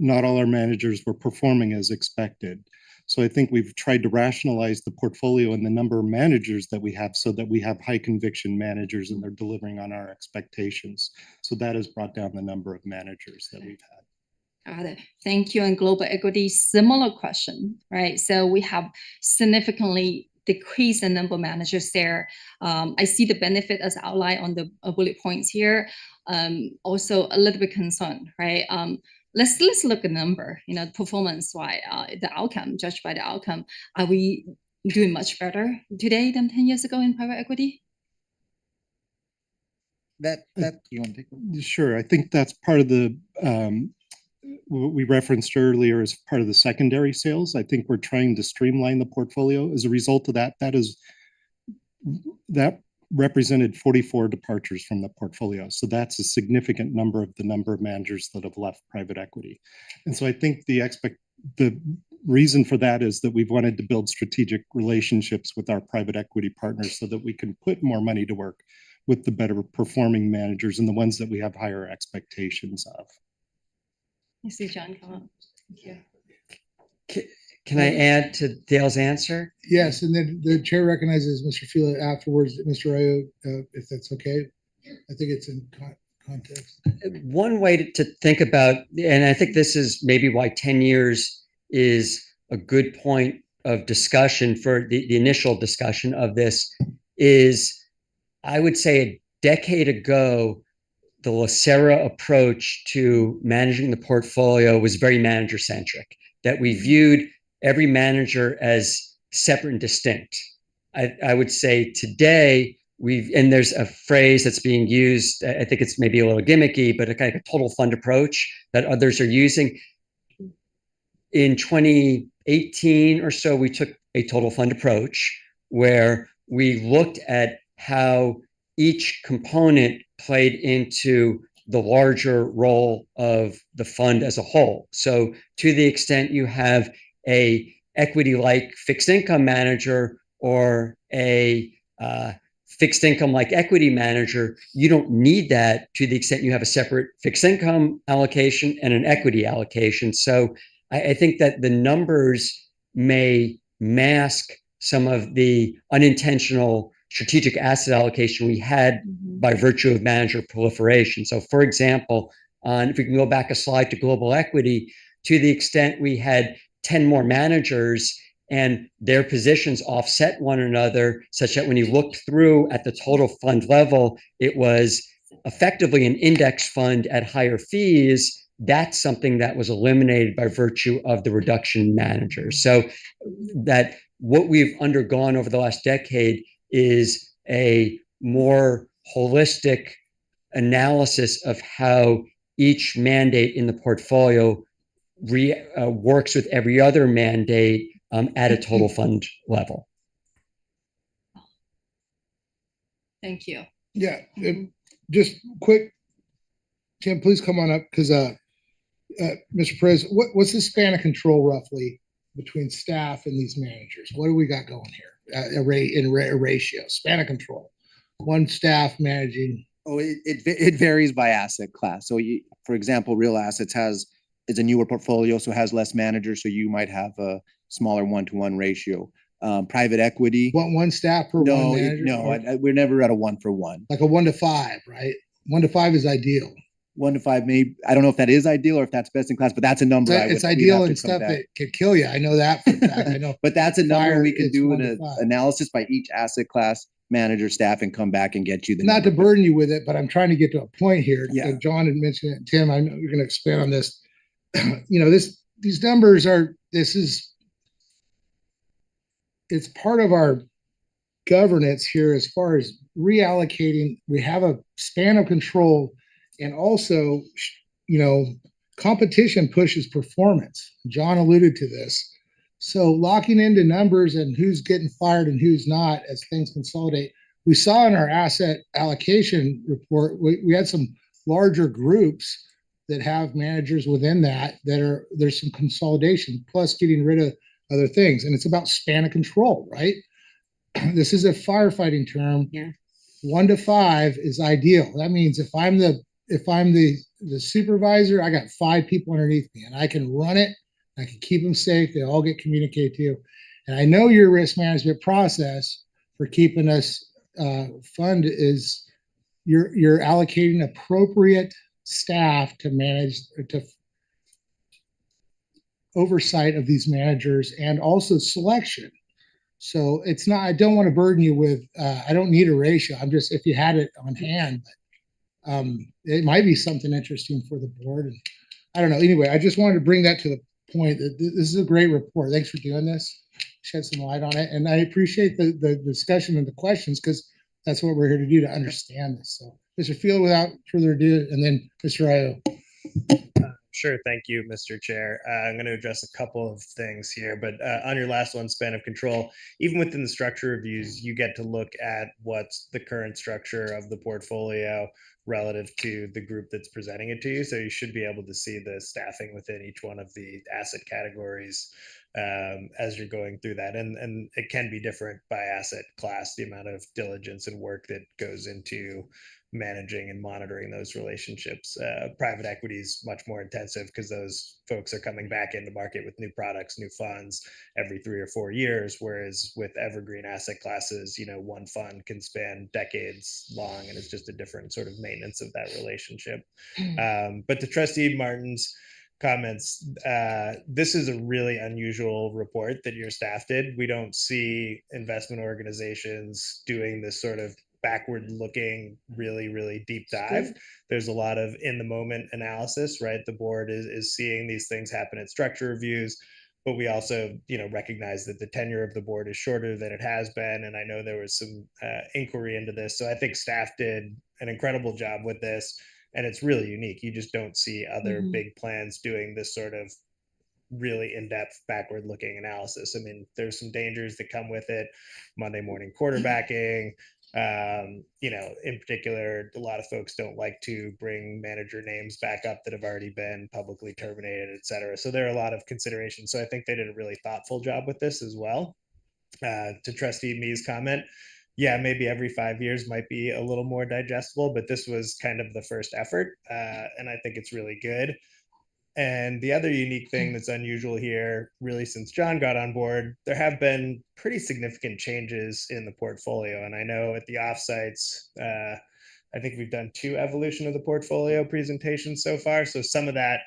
not all our managers were performing as expected. So I think we've tried to rationalize the portfolio and the number of managers that we have so that we have high conviction managers and they're delivering on our expectations. So that has brought down the number of managers that we've had. Got it. Thank you. And global equity, similar question, right? So we have significantly decreased the number of managers there. I see the benefit as outlined on the bullet points here. Also a little bit concerned, right? Let's look at number, performance-wise, the outcome, judged by the outcome. Are we doing much better today than 10 years ago in private equity? That you want to take? Sure. I think that's part of the what we referenced earlier as part of the secondary sales. I think we're trying to streamline the portfolio. As a result of that, that represented 44 departures from the portfolio. So that's a significant number of the number of managers that have left private equity. And so I think the reason for that is that we've wanted to build strategic relationships with our private equity partners so that we can put more money to work with the better performing managers and the ones that we have higher expectations of. I see John come up. Thank you. Can I add to Dale's answer? Yes, and then the chair recognizes Mr. Fila afterwards, Mr. Rayo, if that's okay. I think it's in context. One way to think about, and I think this is maybe why 10 years is a good point of discussion for the initial discussion of this, is I would say a decade ago, the LACERA approach to managing the portfolio was very manager-centric, that we viewed every manager as separate and distinct. I would say today, and there's a phrase that's being used, I think it's maybe a little gimmicky, but a kind of a total fund approach that others are using. In 2018 or so, we took a total fund approach where we looked at how each component played into the larger role of the fund as a whole. So to the extent you have a equity-like fixed income manager or a fixed income like equity manager, you don't need that to the extent you have a separate fixed income allocation and an equity allocation. So I think that the numbers may mask some of the unintentional strategic asset allocation we had by virtue of manager proliferation. So for example, if we can go back a slide to global equity, to the extent we had 10 more managers and their positions offset one another, such that when you looked through at the total fund level, it was effectively an index fund at higher fees. That's something that was eliminated by virtue of the reduction in managers. So that what we've undergone over the last decade is a more holistic analysis of how each mandate in the portfolio works with every other mandate at a total fund level. Thank you. Yeah, just quick, Tim, please come on up because Mr. Perez, what's the span of control roughly between staff and these managers? What do we got going here? A ratio, span of control. One staff managing. Oh, it varies by asset class. So for example, real assets is a newer portfolio, so has less managers. So you might have a smaller 1-to-1 ratio. Private equity. One staff per one manager? No, we're never at a 1-for-1. Like a 1-to-5, right? 1-to-5 is ideal. 1-to-5, maybe. I don't know if that is ideal or if that's best in class, but that's a number. It's ideal and stuff that could kill you. I know that for a fact. I know. But that's a number we can do an analysis by each asset class, manager, staff, and come back and get you the Not number. to burden you with it, but I'm trying to get to a point here. Yeah. John had mentioned it. Tim, I know you're going to expand on this. These numbers it's part of our governance here as far as reallocating. We have a span of control, and also, competition pushes performance. John alluded to this. So locking into numbers and who's getting fired and who's not as things consolidate. We saw in our asset allocation report, we had some larger groups that have managers within there's some consolidation, plus getting rid of other things. And it's about span of control, right? This is a firefighting term. Yeah. 1-to-5 is ideal. That means if I'm the supervisor, I got 5 people underneath me and I can run it. I can keep them safe. They all get communicated to. And I know your risk management process for keeping us fund is you're allocating appropriate staff to manage to oversight of these managers and also selection. So it's not, I don't want to burden you with, I don't need a ratio. I'm just, if you had it on hand, but it might be something interesting for the board. And I don't know. Anyway, I just wanted to bring that to the point that this is a great report. Thanks for doing this. Shed some light on it. And I appreciate the discussion and the questions because that's what we're here to do, to understand this. So Mr. Field, without further ado, and then Mr. Io. Sure. Thank you, Mr. Chair. I'm going to address a couple of things here, but on your last one, span of control, even within the structure reviews, you get to look at what's the current structure of the portfolio relative to the group that's presenting it to you. So you should be able to see the staffing within each one of the asset categories as you're going through that. And it can be different by asset class, the amount of diligence and work that goes into managing and monitoring those relationships. Private equity is much more intensive because those folks are coming back into market with new products, new funds every 3 or 4 years. Whereas with evergreen asset classes, one fund can span decades long, and it's just a different sort of maintenance of that relationship. But to Trustee Martin's comments, this is a really unusual report that your staff did. We don't see investment organizations doing this sort of backward looking, really, really deep dive. There's a lot of in the moment analysis, right? The board is seeing these things happen at structure reviews, but we also, recognize that the tenure of the board is shorter than it has been. And I know there was some inquiry into this. So I think staff did an incredible job with this, and it's really unique. You just don't see other big plans doing this sort of really in-depth backward-looking analysis. I mean, there's some dangers that come with it. Monday morning quarterbacking, in particular, a lot of folks don't like to bring manager names back up that have already been publicly terminated, et cetera. So there are a lot of considerations. So I think they did a really thoughtful job with this as well. To Trustee Mee's comment, yeah, maybe every 5 years might be a little more digestible, but this was kind of the first effort. And I think it's really good. And the other unique thing that's unusual here, really, since John got on board, there have been pretty significant changes in the portfolio. And I know at the offsites, I think we've done 2 evolution of the portfolio presentations so far. So some of that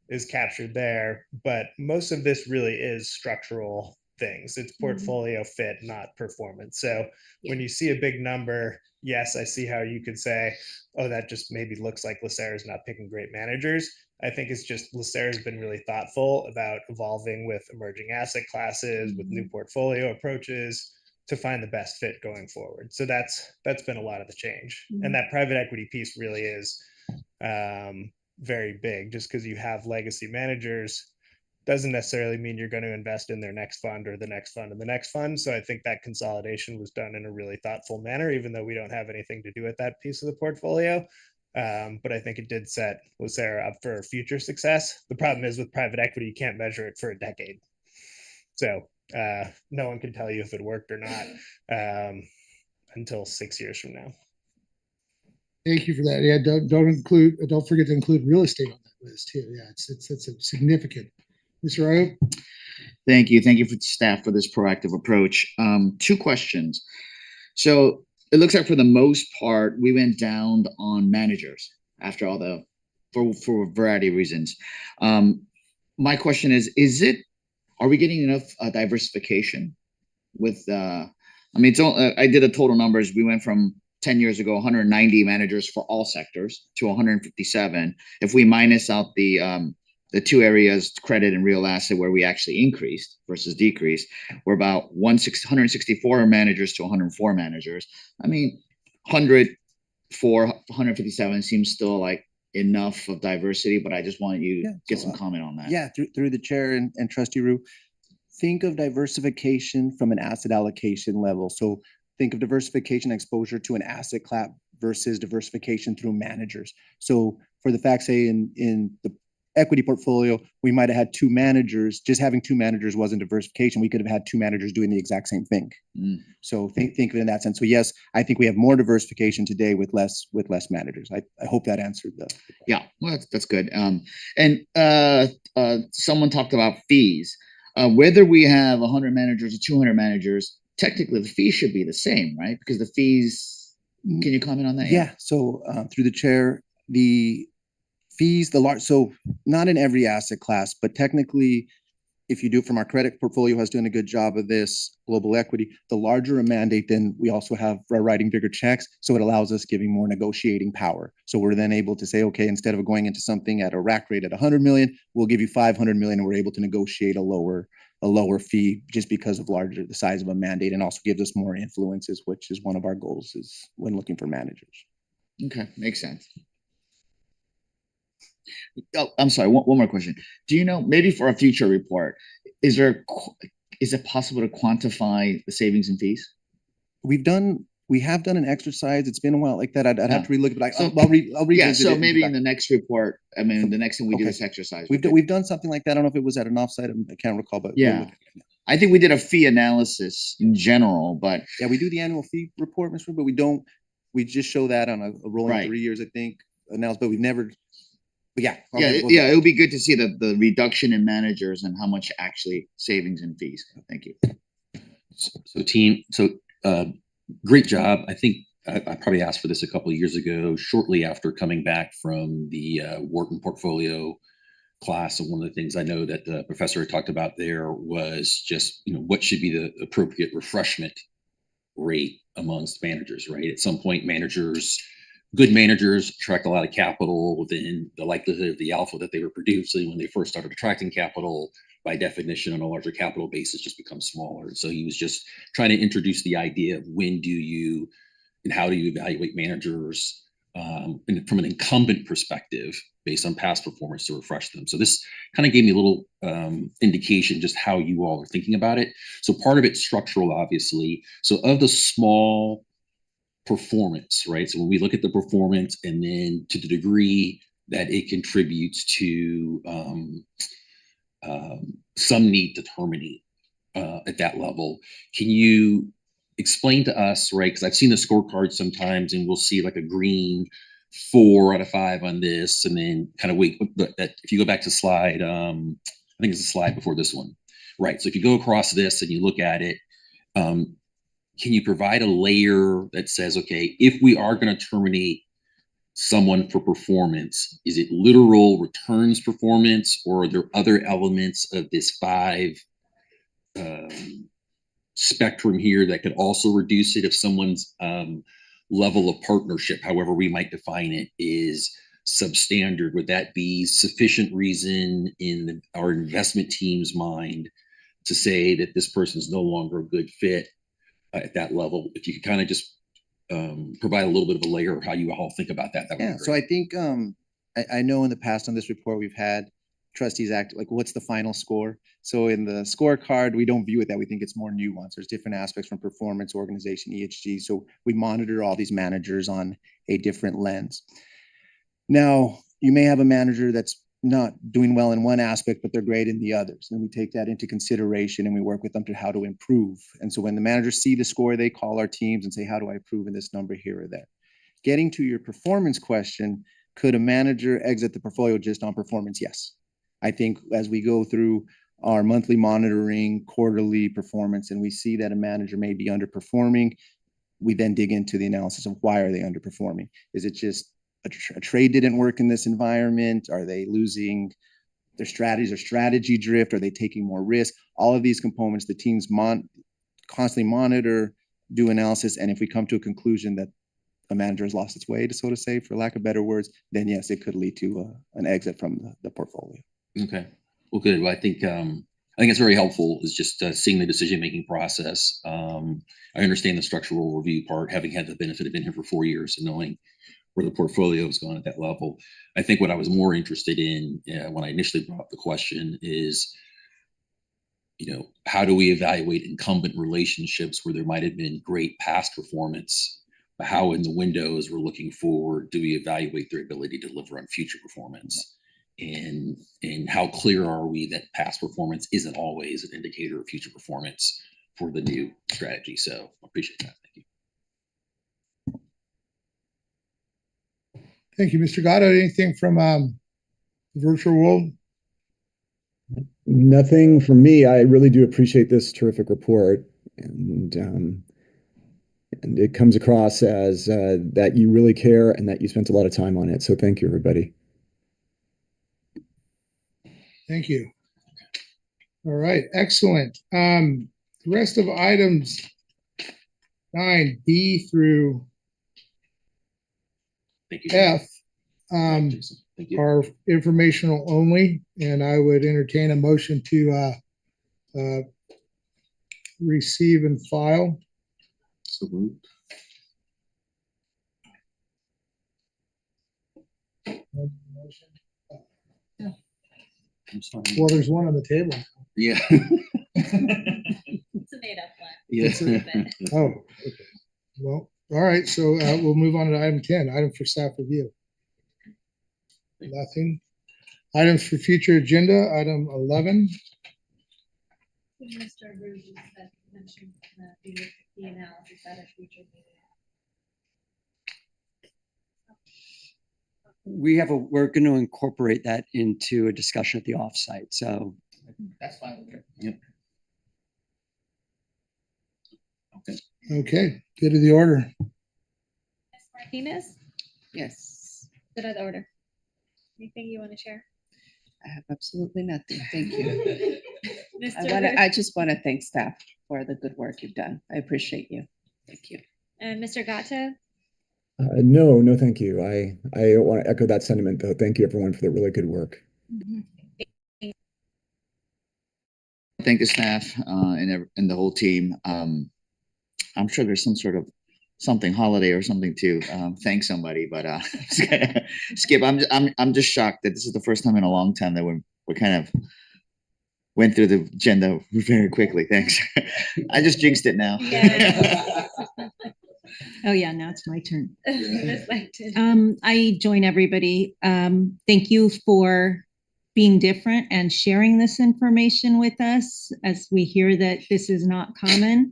is captured there, but most of this really is structural things. It's portfolio fit, not performance. So when you see a big number, yes, I see how you could say, oh, that just maybe looks like LACERA is not picking great managers. I think it's just LACERA has been really thoughtful about evolving with emerging asset classes, with new portfolio approaches to find the best fit going forward. So that's been a lot of the change. And that private equity piece really is very big. Just because you have legacy managers doesn't necessarily mean you're going to invest in their next fund or the next fund and the next fund. So I think that consolidation was done in a really thoughtful manner, even though we don't have anything to do with that piece of the portfolio. But I think it did set LACERA up for future success. The problem is with private equity, you can't measure it for a decade. So no one can tell you if it worked or not until 6 years from now. Thank you for that. Yeah, don't forget to include real estate on that list too. Yeah, it's a significant. Mr. Ayo? Thank you. Thank you for staff for this proactive approach. 2 questions. So it looks like for the most part, we went down on managers after all for a variety of reasons. My question is are we getting enough diversification with, I mean, I did the total numbers. We went from 10 years ago, 190 managers for all sectors to 157. If we minus out the 2 areas, credit and real asset, where we actually increased versus decreased, we're about 164 managers to 104 managers. I mean, 157 seems still like enough of diversity, but I just want you to get some comment on that. Yeah, through the chair and trustee Rue, think of diversification from an asset allocation level. So think of diversification exposure to an asset class versus diversification through managers. So for the fact, say in the equity portfolio, we might have had 2 managers. Just having 2 managers wasn't diversification. We could have had 2 managers doing the exact same thing. So think of it in that sense. So yes, I think we have more diversification today with less managers. I hope that answered the Yeah, well, that's good. And someone talked about fees. Whether we have 100 managers or 200 managers, technically the fee should be the same, right? Because the fees, can you comment on that? Yeah. So through the chair, the fees, so not in every asset class, but technically, if you do it from our credit portfolio has done a good job of this, global equity, the larger a mandate, then we also have writing bigger checks. So it allows us giving more negotiating power. So we're then able to say, okay, instead of going into something at a rack rate at 100 million, we'll give you 500 million, and we're able to negotiate a lower fee just because of the size of a mandate, and also gives us more influences, which is one of our goals is when looking for managers. Okay, makes sense. Oh, I'm sorry. One more question. Do you know, maybe for a future report, is it possible to quantify the savings and fees? We have done an exercise. It's been a while like that. I'd have to relook, but I'll revisit yeah, so it. maybe in the next report, I mean, the next time we do this exercise. We've done something like that. I don't know if it was at an offsite. I can't recall, but yeah. I think we did a fee analysis in general, but yeah, we do the annual fee report, Mr. But we just show that on a rolling 3 years, I think, announced, but we've never. But yeah, it would be good to see the reduction in managers and how much actually savings and fees. Thank you. So team, great job. I think I probably asked for this a couple of years ago, shortly after coming back from the Wharton portfolio class. And one of the things I know that the professor had talked about there was just, what should be the appropriate refreshment rate amongst managers, right? At some point, good managers attract a lot of capital, then the likelihood of the alpha that they were producing when they first started attracting capital, by definition, on a larger capital basis, just becomes smaller. So he was just trying to introduce the idea of when do you and how do you evaluate managers and from an incumbent perspective based on past performance to refresh them. So this kind of gave me a little indication just how you all are thinking about it. So part of it's structural, obviously. So of the small performance, right? So when we look at the performance and then to the degree that it contributes to some need to terminate at that level, can you explain to us, right? Because I've seen the scorecard sometimes, and we'll see like a green 4 out of 5 on this, and then kind of wait. If you go back to slide, I think it's a slide before this one, right? So if you go across this and you look at it, can you provide a layer that says, okay, if we are going to terminate someone for performance, is it literal returns performance, or are there other elements of this 5 spectrum here that could also reduce it if someone's level of partnership, however we might define it, is substandard? Would that be sufficient reason in our investment team's mind to say that this person is no longer a good fit at that level? If you could kind of just provide a little bit of a layer of how you all think about that, that would be great. So I think I know in the past on this report we've had trustees act like, what's the final score? So in the scorecard, we don't view it that. We think it's more nuanced. There's different aspects from performance, organization, EHG. So we monitor all these managers on a different lens. Now, you may have a manager that's not doing well in one aspect, but they're great in the others. And we take that into consideration and we work with them to how to improve. And so when the managers see the score, they call our teams and say, how do I improve in this number here or there? Getting to your performance question, could a manager exit the portfolio just on performance? Yes. I think as we go through our monthly monitoring, quarterly performance, and we see that a manager may be underperforming, we then dig into the analysis of why are they underperforming? Is it just a trade didn't work in this environment? Are they losing their strategies or strategy drift? Are they taking more risk? All of these components, the teams constantly monitor, do analysis, and if we come to a conclusion that a manager has lost its way, so to say, for lack of better words, then yes, it could lead to an exit from the portfolio. Okay, well, good. Well, I think it's very helpful is just seeing the decision-making process. I understand the structural review part, having had the benefit of being here for 4 years and knowing where the portfolio has gone at that level. I think what I was more interested in when I initially brought up the question is, how do we evaluate incumbent relationships where there might have been great past performance? How in the windows we're looking forward, do we evaluate their ability to deliver on future performance? And how clear are we that past performance isn't always an indicator of future performance for the new strategy? So I appreciate that. Thank you. Thank you, Mr. Gatto. Anything from the virtual world? Nothing from me. I really do appreciate this terrific report, and it comes across as that you really care and that you spent a lot of time on it. So thank you, everybody. Thank you. All right, excellent. The rest of items 9B through F are informational only, and I would entertain a motion to receive and file. So moved. I'm sorry. Well, there's one on the table. Yeah. It's a made-up one. Yes. Oh, okay. Well, all right. So we'll move on to item 10, item for staff review. Nothing. Items for future agenda, item 11. Mr. Rubin said, mentioned the analysis at a future meeting. We're going to incorporate that into a discussion at the offsite. So that's fine. Yep. Okay, good to the order. Ms. Martinez, Yes, good of the order. Anything you want to share? I have absolutely nothing. Thank you. Mr. I just want to thank staff for the good work you've done. I appreciate you. Thank you. And Mr. Gatto? No, thank you. I want to echo that sentiment, though. Thank you, everyone, for the really good work. Thank the staff and the whole team. I'm sure there's some sort of holiday or something to thank somebody, but Skip, I'm just shocked that this is the first time in a long time that we're kind of went through the agenda very quickly. Thanks. I just jinxed it now. Yeah. Oh, yeah, now it's my turn. Ms. Langton. I join everybody. Thank you for being different and sharing this information with us as we hear that this is not common.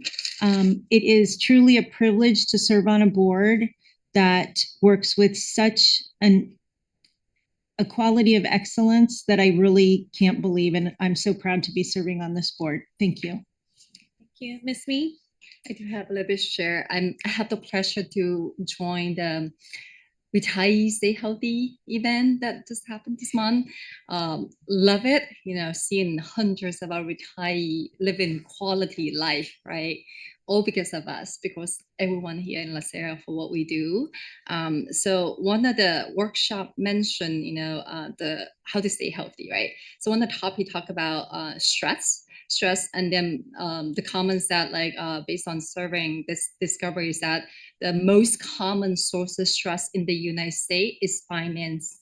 It is truly a privilege to serve on a board that works with such a quality of excellence that I really can't believe, and I'm so proud to be serving on this board. Thank you. Thank you. Ms. Mee? I do have a little bit share. I had the pleasure to join the Retiree Stay Healthy event that just happened this month. Love it, seeing hundreds of our retirees living quality life, right? All because of us, because everyone here in LACERA for what we do. So one of the workshop mentioned, the how to stay healthy, right? So one of the topic talk about stress, and then the comments that based on surveying this discovery is that the most common source of stress in the United States is finance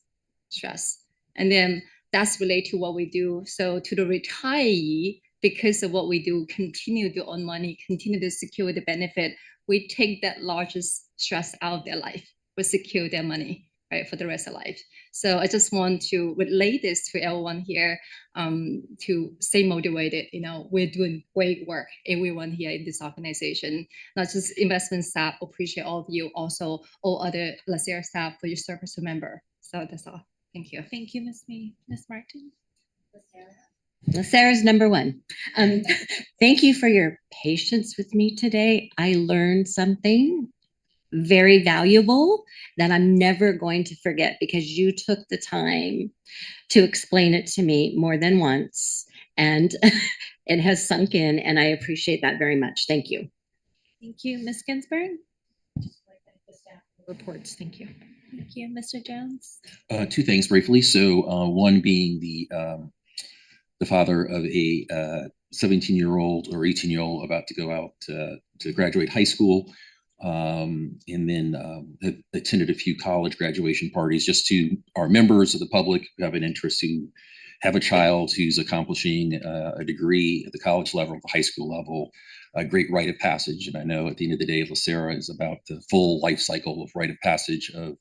stress. And then that's related to what we do. So to the retiree, because of what we do, continue to earn money, continue to secure the benefit, we take that largest stress out of their life, we secure their money, right, for the rest of life. So I just want to relate this to everyone here to stay motivated. We're doing great work, everyone here in this organization, not just investment staff, appreciate all of you, also all other LACERA staff for your service to member. So that's all. Thank you. Thank you, Ms. Mee. Ms. Martin? LACERA's number one. Thank you for your patience with me today. I learned something very valuable that I'm never going to forget because you took the time to explain it to me more than once, and it has sunk in, and I appreciate that very much. Thank you. Thank you. Ms. Ginsburg? Reports. Thank you. Thank you. Mr. Jones? Two things briefly. So one being the father of a 17-year-old or 18-year-old about to go out to graduate high school, and then attended a few college graduation parties just to our members of the public who have an interest, who have a child who's accomplishing a degree at the college level, the high school level, a great rite of passage. And I know at the end of the day, LACERA is about the full life cycle of rite of passage of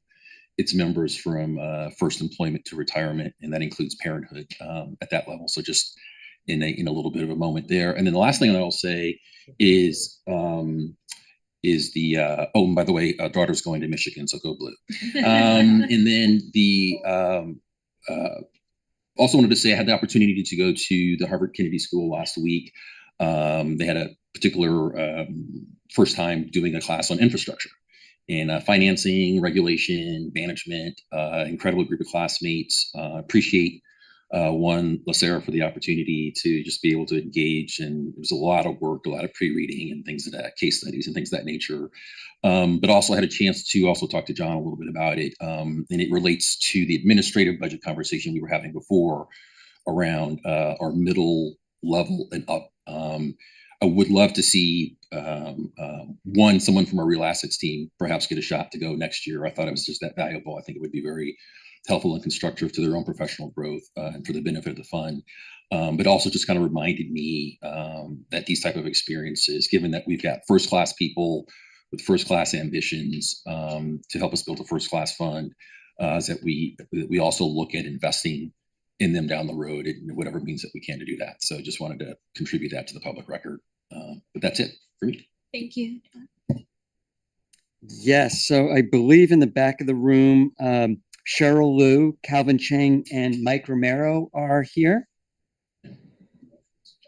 its members from first employment to retirement, and that includes parenthood at that level. So just in a little bit of a moment there. And then the last thing that I'll say is the oh, and by the way, daughter's going to Michigan, so go blue. And then the also wanted to say I had the opportunity to go to the Harvard Kennedy School last week. They had a particular first time doing a class on infrastructure and financing, regulation, management. Incredible group of classmates. Appreciate LACERA for the opportunity to just be able to engage, and it was a lot of work, a lot of pre-reading and things of that, case studies and things of that nature. But also had a chance to also talk to John a little bit about it, and it relates to the administrative budget conversation we were having before around our middle level and up. I would love to see someone from our real assets team perhaps get a shot to go next year. I thought it was just that valuable. I think it would be very helpful and constructive to their own professional growth and for the benefit of the fund. But also just kind of reminded me that these type of experiences, given that we've got first-class people with first-class ambitions to help us build a first-class fund, is that we also look at investing in them down the road in whatever means that we can to do that. So just wanted to contribute that to the public record. But that's it for me. Thank you. Yes, so I believe in the back of the room, Cheryl Liu, Calvin Cheng, and Mike Romero are here.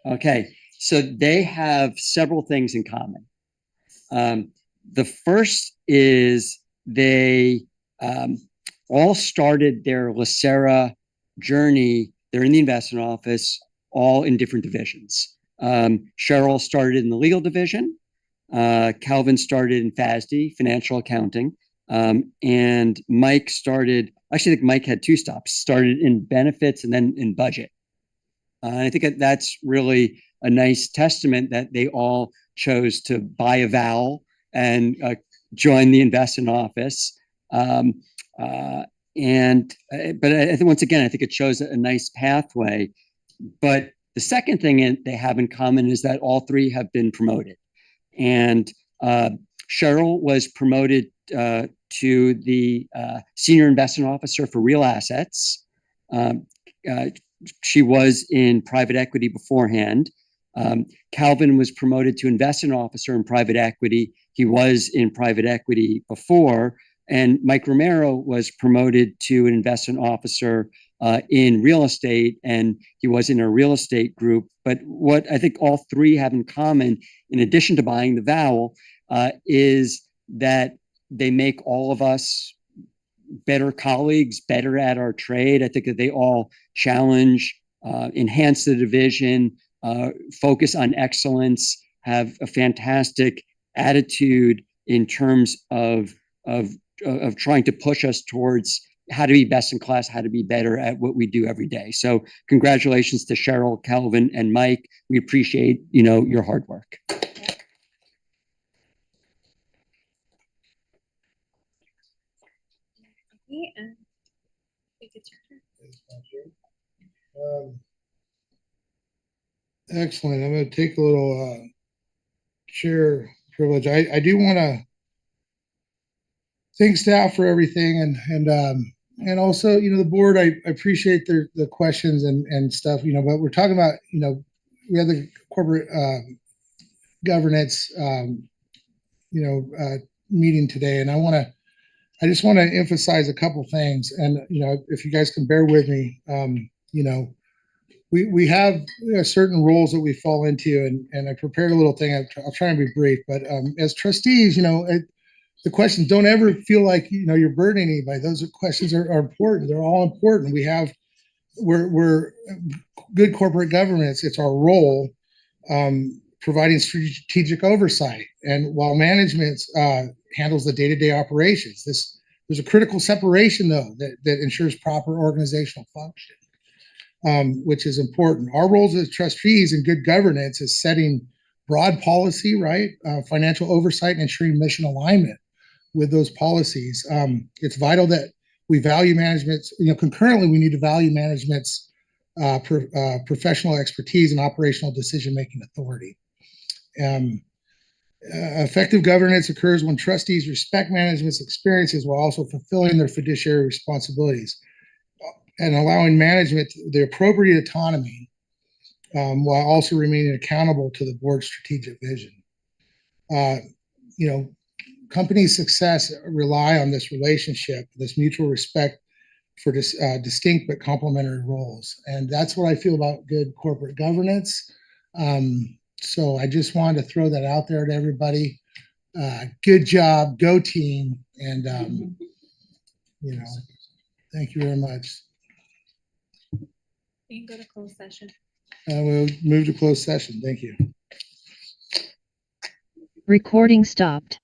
Okay, so they have several things in common. The first is they all started their LACERA journey. They're in the investment office, all in different divisions. Cheryl started in the legal division. Calvin started in FASD, financial accounting. And Mike started, actually, I think Mike had two stops, started in benefits and then in budget. I think that's really a nice testament that they all chose to buy a vowel and join the investment office. But I think, once again, I think it shows a nice pathway. But the second thing they have in common is that all three have been promoted. And Cheryl was promoted to the Senior Investment Officer for Real Assets. she was in private equity beforehand. Calvin was promoted to investment officer in private equity. He was in private equity before. And Mike Romero was promoted to an investment officer in real estate, and he was in a real estate group. But what I think all three have in common, in addition to buying the vowel, is that they make all of us better colleagues, better at our trade. I think that they all challenge, enhance the division, focus on excellence, have a fantastic attitude in terms of trying to push us towards how to be best in class, how to be better at what we do every day. So congratulations to Cheryl, Calvin, and Mike. We appreciate, your hard work. Excellent. I'm going to take a little chair privilege. I do want to thank staff for everything, and also, the board. I appreciate the questions and stuff. But we're talking about, we have the corporate governance, meeting today, and I just want to emphasize a couple things. And if you guys can bear with me, we have certain roles that we fall into, and I prepared a little thing. I'll try and be brief, but as trustees, the questions, don't ever feel like you're burdening anybody. Those questions are important. They're all important. We're good corporate governance. It's our role, providing strategic oversight, and while management handles the day-to-day operations. There's a critical separation though that ensures proper organizational function, which is important. Our roles as trustees in good governance is setting broad policy, right? Financial oversight and ensuring mission alignment with those policies. It's vital that we value management's, concurrently we need to value management's professional expertise and operational decision-making authority. Effective governance occurs when trustees respect management's experiences while also fulfilling their fiduciary responsibilities and allowing management the appropriate autonomy, while also remaining accountable to the board's strategic vision. Company's success rely on this relationship, this mutual respect for distinct but complementary roles. And that's what I feel about good corporate governance. So I just wanted to throw that out there to everybody. Good job, go team. And, thank you very much. You can go to closed session. We'll move to closed session. Thank you. Recording stopped.